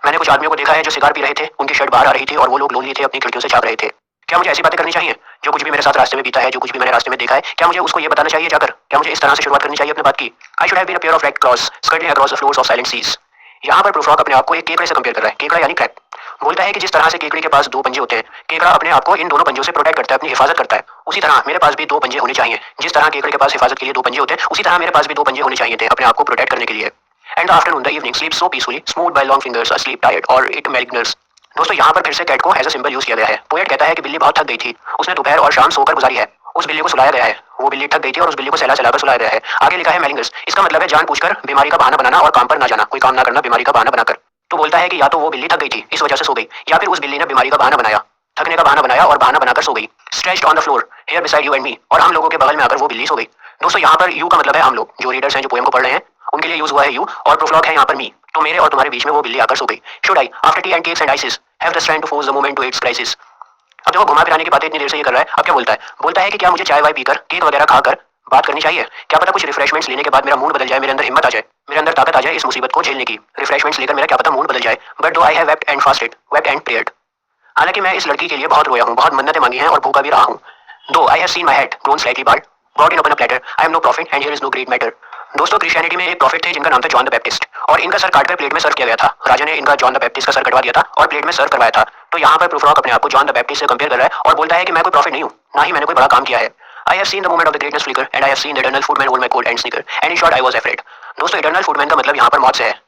मैंने कुछ आदमियों को देखा है जो सिगार पी रहे थे, उनकी शर्ट बाहर आ रही थी और वो लोग लोनली थे, अपनी खिड़कियों से झांक रहे थे। क्या मुझे ऐसी बातें करनी चाहिए? जो कुछ भी मेरे साथ रास्ते में बीता है, जो कुछ भी मैंने रास्ते में देखा है, क्या मुझे उसको ये बताना चाहिए जाकर? क्या मुझे इस तरह से शुरुआत करनी चाहिए अपनी बात की? I should have been a pair of ragged claws skirting across the floors of silent seas. यहाँ पर प्रूफ रॉक अपने आप को एक केकड़े से कंपेयर कर रहा है, केकड़ा यानी क्रैब। बोलता है कि जिस तरह से केकड़े के पास दो पंजे होते हैं, केकड़ा अपने आप को इन दोनों पंजों से प्रोटेक्ट करता है, अपनी हिफाजत करता है, उसी तरह मेरे पास भी दो पंजे होने चाहिए। जिस तरह केकड़े के पास हिफाजत के लिए दो पंजे होते हैं, उसी तरह मेरे पास भी दो पंजे होने चाहिए थे अपने आप को प्रोटेक्ट करने के लिए। And the afternoon the evening sleep so peacefully smooth by long fingers asleep tired or it maligners। दोस्तों यहाँ पर फिर से कैट को एज अ सिंबल यूज किया गया है। पोएट कहता है कि बिल्ली बहुत थक गई थी, उसने दोपहर और शाम सोकर गुजारी है। उस बिल्ली को सुलाया गया है, वो बिल्ली थक गई थी और उस बिल्ली को सहला चलाकर सुलाया गया है। आगे लिखा है मेलिंगर्स, इसका मतलब है जानबूझकर बीमारी का बहाना बनाना और काम पर ना जाना, कोई काम ना करना बीमारी का बहाना बनाकर। तो बोलता है कि या तो वो बिल्ली थक गई थी इस वजह से सो गई, या फिर उस बिल्ली ने बीमारी का बहाना बनाया, थकने का बहाना बनाया और बहाना बनाकर सो गई। Stretched on the floor here beside you and me, और हम लोगों के बगल में आकर वो बिल्ली सो गई। दोस्तों यहाँ पर यू का मतलब है हम लोग, जो रीडर्स हैं जो पोएम को पढ़ रहे हैं उनके लिए यूज हुआ है यू, और प्रोफ्लॉग है यहाँ पर मी। तो मेरे और तुम्हारे बीच में वो बिल्ली आकर सो गई। Should I after tea and cakes and ices have the strength to force the moment to its crisis. अब देखो घुमा फिराने की बातें इतनी देर से ये कर रहा है, अब क्या बोलता है? बोलता है कि क्या मुझे चाय वाय पीकर केक वगैरह खाकर बात करनी चाहिए? क्या पता कुछ रिफ्रेशमेंट्स लेने के बाद मेरा मूड बदल जाए, मेरे अंदर हिम्मत आ जाए, मेरे अंदर ताकत आ जाए इस मुसीबत को झेलने की। रिफ्रेशमेंट्स लेकर मेरा क्या पता मूड बदल जाए। But though I have wept and fasted, wept and prayed, हालांकि मैं इस लड़की के लिए बहुत रोया हूँ, बहुत मन्नतें मांगी हैं और भूखा भी रहा हूँ। दो I have seen my head grown slightly bald brought in upon a platter, I am no prophet and here is no great matter। दोस्तों क्रिश्चियनिटी में एक प्रॉफिट थे जिनका नाम था जॉन द बैप्टिस्ट, और इनका सर काटकर प्लेट में सर्व किया गया था। राजा ने इनका जॉन द बैप्टिस्ट का सर कटवा दिया था और प्लेट में सर्व करवाया था। तो यहाँ पर प्रूफ्रॉक अपने आप को जॉन द बैप्टिस्ट से कंपेयर कर रहा है और बोलता है कि मैं कोई प्रॉफिट नहीं हूँ, ना ही मैंने कोई बड़ा काम किया है। I have seen the moment of the greatness flicker and I have seen the eternal footman hold my coat and snicker and in short I was afraid. दोस्तों इटर्नल फूडमैन का मतलब यहाँ पर मौत से है।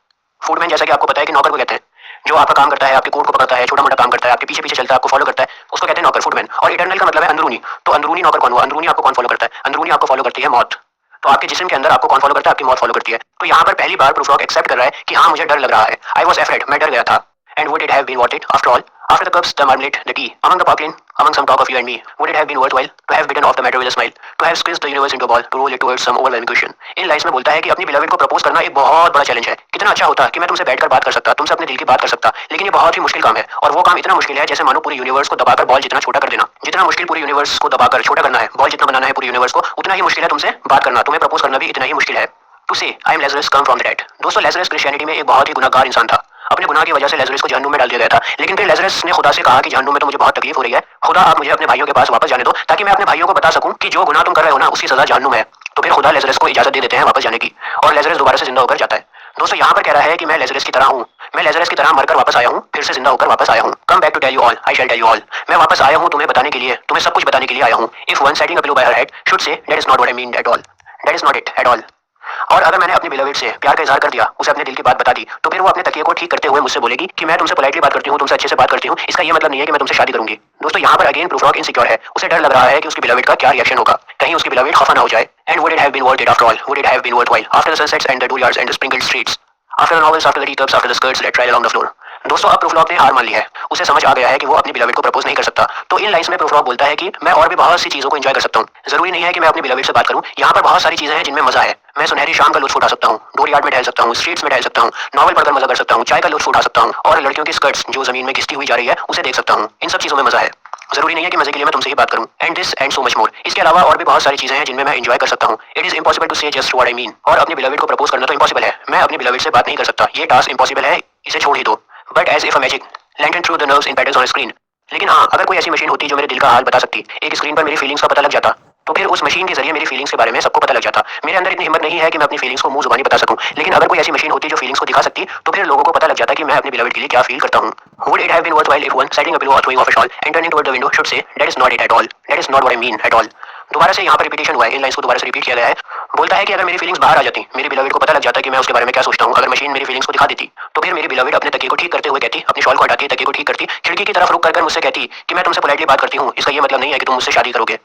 फूडमैन जैसा कि आपको पता है कि नौकर को कहते हैं, जो आपका काम करता है, आपके कोट को पकड़ता है, छोटा मोटा काम करता है, आपके पीछे पीछे चलता है, आपको फॉलो करता है, उसको कहते हैं नौकर, फूडमैन। और इटर्नल का मतलब है अंदरूनी। तो अंदरूनी नौकर कौन हुआ? अंदरूनी आपको कौन फॉलो करता है? अंदरूनी आपको फॉलो करती है मौत। तो आपके जिस्म के अंदर आपको कौन फॉलो करता है? आपकी मौत फॉलो करती है। तो यहाँ पर पहली बार प्रूफ्रॉक एक्सेप्ट कर रहा है कि हाँ मुझे डर लग रहा है। आई वॉज एफ्रेड, मैं डर गया था। And would it have been worth it after all? After the cups, the marmalade, the tea, among the parkland, among some talk of you and me, would it have been worthwhile to have bitten off the matter with a smile, to have squeezed the universe into a ball, to roll it towards some overwhelming cushion? In lines में बोलता है कि अपनी beloved को propose करना एक बहुत बड़ा चैलेंज है। कितना अच्छा होता कि मैं तुमसे बैठकर बात कर सकता, तुमसे अपने दिल की बात कर सकता, लेकिन ये बहुत ही मुश्किल काम है। और वो काम इतना मुश्किल है जैसे मानो पूरे यूनिवर्स को दबाकर बॉल जितना छोटा कर देना। जितना मुश्किल पूरे यूनिवर्स को दबाकर छोटा करना है, बॉल जितना बनाना है पूरे यूनिवर्स को, उतना ही मुश्किल है तुमसे बात करना, तुम्हें प्रपोज करना भी इतना ही मुश्किल है। To say I am Lazarus come from the dead. दोस्तों लेज़रस क्रिश्चियनिटी में एक बहुत ही गुनाहगार इंसान था। अपने गुनाह की वजह से लेज़रस को जहन्नुम में डाल दिया गया था। लेकिन फिर लेज़रस ने खुदा से कहा कि जहन्नुम में तो मुझे बहुत तकलीफ हो रही है, खुदा आप मुझे अपने भाइयों के पास वापस जाने दो ताकि मैं अपने भाइयों को बता सकूं कि जो गुनाह तुम कर रहे हो ना उसकी सजा जहन्नुम है। तो फिर खुदा लेज़रस को इजाजत दे देते हैं वापस जाने की, और लेज़रस दोबारा से जिंदा होकर जाता है। दोस्तों यहाँ पर कह रहा है कि मैं लेज़रस की तरह हूँ, मैं लेज़रस की तरह मरकर वापस आया हूँ, फिर से जिंदा होकर वापस आया हूँ। Come back to tell you all, I shall tell you all. मैं वापस आया हूँ तुम्हें बताने के लिए, तुम्हें सब कुछ बताने के लिए आया हूँ। If one setting a pillow bye her head should say that is not what I mean at all, that is not it at all. और अगर मैंने अपनी बिलवेड से प्यार का इजहार कर दिया, उसे अपने दिल की बात बता दी, तो फिर वो अपने तकिए को ठीक करते हुए मुझसे बोलेगी कि मैं तुमसे पोलाइटली बात करती हूँ, तुमसे अच्छे से बात करती हूँ, इसका ये मतलब नहीं है कि मैं तुमसे शादी करूंगी। दोस्तों यहाँ पर अगेन प्रूफ्रॉक इनसिक्योर है, उसे डर लग रहा है कि उसकी बिलवेड का क्या रिएक्शन होगा, कहीं उसकी बिलवेड खफा ना हो जाए। And would it have been worth it after all, would it have been worth while after the sunsets and the dooryards and the sprinkled streets, after the novels, after the teacups, after the skirts that trail along the floor. दोस्तों अब Prufrock ने हार मान ली है, उसे समझ आ गया है कि वो अपनी बिलवेड को प्रपोज नहीं कर सकता। तो इन लाइन्स में प्रूफ्रॉक बोलता है कि मैं और भी बहुत सी चीजों को एंजॉय कर सकता हूँ, जरूरी नहीं है कि मैं अपनी बिलवेड से बात करूँ, यहाँ पर बहुत सारी चीजें हैं जिनमें मजा है। मैं सुनहरी शाम का लुत्फ उठा सकता हूँ, डोरयार्ड में टहल सकता हूँ, स्ट्रीट्स में टहल सकता हूँ, नॉवल पढ़कर मजा कर सकता हूँ, चाय का लुत्फ उठा सकता हूँ, और लड़कियों की स्कर्ट्स जो जमीन में घिसती हुई जा रही है उसे देख सकता हूँ। इन सब चीजों में मजा है, जरूरी नहीं है कि मजे के लिए मैं तुमसे ही बात करूं। And this and so much more, इसके अलावा और भी बहुत सारी चीजें हैं जिनमें मैं एंजॉय कर सकता हूं। इट इज इम्पॉसिबल टू से जस्ट व्हाट आई मीन। और अपनी बिलवेड को प्रपोज करना तो इम्पॉसिबल है, मैं अपनी बिलवेड से बात नहीं कर सकता, ये टास्क इम्पॉसिबल है, इसे छोड़ ही दो। But as if a magic lantern threw the nerves in patterns on screen. लेकिन हाँ, अगर कोई ऐसी मशीन होती जो मेरे दिल का हाल बता सकती, एक स्क्रीन पर मेरी फीलिंग्स का पता लग जाता, तो फिर उस मशीन के जरिए मेरी फीलिंग्स के बारे में सबको पता लग जाता। मेरे अंदर इतनी हिम्मत नहीं है कि मैं अपनी फीलिंग्स को मुंह जुबानी बता सकूं, लेकिन अगर कोई ऐसी मशीन होती जो फीलिंग्स को दिखा सकती, तो फिर लोगों को पता लग जाता कि मैं अपनी बिलवेड के लिए क्या फील करता हूं। Would it have been worthwhile if one setting a pillow or throwing off a shawl and turning toward the window should say that is not it at all, that is not what I mean at all। दोबारा से यहाँ पर repetition हुआ है, इन lines को दोबारा से repeat किया गया है। बोलता है कि अगर मेरी फीलिंग्स बाहर आ जाती, मेरी बिलवेड को पता लग जाता कि मैं उसके बारे में क्या सोचता हूँ, अगर मशीन मेरी फीलिंग्स को दिखा देती, तो फिर मेरी बिलवेड अपने तकिए को ठीक करते हुए कहती, अपनी शॉल को हटा के तकिए को ठीक करती, खिड़की की तरफ रुक कर मुझसे कहती कि मैं तुमसे पोलाइटली बात करती हूँ, इसका ये मतलब नहीं है कि तुम मुझसे शादी करोगे।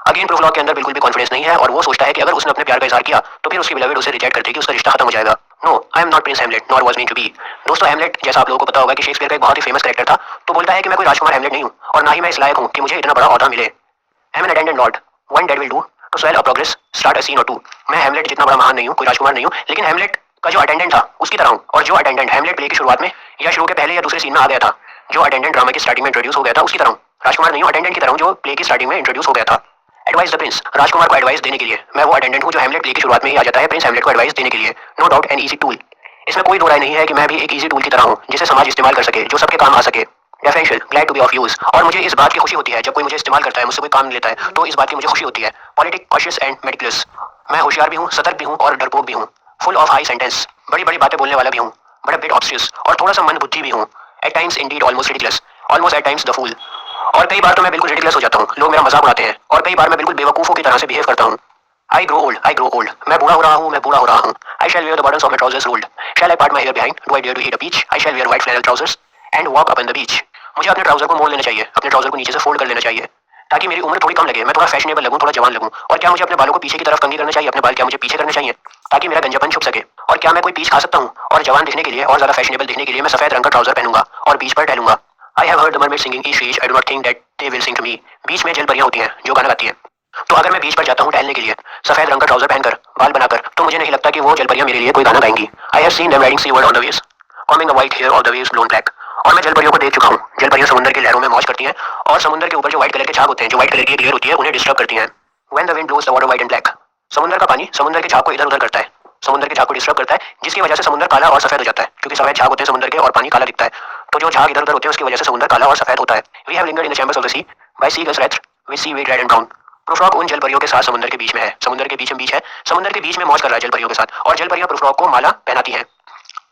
अगेन प्रूफ्रॉक के अंदर बिल्कुल भी कॉन्फिडेंस नहीं है, और वो सोचता है कि अगर उसने अपने प्यार का इजहार किया तो फिर उसकी बिलवेड उसे रिजेक्ट कर देगी, उसका रिश्ता खत्म हो जाएगा। No, I am not Prince Hamlet nor was meant to be. दोस्तों हैमलेट जैसा आप लोगों को पता होगा कि शेक्सपियर का एक बहुत ही फेमस कैरेक्टर था, तो बोलता है कि मैं कोई राजकुमार हैमलेट नहीं हूँ, और ना ही मैं इस लायक हूँ कि मुझे इतना बड़ा ओहदा मिले। I am an attendant lord, one that will do to swell a progress, start a scene or two. मैं हैमलेट जितना बड़ा महान नहीं हूँ, कोई राजकुमार नहीं हूँ, लेकिन हैमलेट का जो अटेंडेंट था उसकी तरह हूँ, और जो अटेंडेंट हैमलेट प्ले की शुरुआत में या शुरू के पहले या दूसरे सीन में आ गया था, जो अटेंडेंट ड्रामा की स्टार्टिंग में इंट्रोड्यूस हो गया था उसकी तरह हूँ। राजकुमार नहीं हूँ, अटेंडेंट की तरह हूँ जो प्ले की स्टार्टिंग में इंट्रोड्यूस हो गया था। एडवाइस द प्रिंस, राजकुमार को एडवाइस देने के लिए मैं वो अटेंडेंट हूँ जो हैमलेट प्ले की शुरुआत में ही आ जाता है प्रिंस हैमलेट को एडवाइस देने के लिए। No doubt an easy tool, इसमें कोई दो राय नहीं है कि मैं भी एक ईजी टूल की तरह हूँ जिसे समाज इस्तेमाल कर सके, जो सबके काम आ सके। Definition, glad to be of use, और मुझे इस बात की खुशी होती है जब कोई मुझे इस्तेमाल करता है, मुझसे कोई काम लेता है, तो इस बात की मुझे खुशी होती है। पॉलिटिक, कॉशियस एंड मेटिकुलस, मैं होशियार भी हूँ, सतर्क भी हूँ और डरपोक भी हूँ। फुल ऑफ हाई सेंटेंस, बड़ी बड़ी बातें बोलने वाला भी हूँ, बड़ा बिट ऑब्स्टियस और थोड़ा सा मंद बुद्धि भी हूँ। At times indeed almost ridiculous, almost at times the fool. और कई बार तो मैं बिल्कुल रिडिकुलस हो जाता हूँ, लोग मेरा मजाक उड़ाते हैं, और कई बार मैं बिल्कुल बेवकूफों की तरह से बिहेव करता हूँ। I grow old, I grow old. मैं बूढ़ा हो रहा हूँ, मैं बूढ़ा हो रहा हूँ। I shall wear the buttons of my trousers rolled. Shall I part my hair behind? Do I dare to eat a peach? I shall wear white flannel trousers and walk up on the beach. मुझे अपने trouser को मोड़ लेना चाहिए, अपने trouser को नीचे से फोल्ड कर लेना चाहिए, ताकि मेरी उम्र थोड़ी कम लगे, मैं थोड़ा फैशनेबल लगूं, थोड़ा जवान लगूं। और क्या मुझे अपने बालों को पीछे की तरफ कंघी करना चाहिए, अपने बाल क्या मुझे पीछे करने चाहिए, ताकि मेरा गंजापन छुप सके। और क्या मैं कोई पीच खा सकता हूँ, और जवान दिखने के लिए और ज्यादा फैशनेबल दिखने के लिए मैं सफेद रंग का ट्राउजर पहनूंगा और बीच पर टहलूंगा। I have heard the mermaids singing each beach. I do not think that they will sing to me. बीच में जल परियां होती हैं जो गाना गाती हैं। तो अगर मैं बीच पर जाता हूँ टहलने के लिए सफेद रंग का ट्राउजर पहनकर, बाल बनाकर, तो मुझे नहीं लगता कि वो जल परियां मेरे लिए कोई गाना गाएंगी। I have seen them riding seaward on the waves, combing the white hair of the waves blown black. और मैं जल परियों को देख चुका हूँ। जल परियां समुद्र की लहरों में मौज करती हैं, और समुद्र के ऊपर जो व्हाइट कलर के झाग होते हैं, जो व्हाइट कलर की एक लेयर होती है, उन्हें डिस्टर्ब करती हैं। When the wind blows the water white and black. समुद्र का पानी समुद्र के झाग को इधर उधर करता है, समुद्र के झाग को डिस्टर्ब करता है, जिसकी वजह से समुद्र काला और सफेद हो जाता है, क्योंकि सफेद झाग होते हैं समुद्र के और पानी काला दिखता है। तो जो झाग इधर उधर होते हैं उसकी वजह से समुद्र काला और सफेद होता है। We have lingered in the chambers of the sea by seagulls wreathed with seaweed red and brown. प्रूफ्रॉग उन जल परियों के साथ समुद्र के बीच में है, समुद्र के बीचों बीच है, समुद्र के बीच में मौज कर रहा है जल परियों के साथ, और जल परियां प्रूफ्रॉग को माला पहनाती हैं।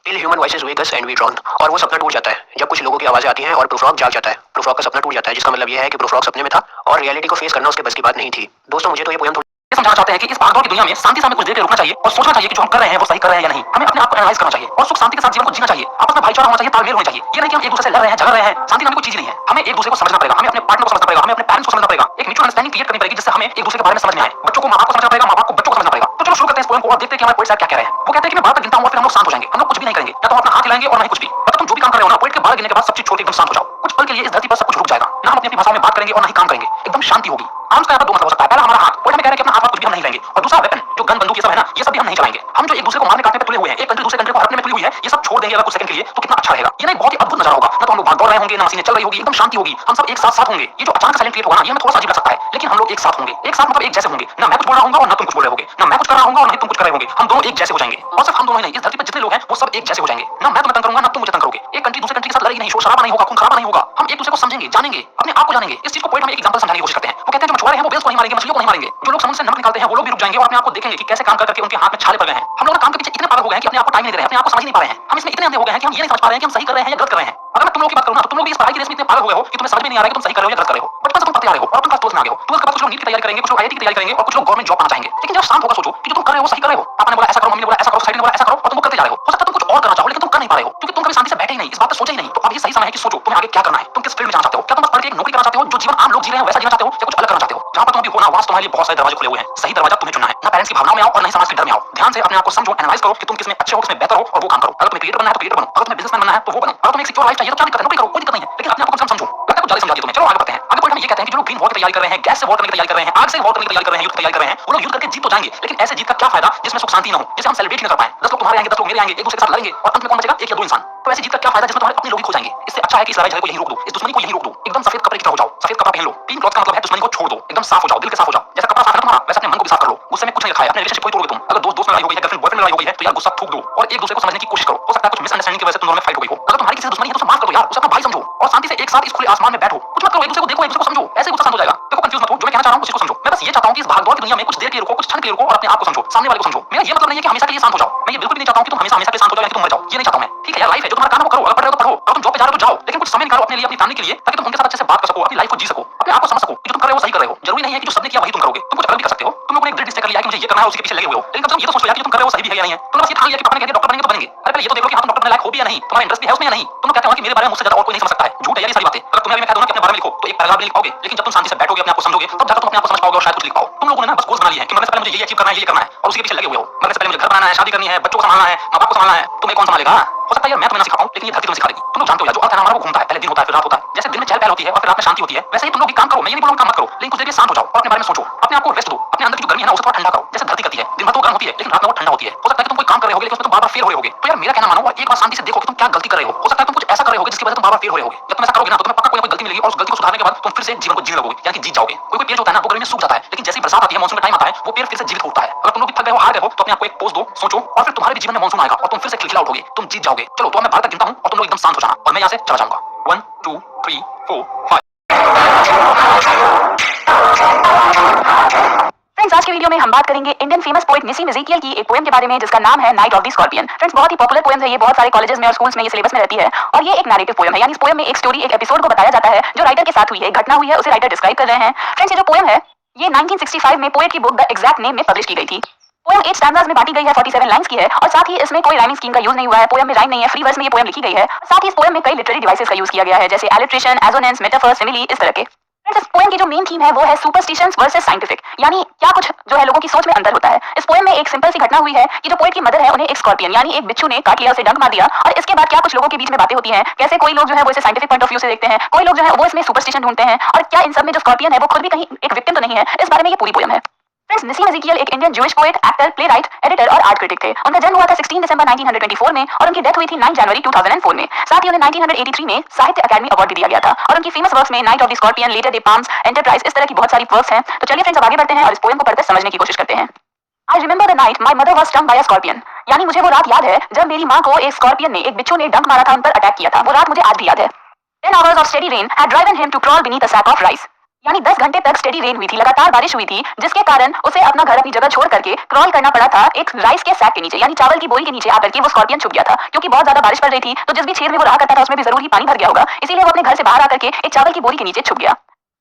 Till human voices wake us and we drown. और वो सपना टूट जाता है जब कुछ लोगों की आवाजें आती हैं और प्रूफ्रॉग जाग जाता है। प्रूफ्रॉग का सपना टूट जाता है, जिसका मतलब यह है कि प्रूफ्रॉग सपने में था और रियलिटी को फेस करना उसके बस की बात नहीं थी। दोस्तों, मुझे तो ये पोयम समझाना चाहते हैं कि इस भागदौड़ की दुनिया में शांति से हमें कुछ देर रुकना चाहिए और सोचना चाहिए कि जो हम कर रहे हैं वो सही कर रहे हैं या नहीं। हमें अपने आप को एनालाइज करना चाहिए और सुख शांति के साथ जीवन को जीना चाहिए। आपस में भाईचारा होना चाहिए, तालमेल होना चाहिए। ये नहीं कि हम एक दूसरे से लड़ रहे हैं, झगड़ रहे हैं। शांति नाम की कोई चीज नहीं है। हमें एक दूसरे को समझना पड़ेगा, हमें अपने पार्टनर को समझना पड़ेगा, हमें अपने पेरेंट्स को समझना पड़ेगा। एक म्यूचुअल अंडरस्टैंडिंग क्रिएट करनी पड़ेगी जिससे हमें एक दूसरे के बारे में समझ में आए। बच्चों को माँ बाप को समझना पड़ेगा, माँ बाप को बच्चों को समझना पड़ेगा। तो चलो शुरू करते हैं इस पोएम को और देखते हैं कि हमारे पोएट साहब क्या कह रहे हैं। वो कहते हैं कि मैं बार गिनता हूँ और फिर हम लोग शांत हो जाएंगे। हम लोग कुछ भी नहीं करेंगे, या तो अपना हाथ हिलाएंगे और नहीं कुछ भी। मतलब तुम जो भी काम कर रहे हो ना, पोएट के बार गिनने के बाद सब चीज छोड़ के एकदम शांत हो जाओ। कुछ पल के लिए इस धरती पर सब कुछ रुक जाएगा। ना हम अपनी भाषाओं में बात करेंगे और ना ही काम करेंगे, एकदम शांति होगी। आर्म्स का यहाँ पर दो मतलब हो सकता है। पहला हमारा हाथ, पोएट हमें कह रहे हैं कि अपना हाथ कुछ भी हम नहीं लेंगे, और दूसरा वेपन जो गन बंदूक ये सब है ना, ये सब भी हम नहीं चलाएंगे। हम जो एक दूसरे को मारने काटने पे तुले हुए हैं, एक कंट्री दूसरे कंट्री को हड़पने में तुली हुई है, ये सब छोड़ देंगे अगर कुछ सेकंड के लिए, तो कितना अच्छा रहेगा। ये नहीं बहुत ही अद्भुत नजारा होगा। ना तो हम लोग भाग दौड़ रहे होंगे, ना मशीनें चल रही होगी, एकदम शांति होगी। हम सब एक साथ साथ होंगे। ये जो अचानक साइलेंट क्रिएट होगा ना, ये हमें थोड़ा सा अजीब लग सकता है, लेकिन हम लोग एक साथ होंगे। एक साथ मतलब एक जैसे होंगे। ना मैं कुछ बोल रहा हूँ और ना तुम कुछ बोल रहे होगे, ना मैं कुछ कर रहा हूँ और ना तुम कुछ कर रहे होगे। हम दोनों एक जैसे हो जाएंगे। और सिर्फ हम दोनों ही नहीं, इस धरती पर जितने लोग हैं वो सब एक जैसे हो जाएंगे। ना मैं तुम्हें तंग करूंगा, ना तुम मुझे तंग करोगे। एक कंट्री दूसरे कंट्री के साथ लड़ाई नहीं, शोर शराबा नहीं होगा, खून खराबा नहीं होगा। हम एक दूसरे को समझेंगे, जानेंगे, अपने आप को जानेंगे। इस चीज को पोएट हमें एक एग्जांपल समझाने की कोशिश करते हैं। वो कहते हैं जो मछुआरे हैं वो वेल्स को नहीं मारेंगे, मछलियों को नहीं मारेंगे। जो लोग समुद्र से नमक निकालते हैं वो लोग भी रुक जाएंगे और अपने आप को देखेंगे कि कैसे काम करके उनके हाथ में छाले पड़ गए हैं। हम लोग काम के पीछे इतने पागल हो गए हैं कि अपने आप को टाइम नहीं दे रहे हैं, अपने आप को समझ नहीं पा रहे हैं। हम इसमें इतने अंधे हो गए हैं कि हम ये नहीं समझ पा रहे हैं कि हम सही कर रहे हैं या गलत कर रहे हैं। अगर मैं तुम लोग की बात करूं ना, तो तुम लोग भी इस पढ़ाई के रेस में इतने पागल हो गए हो कि तुम्हें समझ में नहीं आ रहा है कि तुम सही कर रहे हो या गलत कर रहे हो। बचपन से तुम पढ़ते आ रहे हो और तुम क्लास 12 में आ गए हो। 12 के बाद कुछ लोग नीट की तैयारी करेंगे, कुछ लोग आईआईटी की तैयारी करेंगे और कुछ लोग गवर्नमेंट जॉब पाना चाहेंगे। लेकिन जब शांत होकर सोचो कि जो तुम कर रहे हो सही कर रहे हो। पापा ने बोला ऐसा करो, मम्मी ने बोला ऐसा करो, सोसाइटी ने बोला ऐसा करो, और तुम वो करते जा रहे हो। हो सकता है तुम कुछ और करना चाहो लेकिन तुम कर नहीं पा रहे हो, क्योंकि तुम कभी शांति से बैठे ही नहीं, इस बात पर सोचे ही नहीं। तो अब ये सही समय है कि सोचो तुम्हें आगे क्या करना है, तुम किस फील्ड में जाना चाहते हो। क्या तुम बस पढ़ के एक नौकरी करना चाहते हो, जो जीवन आम लोग जी रहे हैं वैसा जीना चाहते हो, या कुछ अलग करना चाहते हो। जहां पर तुम भी हो ना, वहां तुम्हारे लिए बहुत सारे दरवाजे खुले हुए हैं। सही दरवाजा तुम्हें चुनना है। ना पेरेंट्स की भावनाओं में आओ और ना ही समाज के डर में आओ। ध्यान से अपने आप को समझो, एनालाइज करो कि तुम किसमें अच्छे हो, किसमें बेहतर हो, और वो काम करो। अगर तुम्हें क्रिएटर बनना है तो क्रिएटर बनो, अगर तुम्हें बिजनेसमैन बनना है तो वो बनो। अगर तुम्हें एक सिक्योर लाइफ चाहिए तो क्या दिक्कत है, नौकरी करो, कोई दिक्कत नहीं है। लेकिन अपने आप को कम से कम समझो। लगता है कुछ ज्यादा समझा दिया तुम्हें। चलो आगे बढ़ते हैं। आगे पोएट हमें ये कहते हैं कि जो लोग ग्रीन वॉर की तैयारी कर रहे हैं, गैस से वॉर करने की तैयारी कर रहे हैं, आग से वॉर करने की तैयारी कर रहे हैं, युद्ध की तैयारी कर रहे हैं, वो लोग युद्ध करके जीत तो जाएंगे, लेकिन ऐसे जीत का क्या फायदा जिसमें सुख शांति न हो, जिसे हम सेलिब्रेट नहीं कर पाए। 10 लोग तुम्हारे आएंगे, 10 लोग मेरे आएंगे, एक दूसरे के साथ लड़ेंगे और अंत में कौन बचेगा, एक या दो इंसान। तो ऐसी जीत का क्या फायदा जिसमें तुम्हारे अपने लोग ही खो जाएंगे। इससे अच्छा है कि इस लड़ाई झगड़े को यहीं रोक दो, इस दुश्मनी को यहीं रोक दो। एकदम सफेद कपड़े की तरह हो जाओ, सफेद कपड़ा पहन लो। क्लीन क्लॉथ का मतलब है दुश्मनी को छोड़ दो, एकदम साफ हो जाओ, दिल के साफ हो जाओ। जैसा कपड़ा साफ है तुम्हारा, वैसे अपने मन को भी साफ कर लो। गुस्से में कुछ नहीं रखा है, अपने रिलेशनशिप को ही तोड़ोगे तुम। अगर दोस्त में लड़ाई हो गई है, गर्लफ्रेंड बॉयफ्रेंड में लड़ाई हो गई है, तो यार गुस्सा थूक दो और एक दूसरे को समझने की कोशिश करो। हो सकता है कुछ मिसअंडरस्टैंडिंग की वजह से तुम दोनों में फाइट हो गई हो। अगर तुम्हारी किसी से दुश्मनी है तो उसे माफ कर दो यार, उसे अपना भाई समझो और शांति से एक साथ इस खुले आसमान में बैठो। कुछ मत करो, एक दूसरे को देखो, एक दूसरे को समझो, ऐसे गुस्सा शांत हो जाएगा। देखो कंफ्यूज मत हो, जो मैं कहना चाह रहा हूं उसी को समझो। मैं बस ये चाहता हूं कि इस भागदौड़ की दुनिया में कुछ देर के लिए रुको, कुछ क्षण के लिए रुको और अपने आप को समझो, सामने वाले को समझो। मेरा ये मतलब नहीं है कि हमेशा के लिए शांत हो जाओ। मैं ये बिल्कुल भी नहीं चाहता हूं कि तुम हमेशा हमेशा के लिए शांत हो जाओ या कि तुम मर जाओ। ये नहीं चाहता हूं मैं। ठीक है यार, लाइफ है, जो तुम्हारा काम है वो करो। अगर पढ़ रहे हो तो पढ़ो, अगर तुम जॉब पे जा रहे हो तो जाओ, लेकिन कुछ समय निकालो अपने लिए, अपनी फैमिली के लिए, ताकि तुम उनके साथ अच्छे से बात कर सको, अपनी लाइफ को जी सको, अपने आप को समझ सको कि जो तुम कर रहे हो सही कर रहे हो। जरूरी नहीं है कि जो सबने किया वही तुम करोगे, तुम कुछ अलग भी कर सकते हो। तुम लोगों ने एक ग्रेट मिस्टेक कर लिया कि मुझे ये करना है, उसी के पीछे लगे हुए हो। लेकिन कम से कम ये तो सोचो यार कि तुम कर रहे हो सही भी है या नहीं है। तुमने बस ये ठान लिया कि पापा ने कह दिया डॉक्टर बनेंगे तो बनेंगे। अरे पहले ये तो देखो कि हाँ तुम डॉक्टर बनने लायक हो भी या नहीं, तुम्हारा इंटरेस्ट भी है उसमें या नहीं। तुम कहते हो कि मेरे बारे में मुझसे ज्यादा और कोई नहीं समझ सकता है। झूठ है यार ये सारी बातें। अगर तुम्हें अभी मैं कह दूं ना कि अपने बारे में लिखो तो एक पैराग्राफ भी लिख पाओगे, लेकिन जब तुम शांति से बैठोगे, अपने आप को समझोगे, तब जाकर तुम अपने आप को समझ पाओगे और शायद कुछ लिख पाओ। तुम लोगों ने ना बस गोल्स बना लिए हैं कि मरने से पहले मुझे ये अचीव करना है, ये करना है, और उसी के पीछे लगे हुए हो। मरने से पहले मुझे घर बनाना है, शादी करनी है, बच्चों को संभालना है, माँ बाप को संभालना है। तुम्हें कौन संभालेगा? हो सकता है यार मैं तुम्हें ना सिखा पाऊं, लेकिन ये धरती तुम्हें सिखा देगी। तुम लोग जानते हो यार, जो अर्थ है ना हमारा वो घूमता है। पहले दिन होता है, फिर रात होता है। जैसे दिन में चहल पहल होती है और फिर रात में शांति होती है, वैसे ही तुम लोग भी काम करो। मैं ये नहीं बोल रहा हूं काम मत करो, लेकिन कुछ देर के लिए शांत हो जाओ और अपने बारे में सोचो, अपने आप को रेस्ट दो। अपने अंदर की जो गर्मी है ना उसे थोड़ा ठंडा करो। जैसे धरती करती है, दिन भर तो गर्म होती है लेकिन रात में वो ठंडा होती है। हो सकता है कि तुम कोई काम कर रहे होगे लेकिन उसमें तुम बार-बार फेल हो रहे होगे। तो यार मेरा कहना मानो और एक बार शांति से देखो कि तुम क्या गलती कर रहे हो। सकता है तुम कुछ ऐसा कर रहे होगे जिसकी वजह से तुम बार-बार फेल हो रहे होगे। जब तुम ऐसा करोगे ना तो तुम्हें पक्का कोई ना कोई गलती मिलेगी और उस गलती को सुधारने के बाद तुम फिर से जीवन को जीने लगोगे, यानी कि जीत जाओगे। कोई पेड़ होता है ना वो गर्मी में सूख जाता है, लेकिन जैसे ही बरसात आती है, मॉनसून का टाइम आता है, वो पेड़ फिर से जीवित होता है। अगर तुम लोग भी थक गए हो, हार गए हो, तो अपने आप को एक पोज दो, सोचो, और फिर तुम्हारे भी जीवन में मॉनसून आएगा और तुम फिर से खिलखिला उठोगे, तुम जीत जाओगे। चलो तो मैं बाहर तक गिनता हूं और तुम लोग एकदम शांत हो जाना और मैं यहां से चला जाऊंगा। 1 2 3 4 5। फ्रेंड्स, आज आज की वीडियो में हम बात करेंगे इंडियन फेमस पोएट निसीम एज़ेकियल की एक पोएम के बारे में जिसका नाम है night of the scorpion. Friends, बहुत ही पॉपुलर पोएम है ये, बहुत सारे कॉलेजेस में और स्कूल्स में ये सिलेबस में रहती है और ये एक नैरेटिव पोएम है, यानी इस पोएम में एक स्टोरी, एक एपिसोड को बताया जाता है जो राइटर के साथ हुई है, एक घटना हुई है, उसे राइटर डिस्क्राइब कर रहे हैं। फ्रेंड्स, ये जो पोएम है ये 1965 में पोएट की बुक द एग्जैक्ट नेम में पब्लिश की गई थी। पोएम 8 स्टैंजास में बांटी गई है, 47 लाइंस की है और साथ ही इसमें कोई राइमिंग स्कीम का यूज नहीं हुआ है। पोएम में राइम नहीं है, फ्री वर्स में ये पोएम लिखी गई है। साथ ही इस पोएम में कई लिटरेरी डिवाइसेस का यूज किया गया है, जैसे एलिट्रेशन, एजोनेंस, मेटाफर, सिमिली, इस तरह के। इस पोएम की जो मेन थीम है वो है सुपरस्टिशंस वर्सेस साइंटिफिक, यानी क्या कुछ जो है लोगों की सोच में अंतर होता है। इस पोएम में एक सिंपल सी घटना हुई है कि जो पोएट की मदर है उन्हें एक स्कॉर्पियन यानी एक बिच्छू ने काट लिया, उसे डंक मार दिया और इसके बाद क्या कुछ लोगों के बीच में बातें होती हैं, कैसे कोई लोग जो है वो इसे साइंटिफिक पॉइंट ऑफ व्यू से देखते हैं, कोई लोग जो है वो इसमें सुपरस्टिशन ढूंढते हैं और क्या इन सब में जो स्कॉर्पियन है वो खुद भी कहीं एक विक्टिम तो नहीं है, इस बारे में ये पूरी पोएम है। फ्रेंड्स, निसीम एज़ेकियल एक Indian Jewish poet, actor, playwright, editor और आर्ट क्रिटिक थे। उनका जन्म हुआ था 16 दिसंबर 1924 में और उनकी डेथ हुई थी 9 जनवरी 2004 में। साथ ही उन्हें 1983 में साहित्य अकादमी अवार्ड भी दिया गया था और उनकी फेमस वर्क्स में Night of the Scorpion, Latter Day Psalms, Enterprise, इस तरह की बहुत सारी वर्क्स हैं। तो चलिए फ्रेंड्स, अब आगे बढ़ते हैं और इस पोएम को पढ़कर समझने की कोशिश करते हैं। I remember the night my mother was stung by a scorpion, यानी मुझे वो रात याद है जब मेरी माँ को एक स्कॉर्पियन ने, एक बिच्छू ने डंक मारा था, उन पर अटैक किया था। वो रात मुझे आज भी याद है। 10 hours of steady rain had driven him to crawl beneath a sack of rice, यानी 10 घंटे तक स्टेडी रेन हुई थी, लगातार बारिश हुई थी, जिसके कारण उसे अपना घर, अपनी जगह छोड़ करके क्रॉल करना पड़ा था एक राइस के सैक के नीचे, यानी चावल की बोरी के नीचे आकर के वो स्कॉर्पियन छुप गया था। क्योंकि बहुत ज्यादा बारिश पड़ रही थी तो जिस भी छेद में वो रहा करता था उसमें भी जरूर ही पानी भर गया होगा, इसीलिए वो अपने घर से बाहर आकर के एक चावल की बोरी के नीचे छुप गया।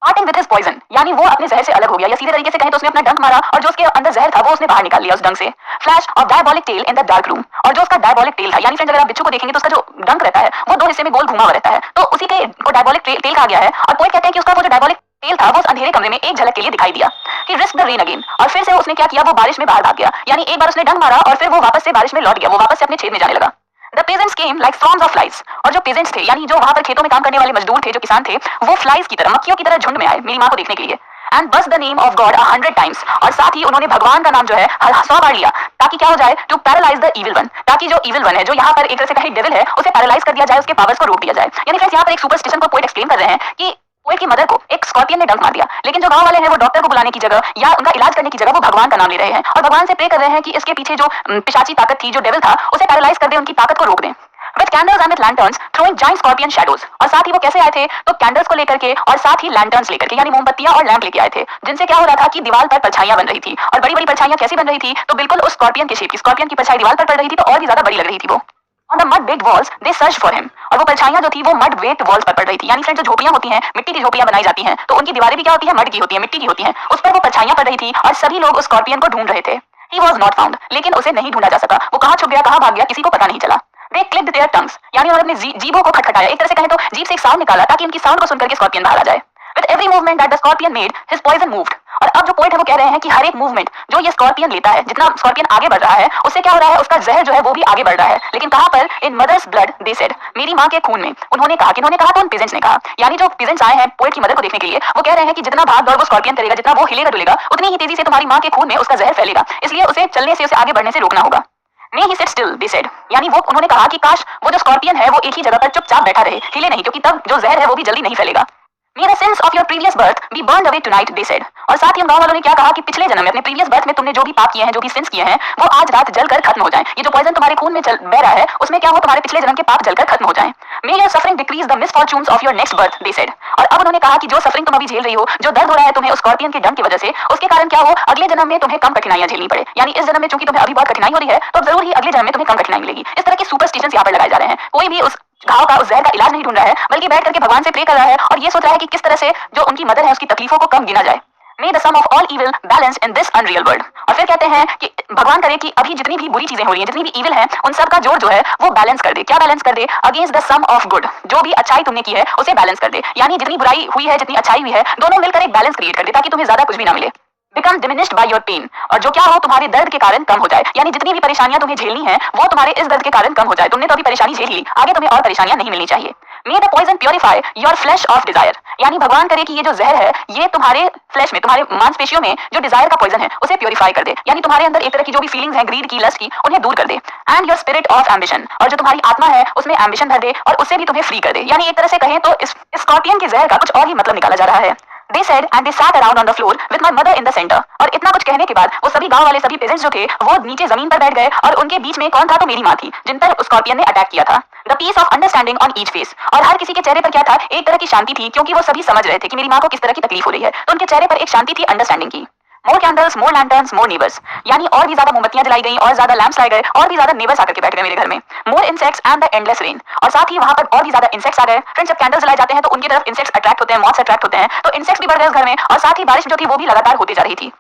पार्टिंग विद हिज पॉइजन, यानी वो अपने जहर से अलग हो गया, या सीधे तरीके से कहें तो उसने अपना डंक मारा और जो उसके अंदर जहर था वो उसने बाहर निकाल लिया उस डंक से। Flash of diabolic tail in the dark room, और जो उसका डायबॉलिक टेल था, यानी फ्रेंड्स अगर आप बिच्छू को देखेंगे तो उसका जो डंक रहता है वो दो हिस्से में गोल घुमा हुआ रहता है, तो उसी के को डायबॉलिक टेल कहा गया है। और पोएट कहते हैं कि उसका वो जो डायबॉलिक टेल था वो उस अंधेरे कमरे में एक झलक के लिए दिखाई दिया कि रिस्क द रेन अगेन, और फिर से उसने क्या किया, वो बारिश में बाहर भाग गया, यानी एक बार उसने डंक मारा और फिर वो वापस से बारिश में लौट गया, वो वापस से अपने छेद में जाने लगा। The peasants came like swarms of flies, और जो peasants थे यानी जो वहां पर खेतों में काम करने वाले मजदूर थे, जो किसान थे, वो फ्लाइज की तरह, मक्खियों की तरह झुंड में आए मेरी माँ को देखने के लिए। एंड बस the name of God 100 times, और साथ ही उन्होंने भगवान का नाम जो है 100 बार लिया, ताकि क्या हो जाए, to paralyse the evil one, ताकि जो इविल वन है, जो यहाँ पर एक तरह से कहीं डेविल है, उसे पैरालाइज कर दिया जाए, उसके पावर्स को रोक दिया जाए। यानी फ्रेंड्स यहाँ पर एक सुपरस्टिशन को पोएट एक्सप्लेन कर रहे हैं कि पोएट की मदर को एक स्कॉर्पियन ने डंक मार दिया, लेकिन जो गांव वाले हैं वो डॉक्टर को बुलाने की जगह या उनका इलाज करने की जगह वो भगवान का नाम ले रहे हैं और भगवान से प्रे कर रहे हैं कि इसके पीछे जो पिशाची ताकत थी, जो डेविल था, उसे पैरालाइज कर दे, उनकी ताकत को रोक दें। With candles and with lanterns, throwing giant scorpion shadows, और साथ ही वो कैसे आए थे, तो कैंडल्स को लेकर के और साथ ही लैंटर्न्स लेकर के, यानी मोमबत्तियां और लैंप लेके आए थे, जिनसे क्या हो रहा था कि दीवार पर परछाइयां बन रही थी। और बड़ी बड़ी परछाइयां कैसी बन रही थी, तो बिल्कुल उस स्कॉर्पियन के शेप की, स्कॉर्पियन की परछाई दीवार पर पड़ रही थी तो और भी ज्यादा बड़ी लग रही थी वो। On the mud baked walls, they searched for him, और वो परछाइयां जो थी वो मड बेक्ड वॉल्स पर पड़ रही थी, यानी फ्रेंड्स जो झोपड़ियां होती हैं, मिट्टी की झोपड़ियां बनाई जाती हैं, तो उनकी दीवारें भी क्या होती है, मड की होती है, मिट्टी की होती हैं, उस पर वो परछाइयां पड़ रही थी और सभी लोग उस स्कॉर्पियन को ढूंढ रहे थे। He was not found, लेकिन उसे नहीं ढूंढा जा सका, वो कहाँ छुप गया, कहाँ भाग गया, किसी को पता नहीं चला। They clicked their tongues, यानी उन्होंने अपनी जीभों को खटखटाया, एक तरह से कहें तो जीभ से एक साउंड निकाला ताकि उनकी साउंड को सुनकर के स्कॉर्पियन बाहर आ जाए। With every movement that the scorpion made, his poison moved, और अब जो पोएट है वो कह रहे हैं कि हर एक मूवमेंट जो ये स्कॉर्पियन लेता है, जितना स्कॉर्पियन आगे बढ़ रहा है, उससे क्या हो रहा है, उसका जहर जो है वो भी आगे बढ़ रहा है। लेकिन कहाँ पर, इन मदर्स ब्लड दे सेड, मेरी माँ के खून में। उन्होंने कहा, किन्होंने कहा, तो उन पीजेंट्स ने कहा, यानी जो पीजेंट्स आए हैं पोएट की मदर को देखने के लिए, वो कह रहे हैं कि जितना भाग दौड़ वो स्कॉर्पियन करेगा, जितना वो हिलेगा डुलेगा, उतनी ही तेजी से तुम्हारी माँ के खून में उसका जहर फैलेगा, इसलिए उसे चलने से, उसे आगे बढ़ने से रोकना होगा। May he sit still, they said, यानी वो उन्होंने कहा कि काश वो जो स्कॉर्पियन है वो एक ही जगह पर चुपचाप बैठा रहे, हिले नहीं, क्योंकि तब जो जहर है वो भी जल्दी नहीं फैलेगा। May the sins of your previous birth be burned away tonight, they said, और साथ ही उन गाँव वालों ने क्या कहा कि पिछले जन्म में, अपने प्रीवियस बर्थ में तुमने जो भी पाप किए हैं, जो भी सिंस किए हैं, वो आज रात जलकर खत्म हो जाएं। ये जो पॉइजन तुम्हारे खून में बह रहा है, उसमें क्या हो, तुम्हारे पिछले जन्म के पाप जलकर खत्म हो जाएं। May your suffering decrease the misfortunes of your next birth, they said, और अब उन्होंने कहा कि जो सफरिंग तुम अभी झेल रही हो, जो दर्द हो रहा है तुम्हें उस स्कॉर्पियन के डंक की वजह से, उसके कारण क्या हो, अगले जन्म में तुम्हें कम कठिनाइयां झेलनी पड़े, यानी इस जन्म में चूंकि तुम्हें अभी बहुत कठिनाई हो रही है, तो जरूर ही अगले जन्म में तुम्हें कम कठिनाई मिलेगी। इस तरह के सुपरस्टिशंस यहाँ पर लगाए जा रहे हैं। कोई भी उस घाव का, उस जहर का इलाज नहीं ढूंढ रहा है, बल्कि बैठ करके भगवान से प्रे कर रहा है और ये सोच रहा है कि किस तरह से जो उनकी मदर है उसकी तकलीफों को कम गिना जाए। May the sum of all evil balance in this unreal world, और फिर कहते हैं कि भगवान करे कि अभी जितनी भी बुरी चीजें हो रही हैं, जितनी भी इविल है, उन सब का जोड़ जो है वो बैलेंस कर दे। क्या बैलेंस कर दे, against the sum of good, जो भी अच्छाई तुमने की है उसे बैलेंस कर दे, यानी जितनी बुराई हुई है, जितनी अच्छाई हुई है, दोनों मिलकर एक बैलेंस क्रिएट कर दे, ताकि तुम्हें ज्यादा कुछ भी ना मिले। Become diminished by your pain, और जो क्या हो, तुम्हारे दर्द के कारण कम हो जाए, यानी जितनी भी परेशानियां तुम्हें झेलनी है वो तुम्हारे इस दर्द के कारण कम हो जाए। तुमने तो अभी परेशानी झेल ली, आगे तुम्हें और परेशानियां नहीं मिलनी चाहिए। May the poison purify your flesh of desire, यानी भगवान करे कि ये जो जहर है ये तुम्हारे फ्लैश में, तुम्हारे मांसपेशियों में जो डिजायर का पॉइजन है उसे प्योरीफाई कर दे, यानी तुम्हारे अंदर एक तरह की जो भी फीलिंग्स हैं, ग्रीड की, लस्ट की, उन्हें दूर कर दे। And your spirit of ambition, और जो तुम्हारी आत्मा है उसमें एम्बिशन भर दे और उससे भी तुम्हें फ्री कर दे, यानी एक तरह से कहें तो इस स्कॉर्पियन के जहर का कुछ और ही मतलब निकाला जा रहा है। They said and they sat around on the floor with my mother in the center, और इतना कुछ कहने के बाद वो सभी गांव वाले, सभी पेजेंट्स जो थे वो नीचे जमीन पर बैठ गए और उनके बीच में कौन था, तो मेरी माँ थी, जिन पर स्कॉर्पियन ने अटैक किया था। The peace of understanding on each face, और हर किसी के चेहरे पर क्या था, एक तरह की शांति थी, क्योंकि वो सभी समझ रहे थे कि मेरी माँ को किस तरह की तकलीफ हो रही है, तो उनके चेहरे पर एक शांति थी अंडरस्टैंडिंग की। मोर कैंडल्स, मोर लैंटर्न्स, मोर नेबर्स, यानी और भी ज्यादा मोमबत्तियां जलाई गई, और ज्यादा लैंप्स लाए गए, और भी ज्यादा नेबर्स आकर के बैठ गए मेरे घर में। More insects and the endless rain, और साथ ही वहां पर और भी ज्यादा इंसेक्ट्स आ गए। फ्रेंड्स, जब कैंडल्स जलाए जाते हैं तो उनकी तरफ इंसेक्ट्स अट्रैक्ट होते हैं, मॉथ्स अट्रैक्ट होते हैं, तो इंसेक्ट्स भी बढ़ गए उस घर में, और साथ ही बारिश जो थी वो भी लगातार होती जा रही थी।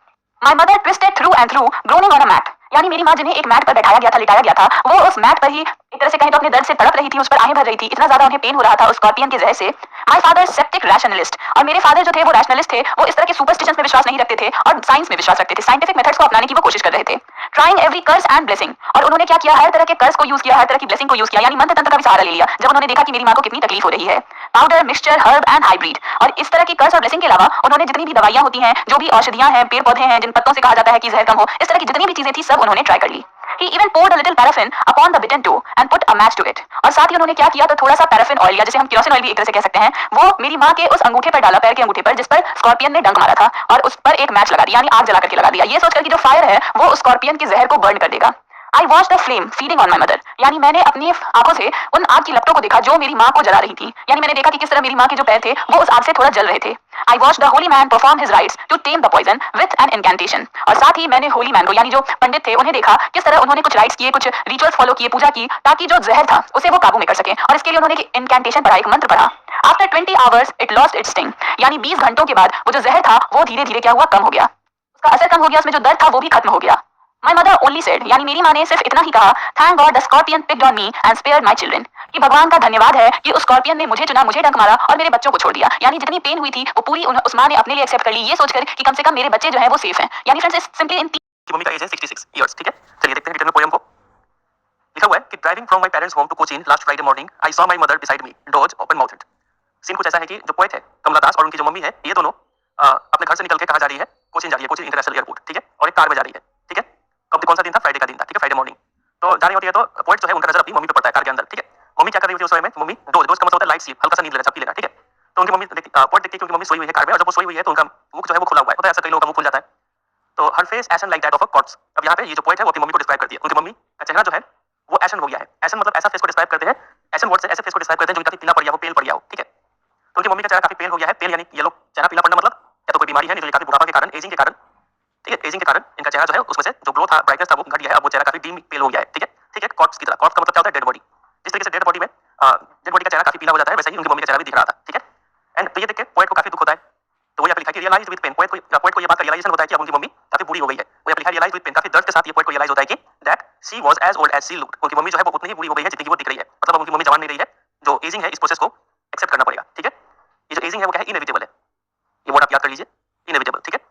My mother twisted through and through, groaning on a mat, यानी मेरी माँ जिन्हें एक मैट पर बैठाया गया था, लिटाया गया था, वो उस मैट पर ही एक तरह से कहें तो अपने दर्द से तड़प रही थी, उस पर आहें भर रही थी, इतना ज्यादा उन्हें पेन हो रहा था उस स्कॉर्पियन के जहर से। माय फादर सेप्टिक रैशनलिस्ट, और मेरे फादर जो थे वो रैशनलिस्ट थे, वो इस तरह के सुपरस्टिशंस में विश्वास नहीं रखते थे और साइंस में विश्वास रखते थे, साइंटिफिक मेथड्स को अपनाने की वो कोशिश कर रहे थे। Trying every curse and blessing, और उन्होंने क्या किया, हर तरह के कर्स को यूज किया, हर तरह की ब्लेसिंग को यूज किया, यानी मंत्र तंत्र का भी सहारा ले लिया जब उन्होंने देखा कि मेरी माँ को कितनी तकलीफ हो रही है। Powder, mixture, herb and hybrid, और इस तरह की कर्स और ब्लेसिंग के अलावा उन्होंने जितनी भी दवाइयां होती हैं, जो भी औषधियां हैं, पेड़ पौधे हैं जिन पत्तों से कहा जाता है कि जहर कम हो, इस तरह की जितनी भी चीजें थी सब उन्होंने ट्राई कर ली। He even poured a little paraffin upon the bitten toe and put a match to it, और साथ ही उन्होंने क्या किया, तो थोड़ा सा पैराफिन ऑयल या जिसे हम केरोसिन ऑयल भी एक तरह से कह सकते हैं, वो मेरी माँ के उस अंगूठे पर डाला, पैर के अंगूठे पर, जिस पर स्कॉर्पियन ने डंक मारा था, और उस पर एक मैच लगा दिया, यानी आग जला करके लगा दिया, ये सोचकर कि जो फायर है वो उस स्कॉर्पियन के जहर को बर्न कर देगा। आई watch the flame feeding on my mother, यानी मैंने अपनी आंखों से उन आग की लपटों को देखा जो मेरी माँ को जला रही थी, यानी मैंने देखा कि किस तरह मेरी माँ के जो पैर थे वो उस आग से थोड़ा जल रहे थे। I watch the holy man perform his rites to tame the poison with an incantation, और साथ ही मैंने होली मैन को, यानी जो पंडित थे, उन्हें देखा किस तरह उन्होंने कुछ राइट्स किए, कुछ रिचुअल्स फॉलो किए, पूजा की, ताकि जो जहर था उसे वो काबू में कर सके, और इसके लिए उन्होंने एक इनकैंटेशन पढ़ा, एक मंत्र पढ़ा। After 20 hours it lost its sting, यानी 20 घंटों के बाद वो जो जहर था वो धीरे धीरे क्या हुआ, कम हो गया, उसका असर कम हो गया, उसमें जो दर्द था वो भी खत्म हो गया। माई मदर ओनली सेड, यानी मेरी माँ ने सिर्फ इतना ही कहा, thank God the scorpion picked on me and spared my children, कि भगवान का धन्यवाद है कि उस स्कॉर्पियन ने मुझे चुना, मुझे डंक मारा और मेरे बच्चों को छोड़ दिया, यानी जितनी पेन हुई थी वो पूरी उस माँ ने अपने लिए एक्सेप्ट कर ली, ये सोचकर कि कम से कम मेरे बच्चे जो हैं वो सेफ हैं। यानी फ्रेंड्स, सिंपली इन मम्मी का एज है 66 इयर्स, ठीक है। चलिए देखते हैं रिटर्न में पोएम को। लिखा हुआ है कि driving from my parents home to Cochin last Friday morning I saw my mother beside me, doze open mouthed. Scene कुछ ऐसा है कि जो पोएट है कमला दास और उनकी जो मम्मी है, ये दोनों अपने घर से निकल के कहाँ जा रही है, कोचीन जा रही है, कोचीन इंटरनेशनल एयरपोर्ट, ठीक है, और एक कार में जा रही है, ठीक है। कब, कौन सा दिन था, फ्राइडे का दिन था, ठीक है, फ्राइडे मॉर्निंग। तो जा रही होती है, तो पोएट जो है उनका नजर अपनी मम्मी पे पड़ता है कार के अंदर, ठीक है। मम्मी क्या कर रही होती है उस समय में, मम्मी डोज, डोज का मतलब होता है लाइट स्लीप, हल्का सा नींद लेना, झपकी लेना, ठीक है। तो उनकी मम्मी पोएट देखती है कि उनकी मम्मी सोई हुई है कार में, और जब वो सोई हुई है तो उनका मुख जो है वो खुला हुआ है, होता है ऐसा, कई लोगों का मुख खुल जाता है, तो हर face ashen like that of a corpse. अब यहाँ पे ये जो पोएट है वो अपनी मम्मी को डिस्क्राइब करती है, उनकी मम्मी का चेहरा जो है वो एशन हो गया है। एशन मतलब ऐसा फेस को डिस्क्राइब करते हैं, एशन वर्ड से ऐसे फेस को डिस्क्राइब करते हैं जो काफी पीला पड़ गया हो, पेल पड़ गया हो, ठीक है। तो उनकी मम्मी का चेहरा काफी पेल हो गया है, पेल यानी येलो, चेहरा पीला पड़ना मतलब या तो कोई बीमारी है, नहीं तो काफी बुढ़ापा के कारण, एजिंग के कारण, ठीक है, एजिंग के कारण इनका चेहरा जो है उसमें से जो ग्लो था, ब्राइटनेस था वो घट गया है, अब वो चेहरा काफी डीम पेल हो गया है, ठीक है, ठीक है। कॉर्प्स की तरह, कॉर्प्स का मतलब क्या होता है, डेड बॉडी। जिस तरीके से डेड बॉडी में डेड बॉडी का चेहरा काफी पीला हो जाता है, वैसे ही उनकी मम्मी का चेहरा भी दिख रहा था, ठीक है। एंड तो ये देख के पोएट को काफी दुख होता है, तो वो यहाँ पे लिखा है कि रियलाइज विद पेन, पोएट को ये बात का रियलाइजेशन होता है कि अब उनकी मम्मी काफी बूढ़ी हो गई है। वो यहाँ पे लिखा है रियलाइज विद पेन, काफी दर्द के साथ ये पोएट को रियलाइज होता है कि that she was as old as she looked, उनकी मम्मी जो है वो उतनी ही बूढ़ी हो गई है जितनी वो दिख रही है, मतलब उनकी मम्मी जवान नहीं रही है। जो एजिंग है इस प्रोसेस को एक्सेप्ट करना पड़ेगा, ठीक है। ये जो एजिंग है वो क्या है, इनएविटेबल है, ये वर्ड आप याद कर लीजिए, इनएविटेबल, ठीक है।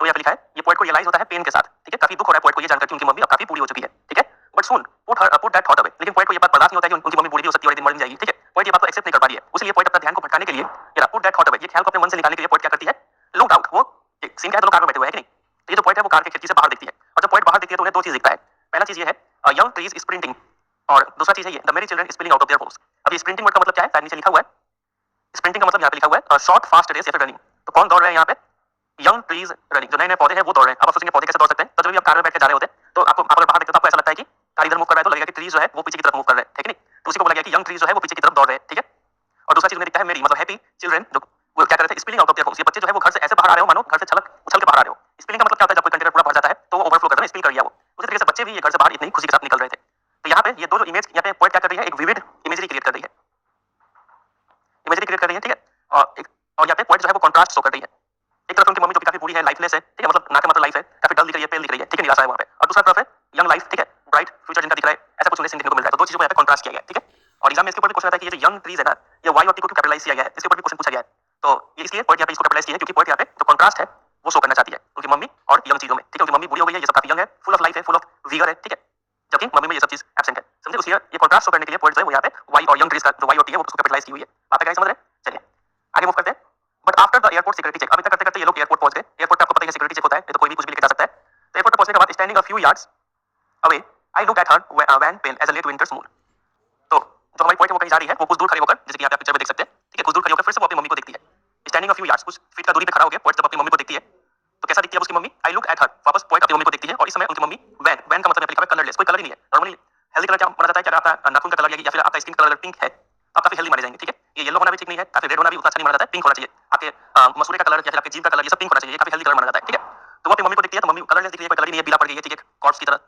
तो यहाँ पे लिखा है ये पोएट को रियलाइज होता है पेन के साथ, ठीक है, काफी दुख हो रहा है पोएट को ये जानकर कि उनकी मम्मी अब काफी बूढ़ी हो चुकी है, ठीक है। But soon put that thought away, लेकिन पोएट को ये बात बर्दाश्त नहीं होता है कि उनकी मम्मी बूढ़ी हो सकती है और एक दिन मर जाएगी, ठीक है। पोएट ये बात को एक्सेप्ट नहीं कर पा रही है, उसलिए पोएट अपना ध्यान को भटकाने के लिए या पुट दैट थॉट अवे, ये ख्याल को अपने मन से निकालने के लिए पोएट क्या करती है, लुक आउट। वो सीन क्या है, दोनों कार में बैठे हुए हैं कि नहीं, तो ये जो पोएट है वो कार के खिड़की से बाहर देखती है, और जब पोएट बाहर देखती है तो उन्हें दो चीज दिखता है। पहला चीज ये है यंग ट्रीज स्प्रिंटिंग, और दूसरा चीज है ये द मेरी children spilling out of their homes. अब ये स्प्रिंटिंग वर्ड का मतलब क्या है, शायद नीचे लिखा हुआ है, स्प्रिंटिंग का मतलब यहाँ पे लिखा हुआ है शॉर्ट फास्ट रेस या फिर रनिंग। तो कौन दौड़ रहे हैं यहाँ पे, यंग ट्रीज रनिंग, जो नए नए पौधे हैं वो दौड़ रहे हैं। अब आप सोचेंगे पौधे कैसे दौड़ सकते हैं, तो जब भी आप कार में बैठ के जा रहे होते हैं तो आपको अगर बाहर देखते हो तो आपको ऐसा लगता है कि कार इधर मूव कर रहा है, तो लगेगा कि ट्रीज जो है वो पीछे की तरफ मूव कर रहे हैं, ठीक है नहीं, तो उसी को बोला गया कि यंग ट्रीज जो है वो पीछे की तरफ दौड़ रहे हैं, ठीक है। और दूसरा चीज में दिखता है मेरी, मतलब हैप्पी चिल्ड्रन, जो वो क्या कर रहे थे, spilling out of their homes, ये बच्चे जो है वो घर से ऐसे बाहर आ रहे हो मानो घर से छलक उछल के बाहर आ रहे हो। स्पिलिंग का मतलब क्या होता है, जब कोई कंटेनर पूरा भर जाता है तो वो ओवरफ्लो करता है, स्पिल कर दिया वो, उसी तरीके से बच्चे भी ये घर से बाहर इतनी खुशी के साथ निकल रहे थे। तो यहाँ पे ये दो जो इमेज, यहाँ पे पोएट क्या कर रही है, एक विविड इमेजरी क्रिएट कर रही है, इमेजरी क्रिएट कर रही है, ठीक है। और यहाँ पे पोएट जो है वो कॉन्ट्रास्ट शो कर रही है। एक तरफ उनकी मम्मी जो कि काफी बूढ़ी है, लाइफलेस है, ठीक है, मतलब ना के मतलब लाइफ है, काफी डल दिख रही है, पेल दिख रही है, ठीक है, निराशा है वहाँ पे, और दूसरा तरफ है यंग लाइफ, ठीक है, ब्राइट फ्यूचर जिनका दिख रहा है, ऐसा कुछ उन्हें सीन देखने को मिल रहा है। तो दो चीजों को यहाँ पे कॉन्ट्रास्ट किया गया है, ठीक है। और एग्जाम में इसके ऊपर भी क्वेश्चन आता है कि ये जो यंग ट्रीज है ना, ये वाई और टी को क्यों कैपिटलाइज किया गया है, इसके ऊपर भी क्वेश्चन पूछा गया है। तो ये इसलिए पोएट यहाँ पे इसको कैपिटलाइज किया है क्योंकि पोएट यहाँ पे जो कॉन्ट्रास्ट है वो शो करना चाहती है उनकी मम्मी और यंग चीजों में, ठीक है। उनकी मम्मी बूढ़ी हो गई है, ये सब काफी यंग है, फुल ऑफ लाइफ है, फुल ऑफ वीगर है, ठीक है, जबकि मम्मी में ये सब चीज एब्सेंट है, समझे। उसलिए ये कॉन्ट्रास्ट शो करने के लिए पोएट जो है वो यहाँ पे वाई और यंग ट्रीज का जो वाई और टी है वो उसको कैपिटलाइज की हुई है। बात है, समझ रहे हैं, चलिए आगे मूव करते हैं। But after the airport security check, अभी तक करते करते ये लोग एयरपोर्ट पहुंच गए। एयरपोर्ट पे आपको पता है सिक्योरिटी चेक होता है, तो कोई भी कुछ भी लेके जा सकता है। तो एयरपोर्ट पे पहुंचने के बाद standing a few yards away I look at her wan pale as a late winter's moon. तो जो हमारी पोएट है वो कहीं जा रही है, वो कुछ दूर खड़ी होकर, जैसे कि यहाँ पे पिक्चर में देख सकते हैं, ठीक है, कुछ दूर खड़ी होकर फिर से वो अपनी मम्मी को देखती है। स्टैंडिंग अ फ्यू यार्ड्स, कुछ फीट का दूरी पे खड़ा हो गया पोएट जब अपनी मम्मी को देखती है, तो कैसा दिखती है उसकी मम्मी, आई लुक एट हर, वापस पोएट अपनी मम्मी को देखती है, और इस समय उनकी मम्मी वैन, वैन का मतलब यहाँ पे लिखा है कलरलेस, कोई कलर ही नहीं है। नॉर्मली हेल्दी कलर क्या माना जाता है, क्या आपका नाखून का कलर या फिर आपका स्किन कलर पिंक है, आप काफी हेल्दी माने जाएंगे, ठीक है। ये येलो होना भी ठीक नहीं है, काफी रेड होना भी उतना अच्छा नहीं माना जाता है, पिंक होना चाहिए। आपके मसूरे का कलर या फिर आपके जीभ का कलर, ये सब पिंक होना चाहिए, काफी हेल्दी कलर माना जाता है, ठीक है। तो वो अपनी मम्मी को देखती है, तो मम्मी कलरलेस दिख रही है, कोई कलर ही नहीं है, पीला पड़ गई है, ठीक है, कॉर्प्स की तरह,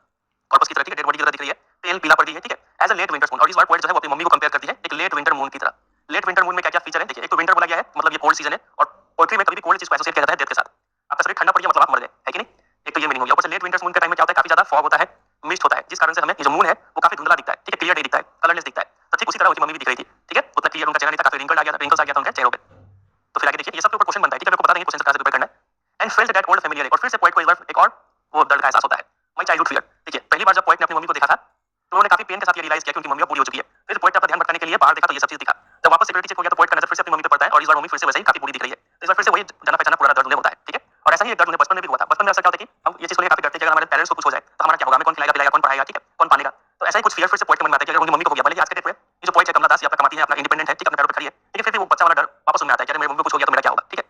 कॉर्पस की तरह, ठीक है, डेड बॉडी की तरह दिख रही है, पेल पीला पड़ गई है, ठीक है, as a late winter moon. और इस बार पोएट जो है वो अपनी मम्मी को कंपेयर करती है एक लेट विंटर मून की तरह। लेट विंटर मून में क्या क्या फीचर है देखिए, एक तो विंटर बोला गया है, मतलब ये कोल्ड सीजन है, और पोएट्री में कभी भी कोल्ड चीज को एसोसिएट किया जाता है डेथ के साथ। आपका शरीर ठंडा पड़ गया मतलब आप मर गए, है कि नहीं, एक तो ये मीनिंग हो गया। ऊपर से लेट विंटर मून के टाइम में क्या होता है, काफी ज्यादा फॉग होता है, मिस्ट होता है, जिस कारण से हमें ये जो मून है वो काफी धुंधला दिखता है, ठीक है, क्लियर नहीं दिखता है, कलरलेस दिखता है। तो ठीक उसी तरह उसकी मम्मी भी दिख रही थी, ठीक है, उतना क्लियर उनका चेहरा नहीं था, काफी रिंकल्ड आ गया था, रिंकल्स आ गया था उनके चेहरों पे। तो फिर आगे देखिए, ये सब के ऊपर क्वेश्चन बनता है, ठीक है, मेरे को पता नहीं क्वेश्चन कहां से प्रिपेयर करना है। And felt that old familiar, और फिर से पोएट को एक और वो दर्द का एहसास होता है, माय चाइल्डहुड फियर। देखिए, पहली बार जब पोएट ने अपनी मम्मी को देखा था तो उन्होंने काफी पेन के साथ ये रियलाइज किया कि उनकी मम्मी अब बूढ़ी हो चुकी है। फिर पोएट ने अपना ध्यान भटकाने के लिए बाहर देखा तो ये सब चीज दिखा। जब वापस सिक्योरिटी चेक हो गया तो पोएट का नजर फिर से अपनी मम्मी पे पड़ता है, और इस बार मम्मी फिर से वैसे ही काफी बूढ़ी दिख रही है। तो इस बार फिर से वही जाना पहचाना पुराना दर्द उन्हें होता है, ठीक है। और ऐसा ही एक दर्द उन्हें बचपन में भी हुआ था। बचपन में ऐसा क्या होता है कि हम ये चीज को लेकर काफी डरते हैं कि अगर हमारे पेरेंट्स को कुछ हो जाए तो हमारा क्या होगा, हमें कौन खिलाएगा पिलाएगा, कौन पढ़ाएगा, ठीक है, कौन पालेगा। तो ऐसा ही कुछ फियर फिर से पोएट के मन में आता है कि अगर उनकी मम्मी को हो गया, भले ही आज के डेट में ये जो पोएट है कमला दास, ये अपना कमाती है, अपना इंडिपेंडेंट है, ठीक है, अपने पैरों पे खड़ी है, ठीक है, फिर भी वो बच्चा वाला डर वापस उनमें आता है कि अगर मेरी मम्मी को कुछ हो गया तो मेरा क्या होगा, ठीक है।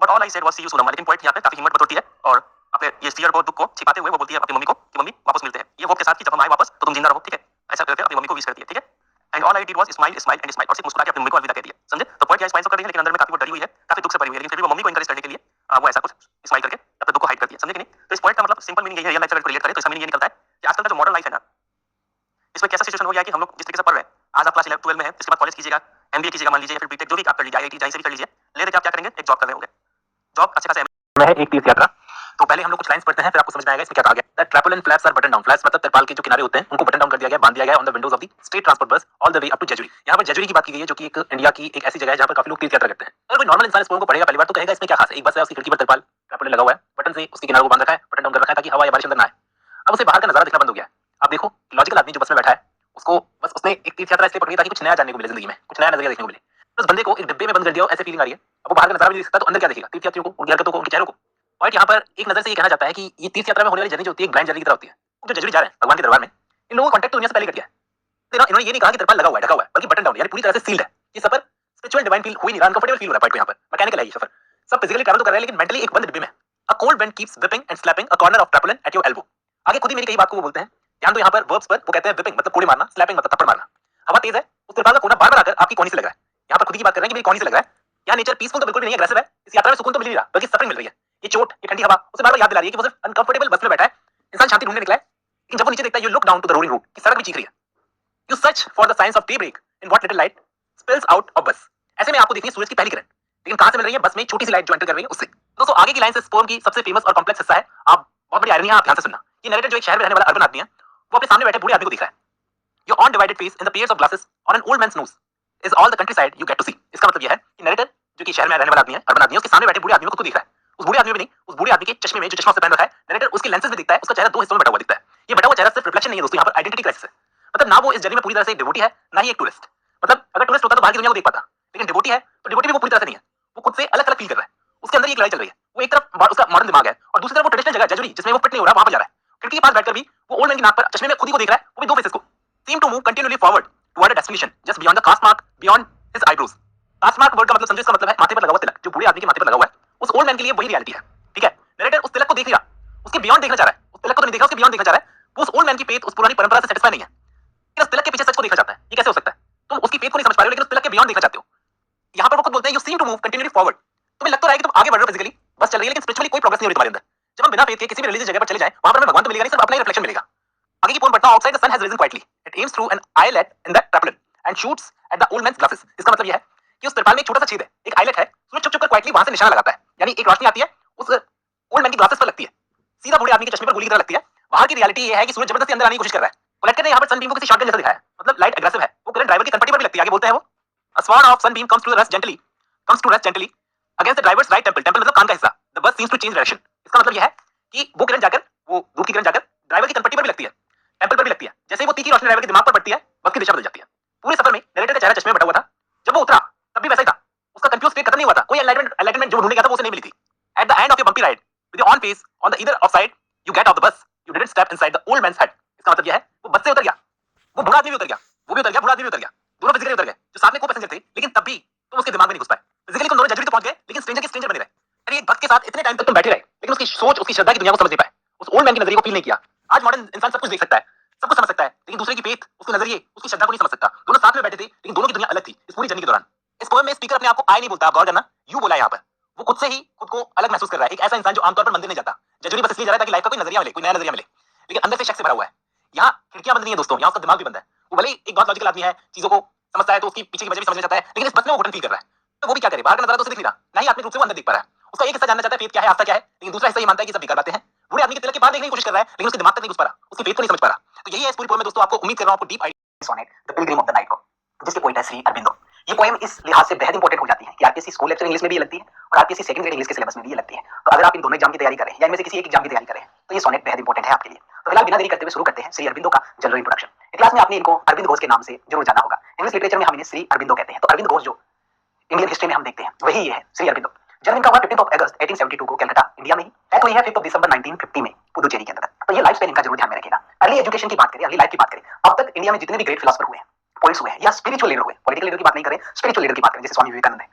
But all I said was see you soon. लेकिन पोएट यहाँ पे काफी हिम्मत बटोरती है और अपने ये फियर को, दुख को छिपाते हुए वो बोलती है अपनी मम्मी को कि मम्मी वापस मिलते हैं, ये होप के साथ कि जब हम आए वापस तो तुम जिंदा रहो, ठीक है, ऐसा करके अपनी मम्मी को विश करती है, ठीक है। And all I did was smile smile and smile, और सिर्फ मुस्कुरा के अपनी मम्मी को अलविदा कह दिया, समझे। तो पोएट यहाँ स्माइल तो कर रही है लेकिन अंदर में काफी वो डरी हुई है, काफी दुख से भरी हुई है, लेकिन फिर भी वो मम्मी को एनकरेज करने के लिए वो ऐसा कुछ स्माइल करके अपने दुख को हाइड करती है, समझे कि नहीं। तो इस पोएट का मतलब सिंपल मीनिंग यही है, रियल लाइफ से अगर रिलेट करें तो इसका मीनिंग ये निकलता है कि आजकल का जो मॉडर्न लाइफ है ना, इसमें कैसा सिचुएशन हो गया है कि हम लोग जिस तरीके से पढ़ रहे हैं, आज आप क्लास 12 में है, इसके बाद कॉलेज कीजिएगा, एमबीए कीजिएगा मान लीजिए, फिर बीटेक जो भी आप कर लीजिए, आईआईटी जहाँ से भी कर लीजिए, ले देके आप क्या करेंगे, एक जॉब कर रहे होंगे। जॉब अच्छे खासे में है, एक तीर्थ यात्रा। तो पहले हम लोग कुछ लाइंस पढ़ते हैं, फिर आपको समझ में आएगा इसमें क्या कहा गया। That tarpaul and flaps are button down. Flaps मतलब तिरपाल के जो किनारे होते हैं उनको बटन डाउन कर दिया गया, बांध दिया गया on the windows of the state transport bus all the way up to Jejuri. यहाँ पर जेजुरी की बात की गई है, जो कि एक इंडिया की एक ऐसी जगह है जहाँ पर काफी लोग तीर्थ यात्रा करते हैं। अगर कोई नॉर्मल इंसान इस पोएम को पढ़ेगा पहली बार तो कहेगा इसमें क्या खास है, एक बस है, उसकी खिड़की पर तिरपाल ट्रैपल लगा हुआ है, बटन से उसके किनारे को बांध रखा है, बटन डाउन कर रखा है ताकि हवा या बारिश अंदर ना आए। अब उसे बाहर का नजारा दिखना बंद हो गया है। अब देखो लॉजिकल आदमी जो बस में बैठा है, उसको बस उसने एक तीर्थ यात्रा इसलिए पकड़ी ताकि कुछ नया जानने को मिले, जिंदगी में कुछ नया नजरिया देखने को मिले। तो उस बंदे को एक डिब्बे में बंद कर दिया, ऐसे फीलिंग आ रही है, अब वो बाहर का नजारा भी देख सकता है तो अंदर क्या देखेगा, तीर्थ यात्रियों को, उनकी हरकतों को, उनके चेहरों को। पॉइंट यहाँ पर एक नजर से ये कहना चाहता है कि ये तीर्थ यात्रा में होने वाली जर्नी जो होती है, ग्रैंड जर्नी की तरह होती है। जो जेजुरी जा रहे हैं भगवान के दरबार में, इन लोगों का कॉन्टैक्ट तो दुनिया से पहले कर गया है। इन्होंने ये नहीं कहा कि तिरपाल लगा हुआ है, ढका हुआ है, बल्कि बटन डाउन, यानी पूरी तरह से सील्ड है। ये सफर स्पिरिचुअल डिवाइन फील हो ही नहीं रहा, अनकंफर्टेबल फील हो रहा है पॉइंट को। यहाँ पर मैकेनिकल है ये सफर, सब फिजिकली ट्रैवल तो कर रहे हैं लेकिन मेंटली एक बंद डिब्बे में। A cold wind keeps whipping and slapping a corner of tarpaulin at your elbow। आगे खुद ही मेरी कही बात को वो बोलते हैं, ध्यान दो यहाँ पर वर्ब्स पर, वो कहते हैं whipping मतलब कोड़े मारना, slapping मतलब थप्पड़ मारना। हवा तेज है, उस तिरपाल का कोना बार-बार आकर आपकी कोहनी से लग रहा है। यहाँ पर खुद ही की बात कर रहे हैं कि मेरी कोहनी से लग रहा है। यहाँ नेचर पीसफुल तो बिल्कुल भी नहीं है, अग्रेसिव है। इस यात्रा में सुकून तो मिल नहीं रहा बल्कि सफरिंग मिल रही है। ये चोट, ये ठंडी हवा उसे बार-बार याद दिला रही है कि वो सिर्फ अनकंफर्टेबल बस में बैठा है, इंसान शांति ढूंढने निकला है। लेकिन जब वो नीचे देखता है, you look down to the rolling road, कि सड़क भी चीख रही है। You search for the signs of daybreak in what little light spills out of bus. ऐसे में आपको दिखनी है सूरज की पहली किरण, लेकिन कहां से मिल रही है, बस में छोटी सी लाइट जो एंटर कर रही है उससे। दोस्तों आगे की लाइन से इस पोएम की सबसे फेमस और कॉम्प्लेक्स हिस्सा है, आप बहुत बड़ी आयरनी है, आप ध्यान से सुनना। ये नरेटर जो एक शहर में रहने वाला अर्बन आदमी है, वो अपने सामने बैठे बूढ़े आदमी को देख रहा है। Your own divided face in the pairs of glasses on an old man's nose is all the countryside you get to see. इसका मतलब यह है कि नरेटर जो कि शहर में रहने वाला आदमी है, अर्बन आदमी है, उसके सामने बैठे बूढ़े आदमी को खुद देख रहा है। उस बूढ़े आदमी में नहीं, उस बूढ़े आदमी के चश्मे में जो चश्मा उसने पहन रखा है, नरेटर उसके लेंसेज में दिखता है, उसका चेहरा दो हिस्सों में बटा हुआ दिखता है। ये बटा हुआ चेहरा सिर्फ रिफ्लेक्शन नहीं है दोस्तों, यहाँ पर आइडेंटिटी क्राइसिस है। मतलब ना वो इस जर्नी में पूरी तरह से एक डिवोटी है, ना ही एक टूरिस्ट। मतलब अगर टूरिस्ट होता तो बाहर की दुनिया को देख पाता, लेकिन डिवोटी है तो डिवोटी भी वो पूरी तरह से नहीं है, वो खुद से अलग अलग फील कर रहा है। उसके अंदर एक लड़ाई चल रही है, वो एक तरफ उसका मॉडर्न दिमाग है और दूसरी तरफ वो ट्रेडिशनल जगह जेजुरी जिसमें वो फिट नहीं हो रहा, वहां पर जा रहा है। खिड़की के पास बैठकर भी वो ओल्ड मैन की नाक पर चश्मे में खुद ही को देख रहा है, वो भी दो फेसेस को। Seem to move continuously forward toward a destination just beyond the caste mark beyond his eyebrows. Caste mark word का मतलब समझो, इसका मतलब है माथे पर लगा हुआ तिलक, जो बूढ़े आदमी के माथे पर लगा हुआ है। उस ओल्ड मैन के लिए वही रियलिटी है, ठीक है। नरेटर उस तिलक को देख नहीं रहा, उसके बियॉन्ड देखना चाह रहा है। उस तिलक को तो नहीं देखा, उसके बियॉन्ड देखना चाह रहा है। वो उस ओल्ड मैन की फेथ, उस पुरानी परंपरा से सेटिस्फाई नहीं है, लेकिन उस तिलक के पीछे सच को देखना चाहता है। ये कैसे हो सकता है? तुम उसकी फेथ को नहीं समझ पा रहे हो लेकिन उस तिलक के बियॉन्ड देखना चाहते हो। यहाँ पर वो खुद बोलते हैं, you seem to move continuously forward. तुम्हें लग तो रहा है कि तुम आगे बढ़ रहे हो फिजिकली, बस चल रही है, लेकिन स्पिरिचुअली कोई प्रोग्रेस नहीं हो रही तुम्हारे अंदर। जब हम बिना फेथ के किसी भी रिलीजियस जगह पर चले जाएं, वहां पर हमें भगवान तो मिलेगा नहीं, सिर्फ अपना ही रिफ्लेक्शन मिलेगा। आगे की पोएम पढ़ना, outside the sun has risen quietly, it aims through an eyelet in the tarpaulin and shoots at the old man's glasses. इसका मतलब यह है कि उस तिरपाल में एक छोटा सा छेद है, एक आईलेट है, सूरज छुप-छुप कर क्वाइटली वहां से निशाना लगाता है, यानी एक रोशनी आती है, उस ओल्ड मैन की ग्लासेस पर लगती है, सीधा बूढ़े आदमी के चश्मे पर गोली की तरह लगती है। वहां की रियलिटी ये है कि सूरज जबरदस्ती अंदर आने की कोशिश कर रहा है। कलेक्टर ने यहाँ पर सनबीम को किसी शॉटगन जैसा दिखाया है, मतलब लाइट एग्रेसिव है, वो करंट ड्राइवर की कनपट्टी पर भी लगती है। आगे बोलते हैं वो, a sword of sunbeam comes to rest gently against the driver's right temple. Temple मतलब कान का हिस्सा। The bus seems to change direction. इसका मतलब यह है कि वो किरण जाकर, वो धूप की किरण जाकर ड्राइवर की कनपट्टी पर भी लगती है, टेंपल पर भी लगती है। जैसे ही वो तीखी रोशनी ड्राइवर के दिमाग पर पड़ती है, बस की दिशा बदल जाती है। पूरे सफर में नरेटर का चेहरा चश्मे में बटा हुआ था, जब वो उतरा तब भी वैसा ही था। उसका कंफ्यूज स्टेट खत्म नहीं हुआ था, कोई एनलाइटमेंट जो ढूंढने गया था वो उसे नहीं मिली थी। At the end of your bumpy ride with your own face on the either of side you get off the bus, you didn't step inside the old man's head. इसका मतलब यह है वो बस से उतर गया, वो बूढ़ा आदमी भी उतर गया, वो भी उतर गया, बूढ़ा आदमी भी उतर गया, दोनों फिजिकली उतर गए, जो साथ में को पैसेंजर थे, लेकिन तब भी तुम उसके दिमाग में नहीं घुस पाए। फिजिकली तुम दोनों जेजुरी तो पहुंच गए, लेकिन स्ट्रेंजर के स्ट्रेंजर बने रहे। अरे एक भक्त के साथ इतने टाइम तक तुम बैठे रहे, लेकिन उसकी सोच, उसकी श्रद्धा की दुनिया को समझ नहीं पाए, उस ओल्ड मैन के नजरिए को फील नहीं किया। आज मॉडर्न इंसान सब कुछ देख सकता है, सब कुछ समझ सकता है, लेकिन दूसरे की फेथ, उसके नजरिए, उसकी श्रद्धा को नहीं समझ सकता। दोनों साथ में बैठे थे, लेकिन दोनों की दुनिया अलग थी इस पूरी जर्नी के दौरान। इस पोएम में स्पीकर अपने आप को आई नहीं बोलता, आप गौर करना, यू बोला है यहाँ पर। वो खुद से ही खुद को अलग महसूस कर रहा है, एक ऐसा इंसान जो आमतौर पर मंदिर नहीं जाता, जजूरी बस इसलिए जा रहा है ताकि लाइफ का कोई नजरिया मिले, कोई नया नजरिया मिले, लेकिन अंदर से शक से भरा हुआ है। यहाँ खिड़कियां बंद नहीं है दोस्तों, यहाँ उसका दिमाग भी बंद है। वो भले ही एक बहुत लॉजिकल आदमी है, चीजों को समझता है तो उसकी पीछे की वजह भी समझना चाहता है, लेकिन इस बस में वो घुटन फील कर रहा है। तो वो भी क्या करे, बाहर का नजारा तो उसे दिख नहीं रहा, ना ही आत्मिक रूप से वो अंदर दिख पा रहा है। उसका एक हिस्सा जानना चाहता है फेथ क्या है, आस्था क्या है, लेकिन दूसरा हिस्सा ये मानता है कि सब बेकार बातें हैं। बूढ़े आदमी के तिलक के बाहर देखने की कोशिश कर रहा है, लेकिन उसके दिमाग तक नहीं घुस पा रहा, उसकी फेथ को नहीं समझ पा रहा। तो यही है इस पूरी पोएम में दोस्तों, आपको उम्मीद कर रहा हूं आपको deep idea sonnet the pilgrim of the night को, जिसके पोएट है श्री अरबिंदो। ये पोएम इस लिहाज से बेहद इंपॉर्टेंट हो जाती है कि आरपीएससी स्कूल लेक्चर इंग्लिश में भी लगती है और आरपीएससी सेकंड ग्रेड इंग्लिश के सिलेबस में भी ये लगती है। तो अगर आप इन दोनों एग्जाम की तैयारी करें या इनमें से किसी एक एग्जाम की तैयारी करें तो ये सोनेट बेहद इंपॉर्टेंट है आपके लिए। तो फिलहाल बिना देरी करते हुए शुरू करते हैं श्री अरबिंदो का जनरल इंट्रोडक्शन। क्लास में आपने इनको अरविंद घोष के नाम से जरूर जाना होगा, इंग्लिश लिटरेचर में हम इन्हें श्री अरबिंदो कहते हैं। तो अरविंद घोष जो इंडियन हिस्ट्री में हम देखते हैं वही ये है श्री अरबिंदो। जन्म इनका हुआ 15 अगस्त 1872 को कलकत्ता इंडिया में ही। डेथ हुई है 5 दिसंबर 1950 में पुदुचेरी के अंदर। तो ये लाइफ स्पेन इनका जरूर ध्यान में रखिएगा। अर्ली एजुकेशन की बात करें, अर्ली लाइफ की बात करें, अब तक इंडिया में जितने भी ग्रेट फिलोसफर हुए हैं, पोइट्स हुए हैं या स्पिरिचुअल लीडर हुए, पॉलिटिकल लीडर की बात नहीं करें, स्पिरिचुअल लीडर की बात करें जैसे स्वामी विवेकानंद है,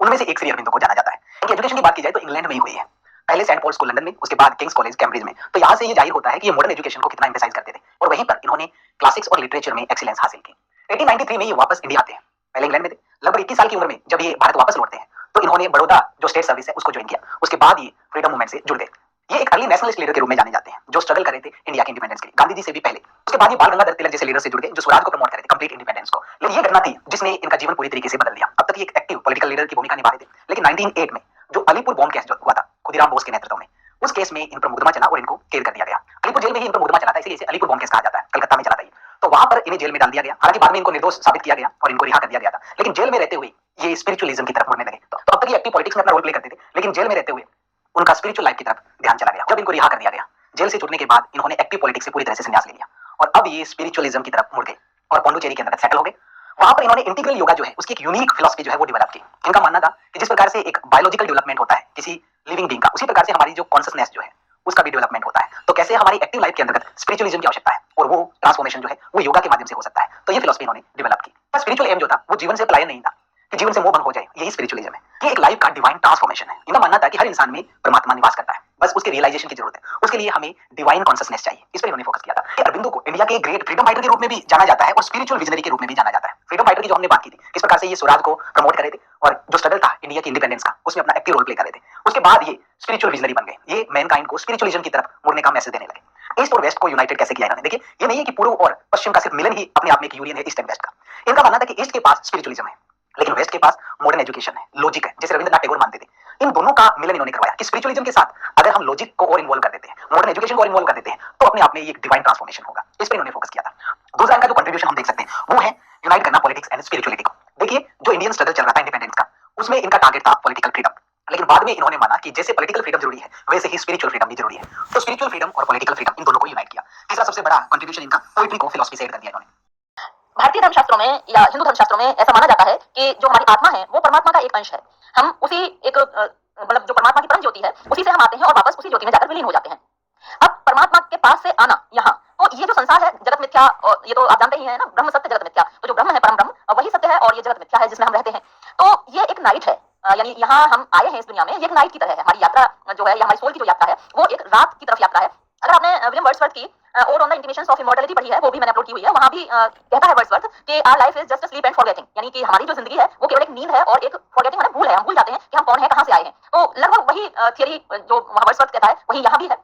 उनमें से एक श्री अरबिंदो को जाना जाता है। इनकी एजुकेशन की बात की जाए तो इंग्लैंड में ही हुई है, पहले सेंट पॉल स्कूल लंदन में, उसके बाद किंग्स कॉलेज कैम्ब्रिज में। तो यहाँ से ये जाहिर होता है कि ये मॉडर्न एजुकेशन को कितना एम्फेसाइज करते थे और वहीं पर इन्होंने क्लासिक्स और लिटरेचर में एक्सीलेंस हासिल की। 1893 में ये वापस इंडिया आते हैं, पहले इंग्लैंड में थे। लगभग 21 साल की उम्र में जब ये भारत वापस लौटते हैं तो इन्होंने बड़ौदा जो स्टेट सर्विस है उसको ज्वाइन किया। उसके बाद ये फ्रीडम मूवमेंट से जुड़ गए। ये एक अर्ली नेशनलिस्ट लीडर के रूप में जाने जाते हैं जो स्ट्रगल कर रहे थे इंडिया के इंडिपेंडेंस के लिए, गांधी जी से भी पहले। उसके बाद ये बाल गंगाधर तिलक जैसे लीडर से जुड़ गए जो स्वराज को प्रमोट कर रहे थे, कंप्लीट इंडिपेंडेंस को। लेकिन ये घटना थी जिसने इनका जीवन पूरी तरीके से बदल दिया। अब तक ये एक एक्टिव पॉलिटिकल लीडर की भूमिका निभा रहे थे, लेकिन 1908 में जो अलीपुर बॉम्ब केस जो हुआ था खुदीराम बोस के नेतृत्व में, उस केस में इन पर मुकदमा चला और इनको कैद कर दिया गया। अलीपुर जेल में ही इन पर मुकदमा चला था, इसलिए इसे अलीपुर बॉम्ब केस कहा जाता है, कलकत्ता में चला था ये। तो वहां पर इन्हें जेल में डाल दिया गया। हालांकि बाद में इनको निर्दोष साबित किया गया और इनको रिहा कर दिया गया था, लेकिन जेल में रहते हुए ये स्पिरिचुअलिज्म की तरफ मुड़ने लगे। तो अब तक ये एक्टिव पॉलिटिक्स में अपना रोल प्ले करते थे, लेकिन जेल में रहते हुए उनका स्पिरिचुअल लाइफ की तरफ ध्यान चला गया। जब इनको रिहा कर दिया गया, जेल से छूटने के बाद इन्होंने एक्टिव पॉलिटिक्स से पूरी तरह से संन्यास ले लिया और अब ये स्पिरिचुअलिज्म की तरफ मुड़ गए और पौंडुचेरी के अंदर सेटल हो गए। वहां पर इन्होंने इंटीग्रल योगा जो है उसकी एक यूनिक फिलॉसफी जो है वो डेवलप की। इनका मानना था कि जिस प्रकार से एक बायोलॉजिकल डेवलपमेंट होता है किसी लिविंग बीइंग का, उसी प्रकार से हमारी जो कॉन्शियसनेस जो है उसका भी डेवलपमेंट होता है। तो कैसे हमारी एक्टिव लाइफ के अंतर्गत स्पिरिचुअलिज्म की आवश्यकता है और वो ट्रांसफॉर्मेशन जो है वो योगा के माध्यम से हो सकता है। तो ये फिलॉसफी इन्होंने डेवलप की। पर स्पिरिचुअल एम जो था वो जीवन से पलायन नहीं था कि जीवन से मोह भंग हो जाए, यही स्पिरिचुअलिज्म है। ये एक लाइफ का डिवाइन ट्रांसफॉर्मेशन है। इनका मानना था कि हर इंसान में परमात्मा निवास करता है, बस उसके रियलाइजेशन की जरूरत है। उसके लिए हमें डिवाइन कॉन्शियसनेस चाहिए, इस पर इन्होंने फोकस किया था। अरबिंदो को इंडिया के ग्रेट फ्रीडम फाइटर के रूप में भी जाना जाता है और स्पिरिचुअल विजनरी के रूप में भी जाना जाता है। फ्रीडम फाइटर की जो हमने बात की थी, किस प्रकार से ये स्वराज को प्रमोट कर रहे थे और जो स्ट्रगल था इंडिया की इंडिपेंडेंस का उसमें अपना एक्टिव रोल प्ले कर रहे थे। उसके बाद ये स्पिरिचुअल विजनरी बन गए। ये मैनकाइंड को स्पिरिचुअलिज्म की तरफ मुड़ने का मैसेज देने लगे। ईस्ट और वेस्ट को यूनाइटेड कैसे किया इन्होंने, देखिए ये नहीं है कि पूर्व और पश्चिम का सिर्फ मिलन ही अपने आप में एक यूनियन है ईस्ट एंड वेस्ट का। इनका मानना था कि ईस्ट के पास स्पिरिचुअलिज्म है लेकिन वेस्ट के पास मॉडर्न एजुकेशन है, लॉजिक है, जैसे रविंद्रनाथ टैगोर मानते थे। इन दोनों का मिलन इन्होंने करवाया कि स्पिरिचुअलिज्म के साथ अगर हम लॉजिक को और इन्वॉल्व कर देते हैं, मॉडर्न एजुकेशन को और इन्वॉल्व कर देते हैं तो अपने आप में ये एक डिवाइन ट्रांसफॉर्मेशन होगा। इस पर इन्होंने फोकस किया था। दूसरा इनका जो कंट्रीब्यूशन हम देख सकते हैं वो है यूनाइट करना पॉलिटिक्स एंड स्पिरिचुअलिटी को। देखिए जो इंडियन स्ट्रगल चल रहा था इंडिपेंडेंस का, उसमें इनका टारगेट था पॉलिटिकल फ्रीडम, लेकिन बाद में इन्होंने माना कि जैसे पॉलिटिकल फ्रीडम जरूरी है वैसे ही स्पिरिचुअल फ्रीडम भी जरूरी है। तो स्पिरिचुअल फ्रीडम और पॉलिटिकल फ्रीडम इन दोनों को यूनाइट किया। तीसरा सबसे बड़ा कंट्रीब्यूशन इनका पोएट्री को फिलॉसफी से ऐड कर दिया इन्होंने। भारतीय धर्मशास्त्रों में या हिंदू धर्मशास्त्रों में ऐसा माना जाता है कि जो हमारी आत्मा है वो परमात्मा का एक अंश है। हम उसी एक मतलब जो परमात्मा की परम ज्योति है उसी से हम आते हैं और वापस उसी ज्योति में जाकर विलीन हो जाते हैं। अब परमात्मा के पास से आना यहाँ, तो ये जो संसार है जगत मिथ्या, और ये तो आप जानते ही हैं ना, ब्रह्म सत्य जगत मिथ्या। तो जो ब्रह्म है परम ब्रह्म वही सत्य है और ये जगत मिथ्या है जिसमें हम रहते हैं। तो ये एक नाइट है, यानी यहाँ हम आए हैं इस दुनिया में, ये एक नाइट की तरह है। हमारी यात्रा जो है या हमारी सोल की जो यात्रा है वो एक रात की तरफ यात्रा है। अगर आपने विलियम वर्ड्सवर्थ की odd on the intimations of immortality पढ़ी है, वो भी मैंने अपलोड की हुई है, वहां भी कहता है वर्ड्सवर्थ कि our life is just a sleep and forgetting, यानी कि हमारी जो जिंदगी है वो केवल एक नींद है और एक फॉरगेटिंग मतलब भूल है, हम भूल जाते हैं कि हम कौन है, कहां से आए हैं। तो लगभग वही थियरी जो वर्ड्सवर्थ कहता है वही यहाँ भी है।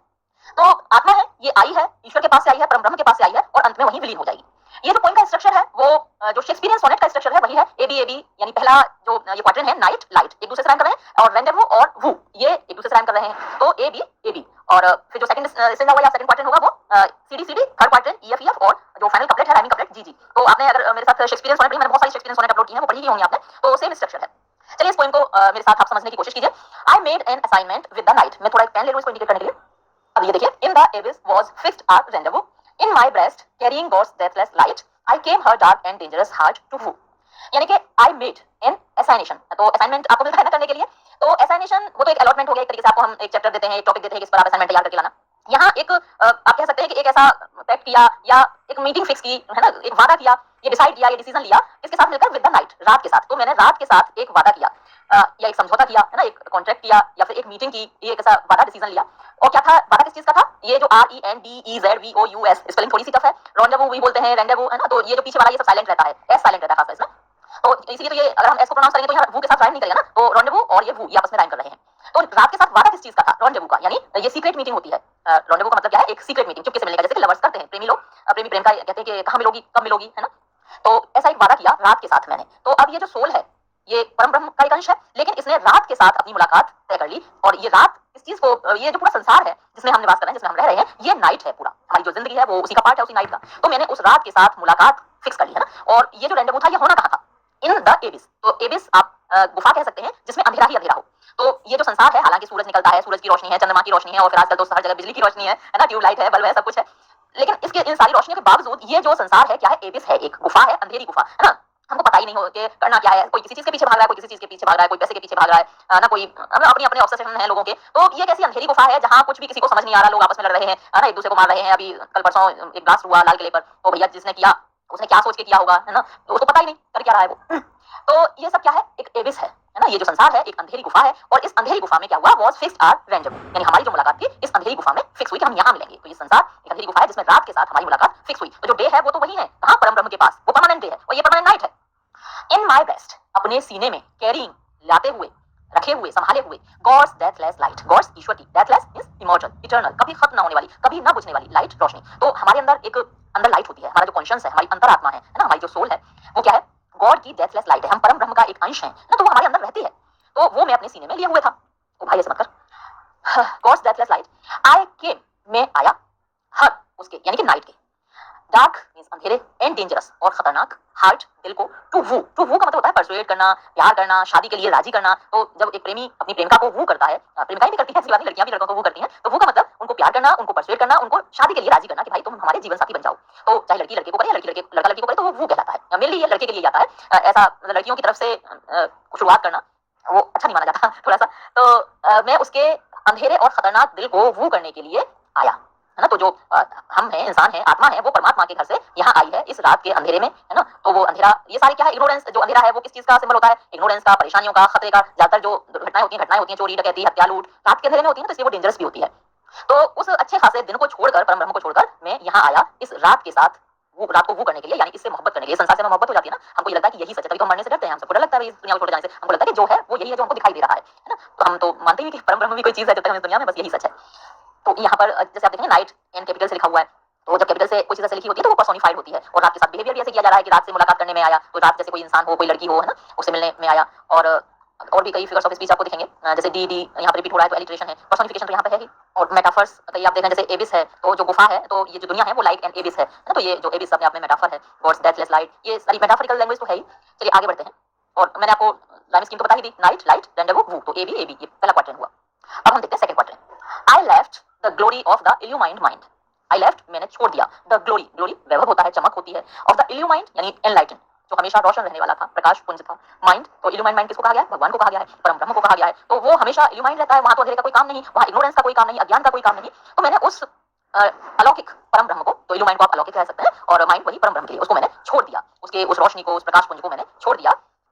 तो आत्मा है, ये आई है, ईश्वर के पास से आई है, परम ब्रह्म के पास से आई है और अंत में वही विलीन हो जाएगी। ये जो पोइम का स्ट्रक्चर है वो जो शेक्सपियरियन सोनेट का स्ट्रक्चर है वही है एबी, यानी पहला जो ये क्वाड्रेंट है नाइट लाइट एक दूसरे से राइम कर रहे हैं, और रेंडेवू और वू ये एक दूसरे से राइम कर रहे हैं, तो एबी। और फिर जो सेकंड स्टेंजा होगा या सेकंड क्वाड्रेंट होगा वो सीडी, थर्ड क्वाड्रेंट ईएफ और जो फाइनल कपलेट है राइमिंग कपलेट जी। तो आपने अगर मेरे साथ शेक्सपियरियन सोनेट पढ़ी, मैंने बहुत सारी शेक्सपियरियन सोनेट अपलोड की है, वो पढ़ी ही होंगी आपने, तो सेम स्ट्रक्चर है। चलिए इस पोइम को मेरे साथ आप समझने की कोशिश कीजिए। I made an assignment with the night, मैं थोड़ा एक पेन ले लूं इसको इंडिकेट करने के लिए। अब ये देखिए, in the abyss was fixed our rendezvous, in my breast carrying God's deathless light, I came her dark and dangerous heart to woo. यानी कि आई मेड एन असाइनेशन, तो असाइनमेंट आपको मिलता है ना करने के लिए, तो असाइनेशन वो तो एक अलॉटमेंट हो गया, एक तरीके से आपको हम एक चैप्टर देते हैं, एक टॉपिक देते हैं, इस पर आप असाइनमेंट तैयार करके लाना। यहाँ एक आप कह सकते हैं कि एक ऐसा पैक्ट किया या एक मीटिंग फिक्स की है ना, एक वादा किया, ये डिसाइड किया, ये डिसीजन लिया किसके साथ मिलकर, विद द नाइट रात के साथ। तो मैंने रात के साथ एक वादा किया या एक समझौता किया है ना, एक कॉन्ट्रैक्ट किया या फिर एक मीटिंग की, ये एक ऐसा वादा डिसीजन लिया। और क्या था वादा, किस चीज का था, ये जो RENDEZVOUS स्पेलिंग थोड़ी सी टफ है, रॉन्डेवू भी बोलते हैं, रेंडेवू है ना, तो ये जो पीछे वाला ये सब साइलेंट रहता है, एस साइलेंट रहता है खासकर इसमें। तो इसीलिए तो ये अगर हम एस को प्रोनाउंस करेंगे तो यहाँ वू के साथ राइम नहीं करेगा ना, तो रॉन्डेवू और ये वू ये आपस में राइम कर रहे हैं। तो रात के साथ वादा किस चीज का था? रॉन्डेवू का, यानी ये सीक्रेट मीटिंग होती है। रॉन्डेवू का मतलब क्या है? एक सीक्रेट मीटिंग, चुपके से मिलने का, जैसे कि लवर्स करते हैं, प्रेमी लोग, प्रेमी प्रेम का कहते हैं कि कहाँ मिलोगी, कब मिलोगी, है ना। तो ऐसा एक वादा किया रात के साथ मैंने। तो अब ये जो सोल है ये परम ब्रह्म का एक अंश है, लेकिन इसने रात के साथ अपनी मुलाकात तय कर ली। और ये रात इस चीज को, ये जो पूरा संसार है जिसमें हम निवास कर रहे हैं, जिसमें हम रह रहे हैं, ये नाइट है पूरा। हमारी जो जिंदगी है वो उसी का पार्ट है, उसी नाइट का। तो मैंने उस रात के साथ मुलाकात फिक्स कर ली, है ना। और ये जो रेंडेवू था ये होना कहाँ था? इन द एबिस। तो एबिस आप गुफा कह सकते हैं जिसमें अंधेरा ही अंधेरा हो। तो ये जो संसार है, हालांकि सूरज निकलता है, सूरज की रोशनी है, चंद्रमा की रोशनी है, और फिर आजकल तो हर जगह बिजली की रोशनी है ना, ट्यूबलाइट है, बल्ब है, सब कुछ है। लेकिन इसके इन सारी रोशनियों के बावजूद ये जो संसार है क्या है? एबिस है, एक गुफा है, अंधेरी गुफा, है ना। हमको पता ही नहीं हो कि करना क्या है, कोई किसी चीज के पीछे भाग रहा है, कोई किसी चीज के पीछे भाग रहा है, कोई पैसे के पीछे भाग रहा है ना, कोई अपनी अपने ऑब्सेशन है लोगों के। तो ये कैसी अंधेरी गुफा है जहाँ कुछ भी किसी को समझ नहीं आ रहा, लोग आपस में लड़ रहे हैं, है ना, एक दूसरे को मार रहे हैं। अभी कल परसों एक ब्लास्ट हुआ लाल किले पर, तो भैया जिसने किया उसने क्या सोच के किया होगा, है ना, तो उसको पता ही नहीं कर क्या रहा है वो। तो ये सब क्या है? एक एबिस है ना। ये जो संसार है एक अंधेरी गुफा है, और इस अंधेरी गुफा में क्या हुआ? वॉज फिक्स्ड आवर रेंडेवू, यानी हमारी जो मुलाकात थी इस अंधेरी गुफा में फिक्स हुई कि हम यहाँ मिलेंगे। तो ये संसार एक अंधेरी गुफा है जिसमें रात के साथ हमारी मुलाकात फिक्स हुई। तो जो डे है वो तो वही है, कहाँ? परम ब्रह्म के पास, वो परमानेंट डे है और ये परमानेंट नाइट है। इन माई ब्रेस्ट, अपने सीने में, कैरिंग, लाते हुए, रखे हुए, संभाले हुए, गॉड्स डेथलेस लाइट। गॉड्स ईश्वर की, डेथलेस मींस इमॉर्टल, इटर्नल, कभी खत्म ना होने वाली, कभी ना बुझने वाली लाइट, रोशनी। तो हमारे अंदर एक अंदर लाइट होती है, हमारा जो कॉन्शियस है, हमारी अंतरात्मा है ना, हमारी जो सोल है, वो क्या है? गॉड की डेथलेस लाइट है। हम परम ब्रह्म का एक अंश है ना, तो वो हमारे अंदर रहती है। तो वो मैं अपने सीने में लिए हुए था। तो भाई ऐसे मत कर। गॉड्स डेथलेस लाइट, आई केम, मैं आया, हर उसके, यानी कि नाइट के, डार्क मींस अंधेरे, एंड डेंजरस और खतरनाक, हार्ट दिल को, टू वू का मतलब होता है परसुएट करना, प्यार करना, शादी के लिए राजी करना। तो जब एक प्रेमी अपनी प्रेमिका को वू करता है, प्रेमिकाएं भी करती है, ऐसी बात नहीं, लड़कियां भी लड़कों को वू करती हैं, तो वू का मतलब उनको प्यार करना, उनको परसुएट करना, उनको शादी के लिए राजी करना कि भाई तुम हमारे जीवन साथी बन जाओ। तो चाहे लड़की लड़के को करे या लड़का लड़की को करे, तो वो वू कहलाता है। मेनली ये लड़के के लिए जाता है, ऐसा लड़कियों की तरफ से शुरुआत करना वो अच्छा नहीं माना जाता थोड़ा सा। तो मैं उसके अंधेरे और खतरनाक दिल को वू करने के लिए आया, है ना। तो जो हम हैं, इंसान है, आत्मा है, वो परमात्मा के घर से यहाँ आई है इस रात के अंधेरे में, है ना। तो वो अंधेरा, ये सारी क्या है? इग्नोरेंस। जो अंधेरा है वो किस चीज का सिंबल होता है? इग्नोरेंस का, परेशानियों का, खतरे का। ज्यादातर जो घटनाएं होती हैं, चोरी डकैती, हत्या, लूट रात के अंधेरे में होती है, तो इसलिए वो डेंजरस भी होती है। तो उस अच्छे खासे दिन को छोड़कर, परम ब्रह्म को छोड़कर मैं यहाँ आया इस रात के साथ, वो रात को वो करने के लिए, यानी इससे मोहब्बत करने के लिए। संसार से मोहब्बत हो जाती है ना, हमको ये लगता है कि यही सच है, तभी तो हम मरने से डरते हैं, हमको डर लगता है इस दुनिया को छोड़ जाने से। हमको लगता है कि जो है वो यही है जो हमको दिखाई दे रहा है ना। तो हम तो मानते ही कि परम ब्रह्म भी कोई चीज है, जब तक हम इस दुनिया में, बस यही सच है। तो यहाँ पर जैसे आप देखेंगे नाइट एन कैपिटल से लिखा हुआ है, तो जब कैपिटल से कोई चीज ऐसे लिखी होती है तो वो पर्सोनिफाइड होती है। और रात के साथ बिहेवियर भी ऐसे किया जा रहा है कि रात से मुलाकात करने में आया, तो रात जैसे कोई इंसान हो, कोई लड़की हो, है ना, उससे मिलने में आया। और भी कई फिगर्स ऑफ स्पीच आपको दिखेंगे, जैसे डी यहाँ पर रिपीट हो रहा है, तो एलिट्रेशन है, पर्सोनिफिकेशन तो यहाँ पे है ही। और मेटाफर्स कई आप देखें, जैसे एबिस है, तो जो गुफा है, तो ये जो दुनिया है वो लाइट एंड एबिस है ना। तो ये जो एबिस अपने आप में मेटाफर है, गॉड्स डेथलेस लाइट, ये सारी मेटाफोरिकल लैंग्वेज तो है ही। चलिए आगे बढ़ते हैं। और मैंने आपको लाइम स्कीम तो बता ही दी, नाइट, लाइट, रेंडेवू, वू, तो एबी, ये पहला क्वाड्रेंट हुआ। अब हम देखते हैं second quadrant. I left the glory of the illumined mind. I left, मैंने छोड़ दिया, द ग्लोरी, ग्लोरी वैभव होता है, चमक होती है, ऑफ द इल्यूमाइंड यानी एनलाइटन, जो हमेशा रोशन रहने वाला था, प्रकाश पुंज था। माइंड, तो इल्यूमाइंड माइंड किसको कहा गया है? भगवान को कहा गया है, परम ब्रह्म को कहा गया है। तो वो हमेशा इल्यूमाइंड रहता है, वहां तो अंधेरे का कोई काम नहीं, वहां इग्नोरेंस का कोई काम नहीं, अज्ञान का कोई काम नहीं। तो मैंने उस अलौकिक परम ब्रह्म को, तो इल्यूमाइंड को आप अलौकिक कह सकते हैं, और माइंड वही परम ब्रह्म के लिए, उसको मैंने छोड़ दिया, उसके उस रोशनी को, उस प्रकाश पुंज को मैंने छोड़ दिया।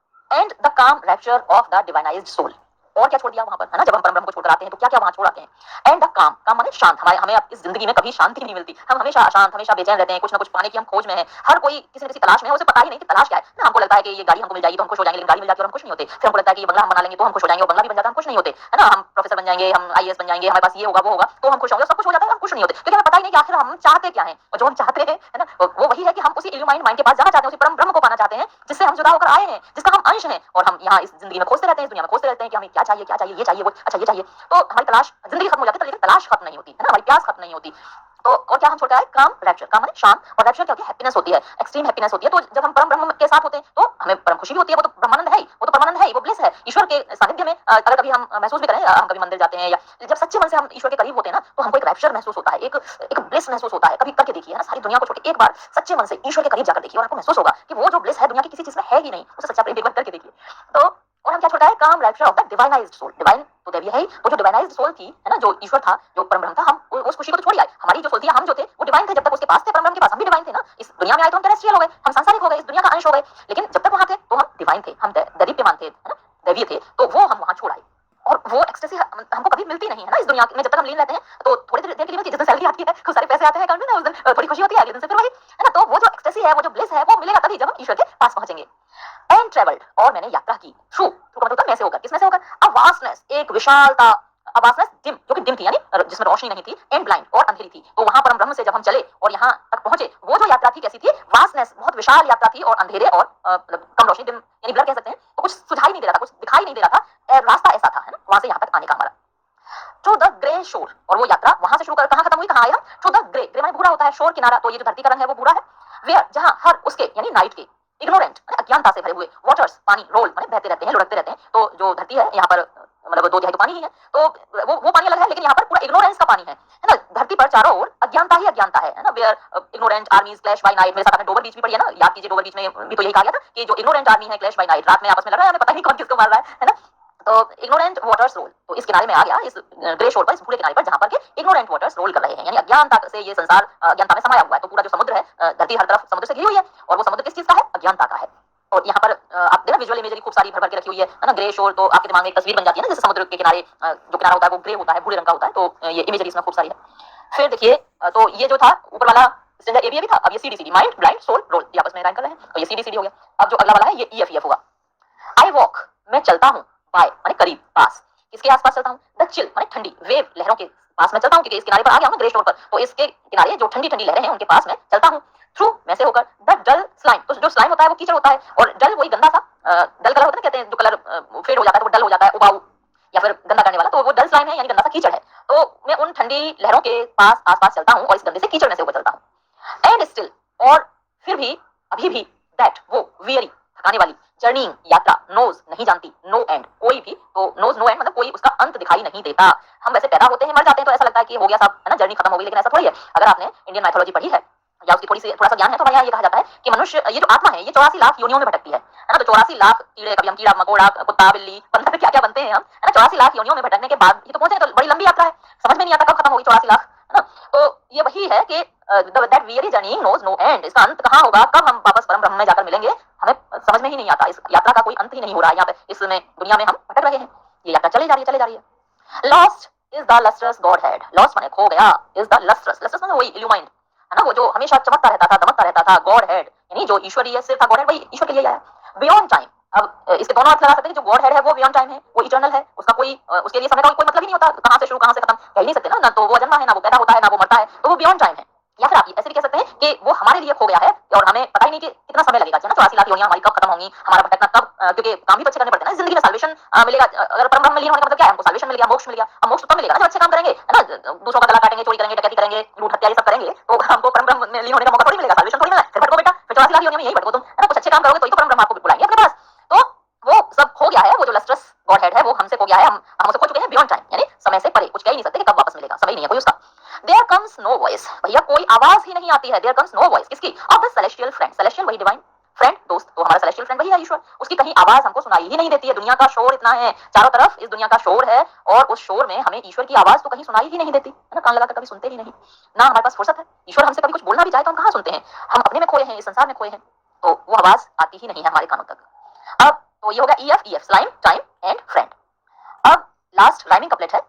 एंड द काम rapture of the divinized soul, और क्या छोड़ दिया वहां पर, है ना। जब हम परम ब्रह्म को छोड़कर आते हैं तो क्या क्या वहां छोड़ आते हैं? एंड द काम, काम माने शांत। हमें अब इस जिंदगी में कभी शांति नहीं मिलती, हम हमेशा अशांत, हमेशा बेचैन रहते हैं, कुछ ना कुछ पाने की हम खोज में है। हर कोई किसी न किसी तलाश में है, उसे पता ही नहीं कि तलाश क्या है ना। हमको लगता है कि ये गाड़ी हमको मिल जाएगी तो हम खुश हो जाएंगे, लेकिन गाड़ी मिल जाती है और हम खुश नहीं होते। फिर हमको लगता है कि ये बंगला हम बना लेंगे तो हम खुश हो जाएंगे, और बंगला भी बन जाता है, हम खुश नहीं होते, है ना। हम प्रोफेसर बन जाएंगे, हम आईएएस बन जाएंगे, हमारे पास ये होगा वो होगा तो हम खुश होंगे, सब कुछ हो जाता है, हम खुश नहीं होते, क्योंकि हमें पता ही नहीं कि आखिर हम चाहते क्या है। और जो हम चाहते हैं, है ना, वो वही है कि हम उसी इल्यूमाइंड माइंड के पास जाना चाहते हैं, उसी परम ब्रह्म को पाना चाहते हैं, जिससे हम जुदा होकर आए हैं, जिसका हम अंश हैं। और हम यहाँ इस जिंदगी में खोजते रहते हैं, इस दुनिया में खोजते रहते हैं कि हमें क्या चाहिए, क्या चाहिए, ये चाहिए, वो अच्छा, ये चाहिए। तो हमारी तलाश, जिंदगी खत्म हो जाती है लेकिन तलाश खत्म नहीं होती, है ना, हमारी प्यास खत्म नहीं होती। तो और क्या हम छोड़ते हैं? काम रैप्चर, काम माने शांत, और रैप्चर क्या होती है? हैप्पीनेस होती है, एक्सट्रीम हैप्पीनेस होती है। तो जब हम परम ब्रह्म के साथ होते हैं तो हमें परम खुशी भी होती है, वो तो ब्रह्मानंद है ही, वो तो परमानंद है ही, वो ब्लिस है। ईश्वर के सानिध्य में अगर कभी हम महसूस भी करें, हम कभी मंदिर जाते हैं या जब सच्चे मन से हम ईश्वर के करीब होते हैं ना, तो हमको एक रैप्चर महसूस होता है, एक ब्लिस महसूस होता है। कभी करके देखिए, है ना, सारी दुनिया को छोड़ के एक बार सच्चे मन से ईश्वर के करीब जाकर देखिए, और आपको महसूस होगा कि वो जो ब्लिस है दुनिया की किसी चीज में है ही नहीं, उसे सच्चा प्रेम एक बार करके देखिए। तो और हम क्या छोड़ता है? Calm rapture of the divinized soul. Divine तो दैवीय है ही, तो जो डिवाइनाइज्ड सोल थी, है ना, जो ईश्वर था, जो परम ब्रह्म था, हम उस खुशी को तो छोड़ आए। हमारी जो सोल थी, हम जो थे वो डिवाइन थे, जब तक उसके पास थे, परम ब्रह्म के पास, हम भी डिवाइन थे ना। इस दुनिया में आए तो हम टेरेस्ट्रियल हो गए, हम सांसारिक हो गए, इस दुनिया का अंश हो गए, लेकिन जब तक वहां थे तो हम डिवाइन थे, हम दैवीप्यमान थे, है ना, दैवीय थे। तो वो हम वहां छोड़ आए, और वो एक्सटेसी हमको कभी मिलती नहीं है ना इस दुनिया में। जब तक हम लीन रहते हैं तो थोड़ी देर के लिए मिलती है, जिस दिन सैलरी आती है, खूब सारे पैसे आते हैं अकाउंट में ना, उस दिन थोड़ी खुशी होती है, अगले दिन से फिर वही, है ना। तो वो जो एक्सटेसी है, वो जो ब्लिस है, वो मिलेगा तभी जब हम ईश्वर के पास पहुंचेंगे। एंड ट्रेवल्ड, और मैंने यात्रा की, थ्रू का मतलब में से होकर, किसमें से होकर? अ वास्टनेस, एक विशालता, वास्टनेस डिम, जो कि डिम थी यानी जिसमें रोशनी नहीं थी, एंड ब्लाइंड और अंधेरी थी। तो वहां परम ब्रह्म से जब हम चले और यहाँ तक पहुंचे, वो जो यात्रा थी कैसी थी, वास्टनेस, बहुत विशाल यात्रा थी और अंधेरे और कम रोशनी, डिम यानी ब्लर कह सकते हैं, तो कुछ सुझाई नहीं दे रहा था, कुछ दिखाई नहीं दे रहा था, रास्ता ऐसा था, है ना, वहां से यहाँ तक आने का हमारा। टू द ग्रे शोर, और वो यात्रा वहां से शुरू कर कहां खत्म हुई, कहां आए हम, टू द ग्रे, ग्रे माने भूरा होता है, शोर किनारा, तो ये जो धरती का रंग है वो भूरा है, वेयर जहां हर उसके यानी नाइट के, इग्नोरेंट अज्ञानता से भरे हुए, वाटर्स पानी, रोल माने बहते रहते हैं, लुढ़कते रहते हैं, तो जो धरती है यहाँ पर मतलब 2/3 तो पानी ही है, तो वो पानी अलग है, लेकिन यहाँ पर पूरा इग्नोरेंस का पानी है ना, धरती पर चारों ओर अज्ञानता ही अज्ञानता है ना, where ignorant armies clash by night. मेरे साथ आपने डोवर बीच भी पढ़ी है ना, याद कीजिए, डोवर बीच में भी तो यही कहा गया था कि जो इग्नोरेंट आर्मी है क्लैश बाय नाइट, रात में आपस में लड़ रहा है, हमें पता नहीं कौन किसको मार रहा है ना, तो इग्नोरेंट वाटर्स रोल, तो इस किनारे में आ गया, इस ग्रे शोर पर, इस भूरे किनारे पर, जहां पर के इग्नोरेंट वाटर्स रोल कर रहे हैं, यानी अज्ञानता से ये संसार अज्ञानता में समाया हुआ है। तो पूरा जो समुद्र है, धरती हर तरफ समुद्र से घिरी हुई है, और वो समुद्र किस चीज का है, अज्ञानता का है। और यहाँ पर आप देखना विजुअल इमेजरी खूब सारी भर भर के रखी हुई है ना, ग्रे शोर, तो आपके दिमाग में एक तस्वीर बन जाती है ना, जैसे समुद्र के किनारे जो किनारा होता है वो ग्रे होता है, भूरे रंग का होता है, तो ये इमेजरी इसमें खूब सारी है। फिर देखिए, तो ये जो था ऊपर वाला स्टैंडर्ड ए भी था, अब ये CDCD, mind blind soul roll, ये आपस में राइम कर रहे हैं, तो ये CDCD हो गया। अब जो अगला वाला है ये EFEF होगा। आई वॉक, मैं चलता हूँ, बाय माने करीब, पास, किसके आसपास चलता हूँ, द चिल माने ठंडी, वेव लहरों के पास में चलता हूँ, क्योंकि इस किनारे पर आ गया हूँ ग्रे शोर पर, तो इसके किनारे जो ठंडी ठंडी लहरें हैं उनके पास में चलता हूँ। थ्रू में से होकर, द डल स्लाइम, तो जो स्लाइम होता है वो कीचड़ होता है, और डल वही गंदा सा डल कलर होता है, कहते हैं जो कलर फेड हो जाता है वो डल हो जाता है, उबाऊ या फिर गंदा करने वाला, तो वो डल स्लाइम है यानी गंदा सा कीचड़ है। तो मैं उन ठंडी लहरों के पास आसपास चलता हूँ और इस गंदे से कीचड़ में से होकर चलता हूँ। एंड स्टिल, और फिर भी, अभी भी, दैट वो वियरी थकाने वाली, जर्निंग यात्रा, नोज नहीं जानती, नो एंड कोई भी, तो नोज नो एंड मतलब कोई उसका अंत दिखाई नहीं देता। हम वैसे पैदा होते हैं, मर जाते हैं, तो ऐसा लगता है कि हो गया सब, है ना, जर्नी खत्म हो गई, लेकिन ऐसा थोड़ी है। अगर आपने इंडियन माइथोलॉजी पढ़ी है या उसकी थोड़ा सा ज्ञान है, तो यहाँ ये कहा जाता है कि मनुष्य, ये जो आत्मा है, ये 84 लाख योनियों में भटकती है ना, तो 84 लाख कीड़े, कभी हम कीड़ा मकोड़ा, कुत्ता बिल्ली बंदर, क्या क्या बनते हैं हम, है ना, 84 लाख योनियों में भटकने के बाद ये तो पहुंचे, तो बड़ी लंबी यात्रा है, समझ में नहीं आता कब खत्म होगी 84 लाख, है ना। तो ये वही है कि that weary journey knows no end, इसका अंत कहाँ होगा, कब हम वापस परम ब्रह्म में जाकर मिलेंगे, हमें समझ में ही नहीं आता, इस यात्रा का कोई अंत ही नहीं हो रहा है, यहाँ पे इसमें दुनिया में हम भटक रहे हैं, ये यात्रा चली जा रही है, चली जा रही है। Lost is the lustrous God head, lost माने खो गया, इज द लस्ट्रस, लस्ट्रस माने वही इल्यूमाइंड, है ना, वो जो हमेशा चमकता रहता था, दमकता रहता था, गॉड हेड यानी जो ईश्वरीय सिर था, गॉड हेड वही ईश्वर के लिए आया। बियॉन्ड टाइम, अब इसके दोनों अर्थ लगा सकते हैं, जो गॉड हेड है वो बियॉन्ड टाइम है, वो इटर्नल है, उसका कोई उसके लिए समय का कोई मतलब ही नहीं होता, कहां से शुरू कहां से खत्म कह ही नहीं सकते ना, तो वो जन्मा है, ना वो पैदा होता है, ना वो मरता है, तो वो बियॉन्ड टाइम है। या फिर आप ऐसे भी कह सकते हैं कि वो हमारे लिए खो गया है और हमें पता ही नहीं कि कितना समय लगेगा, ना 84 लाख योनियां हमारी कब खत्म होंगी, हमारा भटकना कब, क्योंकि काम भी तो अच्छे करने पड़ते हैं ना जिंदगी में, साल्वेशन मिलेगा, अगर परम ब्रह्म में लीन होने का मतलब क्या है, हमको साल्वेशन मिल गया, मोक्ष मिल गया, हम मोक्ष तब मिलेगा ना जब अच्छे काम करेंगे, है ना, दूसरों का गला काटेंगे, चोरी करेंगे, डकैती करेंगे, लूट हत्या ये सब करेंगे, तो हमको परम ब्रह्म में लीन होने का मौका थोड़ी मिलेगा, साल्वेशन थोड़ी मिलेगा, फिर भटको बेटा, फिर 84 लाख योनियों में यही भटको तुम, है ना, कुछ अच्छे काम करोगे तो ही तो परम ब्रह्म आपको बुलाएंगे अपने पास। तो वो सब हो गया है, वो जो लस्ट्रस गॉड हेड है वो हमसे हो गया है, हम उससे खो चुके हैं, बियॉन्ड टाइम यानी समय से परे, कुछ कह ही नहीं सकते कि कब वापस मिलेगा, समय नहीं है कोई उसका। There comes no voice, भैया कोई आवाज ही नहीं आती है, there comes no voice, किसकी, of the celestial friend, celestial वही डिवाइन फ्रेंड, दोस्त, तो हमारा celestial friend वही है ईश्वर, उसकी कहीं आवाज हमको सुनाई ही नहीं देती है, दुनिया का शोर इतना है, चारों तरफ इस दुनिया का शोर है, और उस शोर में हमें ईश्वर की आवाज तो कहीं सुनाई ही नहीं देती, है ना, कान लगा कर कभी सुनते ही नहीं, ना हमारे पास फुर्सत है, ईश्वर हमसे कभी कुछ बोलना भी चाहे तो हम कहाँ सुनते हैं, हम अपने में खोए हैं, इस संसार में खोए हैं, तो वो आवाज आती ही नहीं है हमारे कानों तक। अब तो ये होगा EF slime time and friend. अब लास्ट राइमिंग कपलेट है,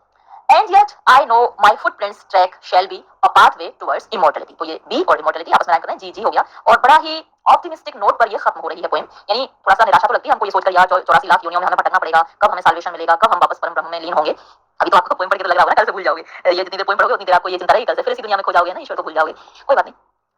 and yet I know my footprints track shall be a pathway towards immortality, तो ये B और immortality आपस में राइम कर रहे हैं, जी हो गया, और बड़ा ही ऑप्टिमिस्टिक नोट पर ये खत्म हो रही है पोएम, यानी थोड़ा सा निराशा तो लगती है हमको ये सोचकर यार 84 लाख योनियों में हमें भटकना पड़ेगा, कब हमें साल्वेशन मिलेगा, कब हम वापस परम ब्रह्म में लीन होंगे। अभी तो आपको पोएम पढ़ के तो लग रहा होगा ना कल से भूल जाओगे, ये जितनी देर पोएम पढ़ोगे उतनी देर आपको ये चिंता रहेगी, कल से फिर इसी दुनिया में खो जाओगे ना, ईश्वर को भूल जाओगे, कोई बात नहीं,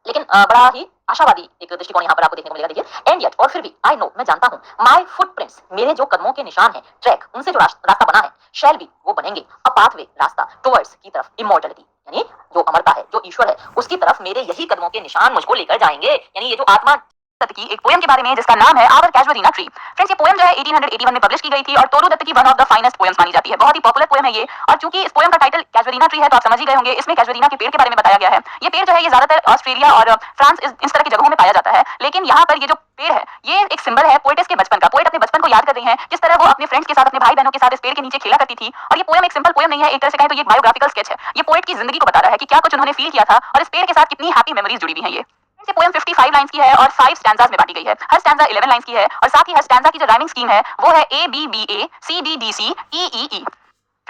लेकिन बड़ा ही आशावादी एक दृष्टिकोण यहाँ पर आपको देखने को मिलेगा। देखिए, एंड येट और फिर भी, आई नो मैं जानता हूँ, माय फुटप्रिंट्स मेरे जो कदमों के निशान हैं, ट्रैक उनसे जो रास्ता बना है, शैल बी वो बनेंगे, अ पाथवे रास्ता, टुवर्ड्स की तरफ, इमॉर्टलिटी यानी जो अमरता है, जो ईश्वर है उसकी तरफ मेरे यही कदमों के निशान मुझको लेकर जाएंगे, यानी ये जो आत्मा दत्त की एक पोएम के बारे में जिसका नाम है आवर कैजुअरीना ट्री। फ्रेंड्स, ये पोएम जो है 1881 में पब्लिश की गई थी और तोरू दत्त की one of the finest poems मानी जाती है, बहुत ही पॉपुलर पोएम है ये, और चूंकि इस पोएम का टाइटल कैजुअरीना ट्री है तो आप समझ ही गए होंगे इसमें कैजुअरीना के पेड़ के बारे में बताया गया है। ये पेड़ जो है ये ज्यादातर ऑस्ट्रेलिया और फ्रांस इस तरह की जगहों में पाया जाता है, लेकिन यहाँ पर ये जो पेड़ है ये एक सिंबल है पोएटेस के बचपन का, पोएट अपने बचपन को याद कर रही है, जिस तरह वो अपने फ्रेंड्स के साथ, अपने भाई बहनों के साथ इस पेड़ के नीचे खेला करती थी, और ये पोएम एक सिंपल पोएम नहीं है, एक तरह से कहें तो ये बायोग्राफिकल स्केच है, ये पोएट की जिंदगी को बता रहा है कि क्या कुछ उन्होंने फील किया था और इस पेड़ के साथ कितनी हैप्पी मेमोरीज जुड़ी हुई हैं। ये पोएम 55 लाइंस की है और 5 स्टैंजास में बांटी गई है, हर स्टैंजा 11 लाइंस की है, और साथ ही हर स्टैंजा की जो राइमिंग स्कीम है वो है ABBA CDDC EEE।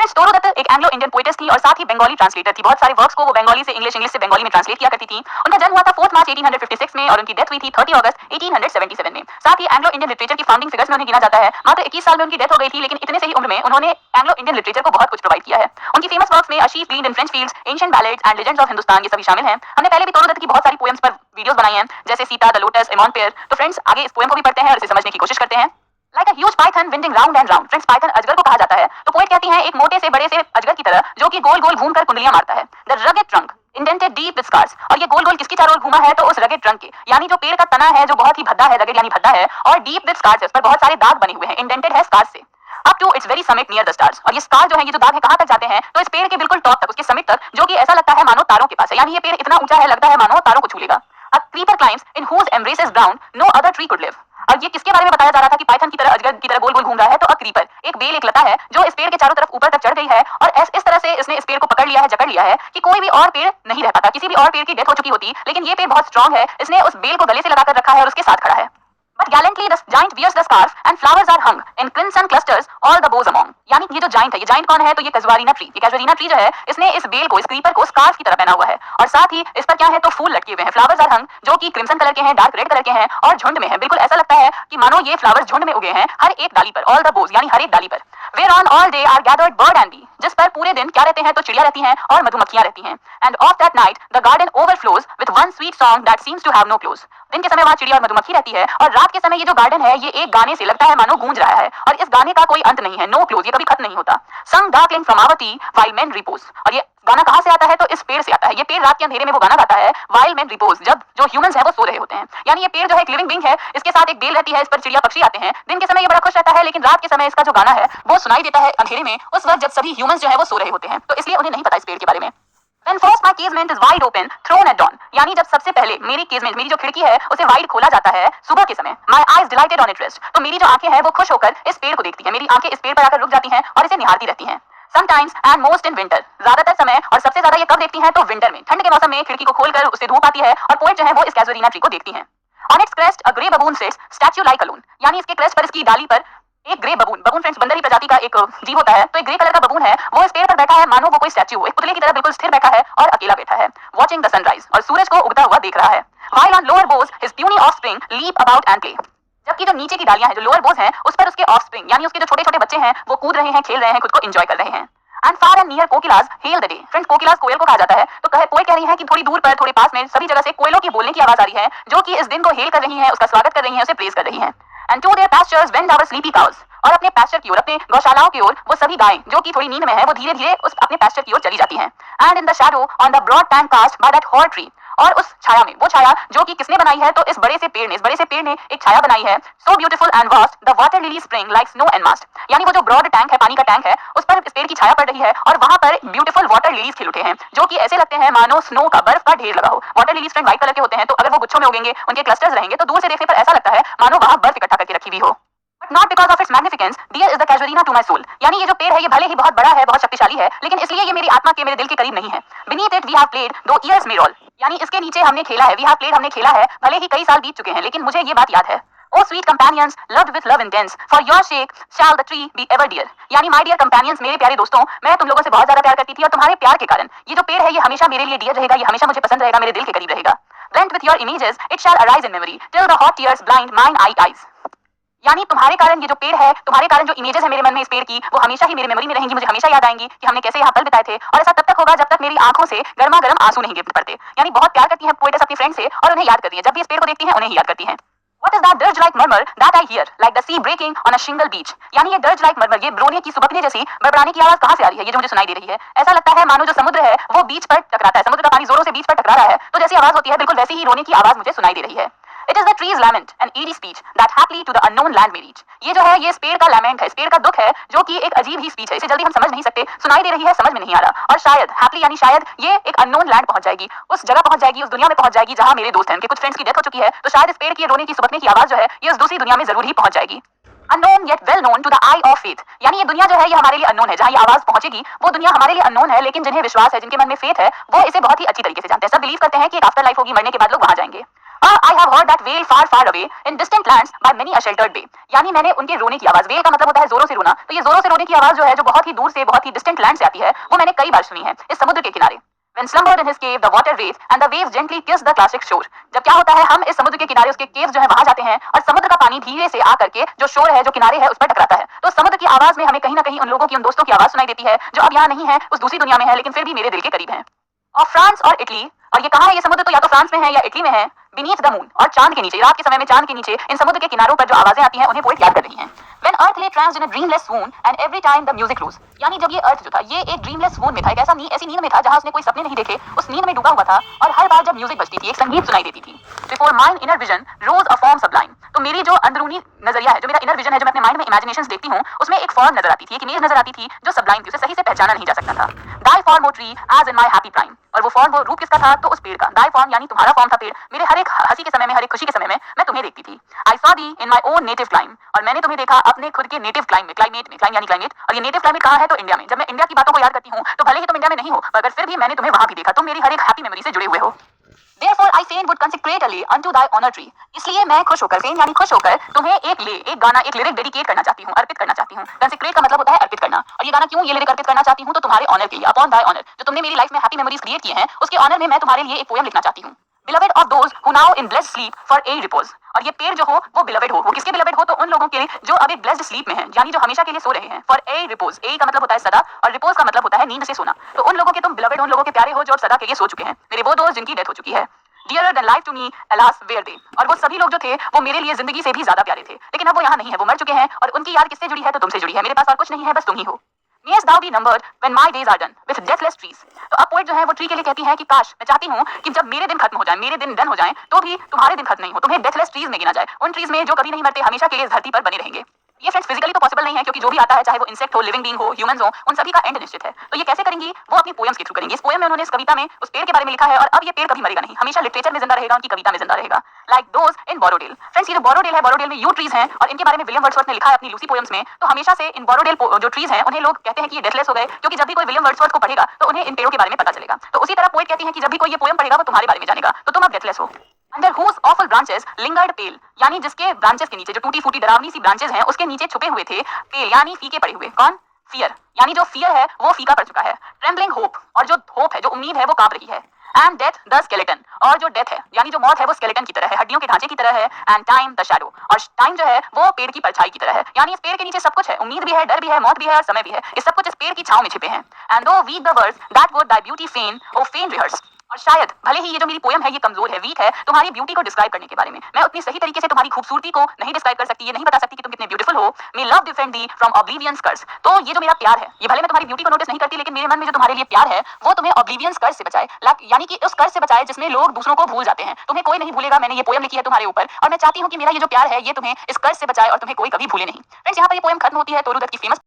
फ्रेंड्स, तोरो दत्त एक एंग्लो इंडियन पोएटेस थी और साथ ही बंगाली ट्रांसलेटर थी। बहुत सारे वर्क्स को वो बंगाली से इंग्लिश, इंग्लिश से बंगाली में ट्रांसलेट किया करती थी। उनका जन्म हुआ था 4 मार्च 1856 में और उनकी डेथ हुई थी 30 अगस्त 1877 में। साथ ही एंग्लो इंडियन लिटरेचर की फाउंडिंग फिगर्स में उन्हें गिना जाता है। मात्र 21 साल में उनकी डेथ हो गई थी, लेकिन इतने से ही उम्र में उन्होंने एंग्लो इंडियन लिटरेचर को बहुत कुछ प्रोवाइड किया है। उनकी फेमस वर्क्स में A Sheaf Gleaned in French Fields, Ancient Ballads and Legends of Hindustan, ये सभी शामिल हैं। हमने पहले भी तोरो दत्त की बहुत सारी पोएम्स पर वीडियोस बनाई हैं, जैसे सीता, द लोटस, एमॉन पेयर। तो फ्रेंड्स, आगे इस पोएम को भी पढ़ते हैं और इसे समझने की कोशिश करते हैं। Like a huge python winding round and round. Friends, Python अजगर को कहा जाता है। तो पोएट कहती हैं एक मोटे से बड़े से अजगर की तरह जो कि गोल गोल घूमकर कुंडलियां मारता है। The rugged trunk indented deep with scars. और ये गोल गोल किसकी चारों ओर घूमा है? तो उस rugged trunk के, यानी जो पेड़ का तना है जो बहुत ही भद्दा है, rugged यानी भद्दा है, और deep with scars है, उस पर बहुत सारे दाग बने हुए हैं, indented है scars से। Up to its very summit near the stars. और ये स्कार जो है, ये जो दाग है, कहाँ तक जाते हैं? तो इस पेड़ के बिल्कुल टॉप तक, उसके समिट तक, जो कि ऐसा लगता है मानो तारों के पास है। यानी ये पेड़ इतना ऊंचा है, लगता है मानो तारों को छू लेगा। A creeper climbs in whose embraces ground no other tree could live. और ये किसके बारे में बताया जा रहा था कि पाइथन की तरह, अजगर की तरह गोल गोल घूम रहा है? तो अ क्रीपर, एक बेल, एक लता है जो इस पेड़ के चारों तरफ ऊपर तक चढ़ गई है और इस तरह से इसने इस पेड़ को पकड़ लिया है, जकड़ लिया है कि कोई भी और पेड़ नहीं रह पाता। किसी भी और पेड़ की डेथ हो चुकी होती, लेकिन ये पेड़ बहुत स्ट्रांग है, इसने उस बेल को गले से लगाकर रखा है और उसके साथ खड़ा है। But gallantly the giant wears the scarf and flowers are hung in crimson clusters all the bows among. यानी ये जो जाइंट है, ये जाइंट कौन है? तो ये कैजुआरीना ट्री। ये कैजुआरीना ट्री जो है, इसने इस बेल को, इस क्रीपर को स्कार्फ की तरह पहना हुआ है और साथ ही इस पर क्या है? तो फूल लटके हुए हैं। फ्लावर्स आर हंग, जो कि क्रिम्सन कलर के हैं, डार्क रेड कलर के हैं और झुंड में हैं। बिल्कुल ऐसा लगता है कि मानो ये फ्लावर्स झुंड में उगे हैं, हर एक डाली पर। ऑल द बोज यानी हर एक डाली पर। Where on all day are gathered bird and bee, जिस पर पूरे दिन क्या रहते हैं? तो चिड़िया रहती हैं और मधुमक्खियां रहती हैं। And of that night the garden overflows with one sweet song that seems to have no close. दिन के समय वहां चिड़िया और मधुमक्खी रहती है और रात के समय ये जो गार्डन है, ये एक गाने से लगता है मानो गूंज रहा है और इस गाने का कोई अंत नहीं है, नो क्लोज, ये कभी खत्म नहीं होता। संग डार्कलिंग फ्रॉम आवती व्हाइल मेन रिपोज। और ये गाना कहां से आता है? तो इस पेड़ से आता है। ये पेड़ रात के अंधेरे में वो गाना गाता है, व्हाइल मेन रिपोज, जब जो ह्यूमंस है वो सो रहे होते हैं। यानी ये पेड़ जो है एक लिविंग बीइंग है, इसके साथ एक बेल रहती है, इस पर चिड़िया पक्षी आते हैं। दिन के समय ये बड़ा खुश रहता है, लेकिन रात के समय इसका जो गाना है वो सुनाई देता है अंधेरे में, उस वक्त जब सभी ह्यूमंस जो है वो सो रहे होते हैं। तो इसलिए उन्हें नहीं पता इस पेड़ के बारे में। When first my casement is wide open, thrown at dawn. यानी जब सबसे पहले मेरी केसमेंट, मेरी जो खिड़की है, उसे वाइड खोला जाता है सुबह के समय। My eyes delighted on its rest. तो मेरी जो आंखें हैं वो खुश होकर इस पेड़ को देखती हैं। मेरी आंखें इस पेड़ पर आकर रुक जाती हैं और इसे निहारती रहती हैं। Sometimes and most in winter. ज्यादातर समय और सबसे ज्यादा ये कब देखती हैं? तो विंटर में, ठंड के मौसम में खिड़की को खोलकर उससे धूप आती है और पोएट जो है वो इस कैजुआरीना ट्री को देखती हैं। On its crest a grey baboon sits, statue like a loon. यानी इसके क्रेस्ट पर, इसकी डाली पर एक ग्रे बबून, बबून फ्रेंड्स बंदरी प्रजाति का एक जीव होता है। तो एक ग्रे कलर का बबून है, वो इस पेड़ पर बैठा है मानो वो कोई स्टैच्यू हो, एक पुतले की तरह बिल्कुल स्थिर बैठा है और अकेला बैठा है। वॉचिंग द सनराइज, और सूरज को उगता हुआ देख रहा है। While on lower boughs his puny offspring leap about and play. जबकि जो नीचे की डालियां हैं, जो लोअर बोज हैं, उस पर उसके ऑफस्प्रिंग यानी उसके जो छोटे छोटे बच्चे हैं वो कूद रहे हैं, खेल रहे हैं, खुद को एंजॉय कर रहे हैं। And far and near kokilas hail the day. Friends, kokilas कोयल को कहा जाता है। तो पोएट कह रही है कि थोड़ी दूर पर, थोड़े पास में, सभी जगह से कोयलों की बोलने की आवाज आ रही है, जो कि इस दिन को हेल कर रही है, उसका स्वागत कर रही है, उसे प्रेज कर रही है। And to their pastures went our sleepy cows. और अपने पास्चर की ओर, अपने गौशालाओं की ओर वो सभी गायें जो कि थोड़ी नींद में है, वो धीरे धीरे उस अपने पास्चर की ओर चली जाती हैं। And in the shadow on the broad tank cast by that hoar tree. और उस छाया में, वो छाया जो कि किसने बनाई है? तो इस बड़े से पेड़ ने, इस बड़े से पेड़ ने एक छाया बनाई है। So beautiful and vast the water lily spring like snow and must. यानी वो जो ब्रॉड टैंक है, पानी का टैंक है, उस पर इस पेड़ की छाया पड़ रही है और वहां पर ब्यूटीफुल वाटर लिलीज खिल उठे हैं, जो कि ऐसे लगते हैं मानो स्नो का, बर्फ का ढेर लगा हो। Water lilies friend white colour के होते हैं, तो अगर वो गुच्छों में उगेंगे, उनके क्लस्टर्स रहेंगे, तो दूर से देखने पर ऐसा लगता है मानो वहां बर्फ इकट्ठा करके रखी हुई हो। But not because of its magnificence, dear is the casuarina to my soul. यानी ये जो पेड़ है, ये भले ही बहुत बड़ा है, बहुत शक्तिशाली है, लेकिन इसलिए ये मेरी आत्मा के, मेरे दिल के करीब नहीं है। Beneath it we have played, though years may roll. यानी इसके नीचे हमने खेला है, we have played, हमने खेला है, भले ही कई साल बीत चुके हैं, लेकिन मुझे ये बात याद है। Oh sweet companions, loved with love intense, for your sake shall the tree be ever dear. यानी my dear companions, मेरे प्यारे दोस्तों, मैं तुम लोगों से बहुत ज्यादा प्यार करती थी और तुम्हारे प्यार के कारण ये जो पेड़ है, ये हमेशा मेरे लिए डियर रहेगा, ये हमेशा मुझे पसंद रहेगा, मेरे दिल के करीब रहेगा। Blent with your images, it shall arise in memory, till the hot tears blind mine eyes. यानी तुम्हारे कारण ये जो पेड़ है, तुम्हारे कारण जो इमेजेस है मेरे मन में इस पेड़ की, वो हमेशा ही मेरे मेमोरी में रहेंगी, मुझे हमेशा याद आएंगी कि हमने कैसे यहाँ पल बिताए थे। और ऐसा तब तक होगा जब तक मेरी आंखों से गर्मा गर्म आंसू नहीं गिर पड़ते। यानी बहुत प्यार करती है पोएटेस अपनी फ्रेंड से और उन्हें याद करती है, जब भी इस पेड़ को देखती है उन्हें ही याद करती है। What is that dirge like murmur that I hear like the sea breaking on a shingle beach? यानी ये dirge like murmur, ये ब्रोने की सुबकने जैसी बड़बड़ाने की आवाज कहाँ से आ रही है? ये जो मुझे सुनाई दे रही है, ऐसा लगता है मानो जो समुद्र है वो बीच पर टकराता है, समुद्र का पानी जोरों से बीच पर टकरा रहा है, तो जैसी आवाज होती है बिल्कुल वैसी ही रोने की आवाज मुझे सुनाई दे रही है। It is the tree's lament, an eerie speech that happily to the unknown land may reach. ये जो है, ये इस पेड़ का लैमेंट है, इस पेड़ का दुख है, जो कि एक अजीब ही स्पीच है, इसे जल्दी हम समझ नहीं सकते, सुनाई दे रही है, समझ में नहीं आ रहा। और शायद हैप्पली यानी शायद ये एक अननोन लैंड पहुंच जाएगी, उस जगह पहुंच जाएगी, उस दुनिया में पहुंच जाएगी जहां मेरे दोस्त हैं, उनके कुछ फ्रेंड्स की डेथ हो चुकी है, तो शायद इस पेड़ की रोने की सुबकने की आवाज जो है, ये उस दूसरी दुनिया में जरूर ही पहुंच जाएगी। Unknown yet well known to the eye of faith. यानी ये दुनिया जो है, ये हमारे लिए अननोन है, जहाँ ये आवाज पहुंचेगी वो दुनिया हमारे लिए अननोन है, लेकिन जिन्हें विश्वास है, जिनके मन में फेथ है, वो इसे बहुत ही अच्छी तरीके से जानते हैं। सब बिलीव करते हैं कि एक आफ्टर लाइफ होगी, मरने के बाद लोग वहां जाएंगे। I have heard that wail far far away in distant lands by many a sheltered bay. यानी मैंने उनके रोने की आवाज, वेल का मतलब होता है जोरों से रोना, तो ये जोरों से रोने की आवाज जो है जो बहुत ही दूर से बहुत ही डिस्टेंट लैंड से आती है, वो मैंने कई बार सुनी है इस समुद्र के किनारे. When slumbered in his cave, the water raged and the waves gently kissed the classic shore. जब क्या होता है, हम इस समुद्र के किनारे उसके केव जो है वहां जाते हैं और समुद्र का पानी धीरे से आ करके जो शोर है जो किनारे है उस पर टकराता है, तो समुद्र की आवाज में हमें कहीं ना कहीं उन लोगों की, उन दोस्तों की आवाज सुनाई देती है जो अब यहाँ नहीं है, उस दूसरी दुनिया में है, लेकिन फिर भी मेरे दिल के करीब है. और फ्रांस और इटली, और ये कहाँ है, ये समुद्र तो या तो फ्रांस में है या इटली में है. बीनीथ द मून, और चांद के नीचे, रात के समय में चांद के नीचे इन समुद्र के किनारों पर जो आवाजें आती हैं उन्हें पोएट याद कर रही हैं. When Earth lay tranced in a dreamless swoon and every time the music rose, यानी जब ये अर्थ जो था ये एक ड्रीमलेस swoon में था, एक ऐसी नींद में था जहां उसने कोई सपने नहीं देखे, उस नींद में डूबा हुआ था, और हर बार जब म्यूजिक बजती थी एक संगीत सुनाई देती थी. Before mine inner vision rose a form sublime, तो मेरी जो अंदरूनी नजरिया है, जो मेरा इनर विजन है, जो मैं अपने माइंड में इमेजिनेशंस देखती हूँ, उसमें एक फॉर्म नजर आती थी, एक इमेज नजर आती थी जो सबलाइम थी, उसे सही से पहचाना नहीं जा सकता था. Die form o tree as in my happy prime, और वो फॉर्म, वो रूप किसका था, तो उस पेड़ का. Die form यानी तुम्हारा फॉर्म था पेड़, मेरे हर एक हंसी के समय में, हर एक खुशी के समय में मैं तुम्हें देखती थी. I saw thee in my own native clime, और मैंने तुम्हें देखा अपने खुद के नेटिव क्लाइम में, क्लाइमेट में, क्लाइम यानी क्लाइमेट, और ये नेटिव क्लाइमेट कहाँ है, तो इंडिया में. जब मैं इंडिया की बातों को याद करती हूँ तो भले ही तुम इंडिया में नहीं हो, मगर फिर भी मैंने तुम्हें वहां भी देखा, तुम मेरी हर एक हैप्पी मेमोरी से जुड़े हुए हो. Therefore I fain would consecrate a lay unto thy honor tree, इसलिए मैं खुश होकर, फेन यानी खुश होकर, तुम्हें एक ले, एक गाना, एक लिरिक डेडिकेट करना चाहती हूँ, अर्पित करना चाहती हूँ. कंसेक्रेट का मतलब होता है अर्पित करना, और ये गाना क्यों, ये लिरिक अर्पित करना चाहती हूँ, तो तुम्हारे ऑनर के लिए, अपॉन दाई ऑनर, जो तुमने मेरी लाइफ में हैप्पी मेमोरीज क्रिएट किए हैं उसके ऑनर में मैं तुम्हारे लिए एक पोएम लिखना चाहती हूँ. Beloved of those who now in blessed sleep for a repose, और ये पेड़ जो हो वो beloved हो, वो किसके beloved हो, तो उन लोगों के जो अब एक blessed sleep में हैं, यानी जो हमेशा के लिए सो रहे हैं. For a repose, a का मतलब होता है सदा, और repose का मतलब होता है नींद से सोना, तो उन लोगों के तुम beloved, उन लोगों के प्यारे हो जो अब सदा के लिए सो चुके हैं, मेरे वो दोस्त जिनकी डेथ हो चुकी है. Dearer than life to me, alas where they, और वो सभी लोग जो थे वो मेरे लिए जिंदगी से भी ज्यादा प्यारे थे, लेकिन अब वो यहाँ नहीं है, वो मर चुके हैं, और उनकी याद किससे जुड़ी है, तो तुमसे जुड़ी है. मेरे पास और कुछ नहीं है, बस तुम ही हो. Mayest thou be numbered when my days are done with deathless trees, तो अब पोएट जो है वो ट्री के लिए कहती है कि काश, मैं चाहती हूँ कि जब मेरे दिन खत्म हो जाए, मेरे दिन डन हो जाएं, तो भी तुम्हारे दिन खत्म नहीं हो, तुम्हें डेथलेस ट्रीज में गिना जाए, उन ट्रीज में जो कभी नहीं मरते, हमेशा के लिए इस धरती पर बने रहेंगे. ये फ्रेंड्स फिजिकली तो पॉसिबल नहीं है, क्योंकि जो भी आता है, चाहे वो इंसेक्ट हो, लिविंग बीइंग हो, ह्यूमंस हो, उन सभी का एंड निश्चित है. तो ये कैसे करेंगी, वो अपनी पोएम्स के थ्रू करेंगी. इस पोएम में उन्होंने, इस कविता में उस पेड़ के बारे में लिखा है, और अब ये पेड़ कभी मरेगा नहीं, हमेशा लिटरेचर में जिंदा रहेगा, उनकी कविता में जिंदा रहेगा. लाइक दोज इन बोरोडेल, फ्रेंड्स ये जो बोरोडेल है, बोरोडेल में यू ट्रीज हैं, और इनके बारे में विलियम वर्ड्सवर्थ ने लिखा है अपनी लूसी पोएम्स में. तो हमेशा से इन बोरोडेल जो ट्रीज हैं उन्हें लोग कहते हैं कि ये डेथलेस हो गए, क्योंकि जब भी कोई विलियम वर्ड्सवर्थ को पढ़ेगा तो उन्हें इन पेड़ों के बारे में पता चलेगा. तो उसी तरह पोएट कहती है कि जब भी कोई ये पोएम पढ़ेगा वो तुम्हारे बारे में जानेगा, तो तुम अब डेथलेस हो. Under whose awful branches lingered pale, यानी जिसके ब्रांचेस के नीचे, जो टूटी फूटी डरावनी सी ब्रांचेस हैं, उसके नीचे छुपे हुए थे पेल यानी फीके पड़े हुए. कौन, फियर, यानी जो फियर है वो फीका पड़ चुका है. ट्रेम्बलिंग होप, और जो होप है, जो उम्मीद है, वो कांप रही है. एंड डेथ द स्केलेटन, और जो डेथ है यानी जो मौत है वो स्केलेटन की तरह है, हड्डियों के ढांचे की तरह है. एंड टाइम द शैडो, और टाइम जो है वो पेड़ की परछाई की तरह है, यानी इस पेड़ के नीचे सब कुछ है, उम्मीद भी है, डर भी है, मौत भी है, और समय भी है, इस सब कुछ इस पेड़ की छांव में छिपे हैं. And though weak the words that would thy beauty feign, oh feign rehearse, और शायद भले ही ये जो मेरी पोएम है ये कमजोर है, वीक है तुम्हारी ब्यूटी को डिस्क्राइब करने के बारे में, मैं उतनी सही तरीके से तुम्हारी खूबसूरती को नहीं डिस्क्राइब कर सकती, ये नहीं बता सकती कि तुम कितने ब्यूटीफुल हो. May love defend thee from oblivion's curse, तो ये जो मेरा प्यार है, ये भले मैं तुम्हारी ब्यूटी को नोटिस नहीं करती, लेकिन मेरे मन में जो तुम्हारे लिए प्यार है वो तुम्हें ऑब्लिवियंस कर्स से बचाए, यानी कि उस कर्स से बचाए जिसमें लोग दूसरों को भूल जाते हैं. तुम्हें कोई नहीं भूलेगा, मैंने ये पोएम लिखी है तुम्हारे ऊपर, और मैं चाहती हूँ कि मेरा ये जो प्यार है ये तुम्हें इस कर्स से बचाए और तुम्हें कोई कभी भूले नहीं. फ्रेंड्स यहाँ पर ये पोएम खत्म होती है तोरू दत्त की फेमस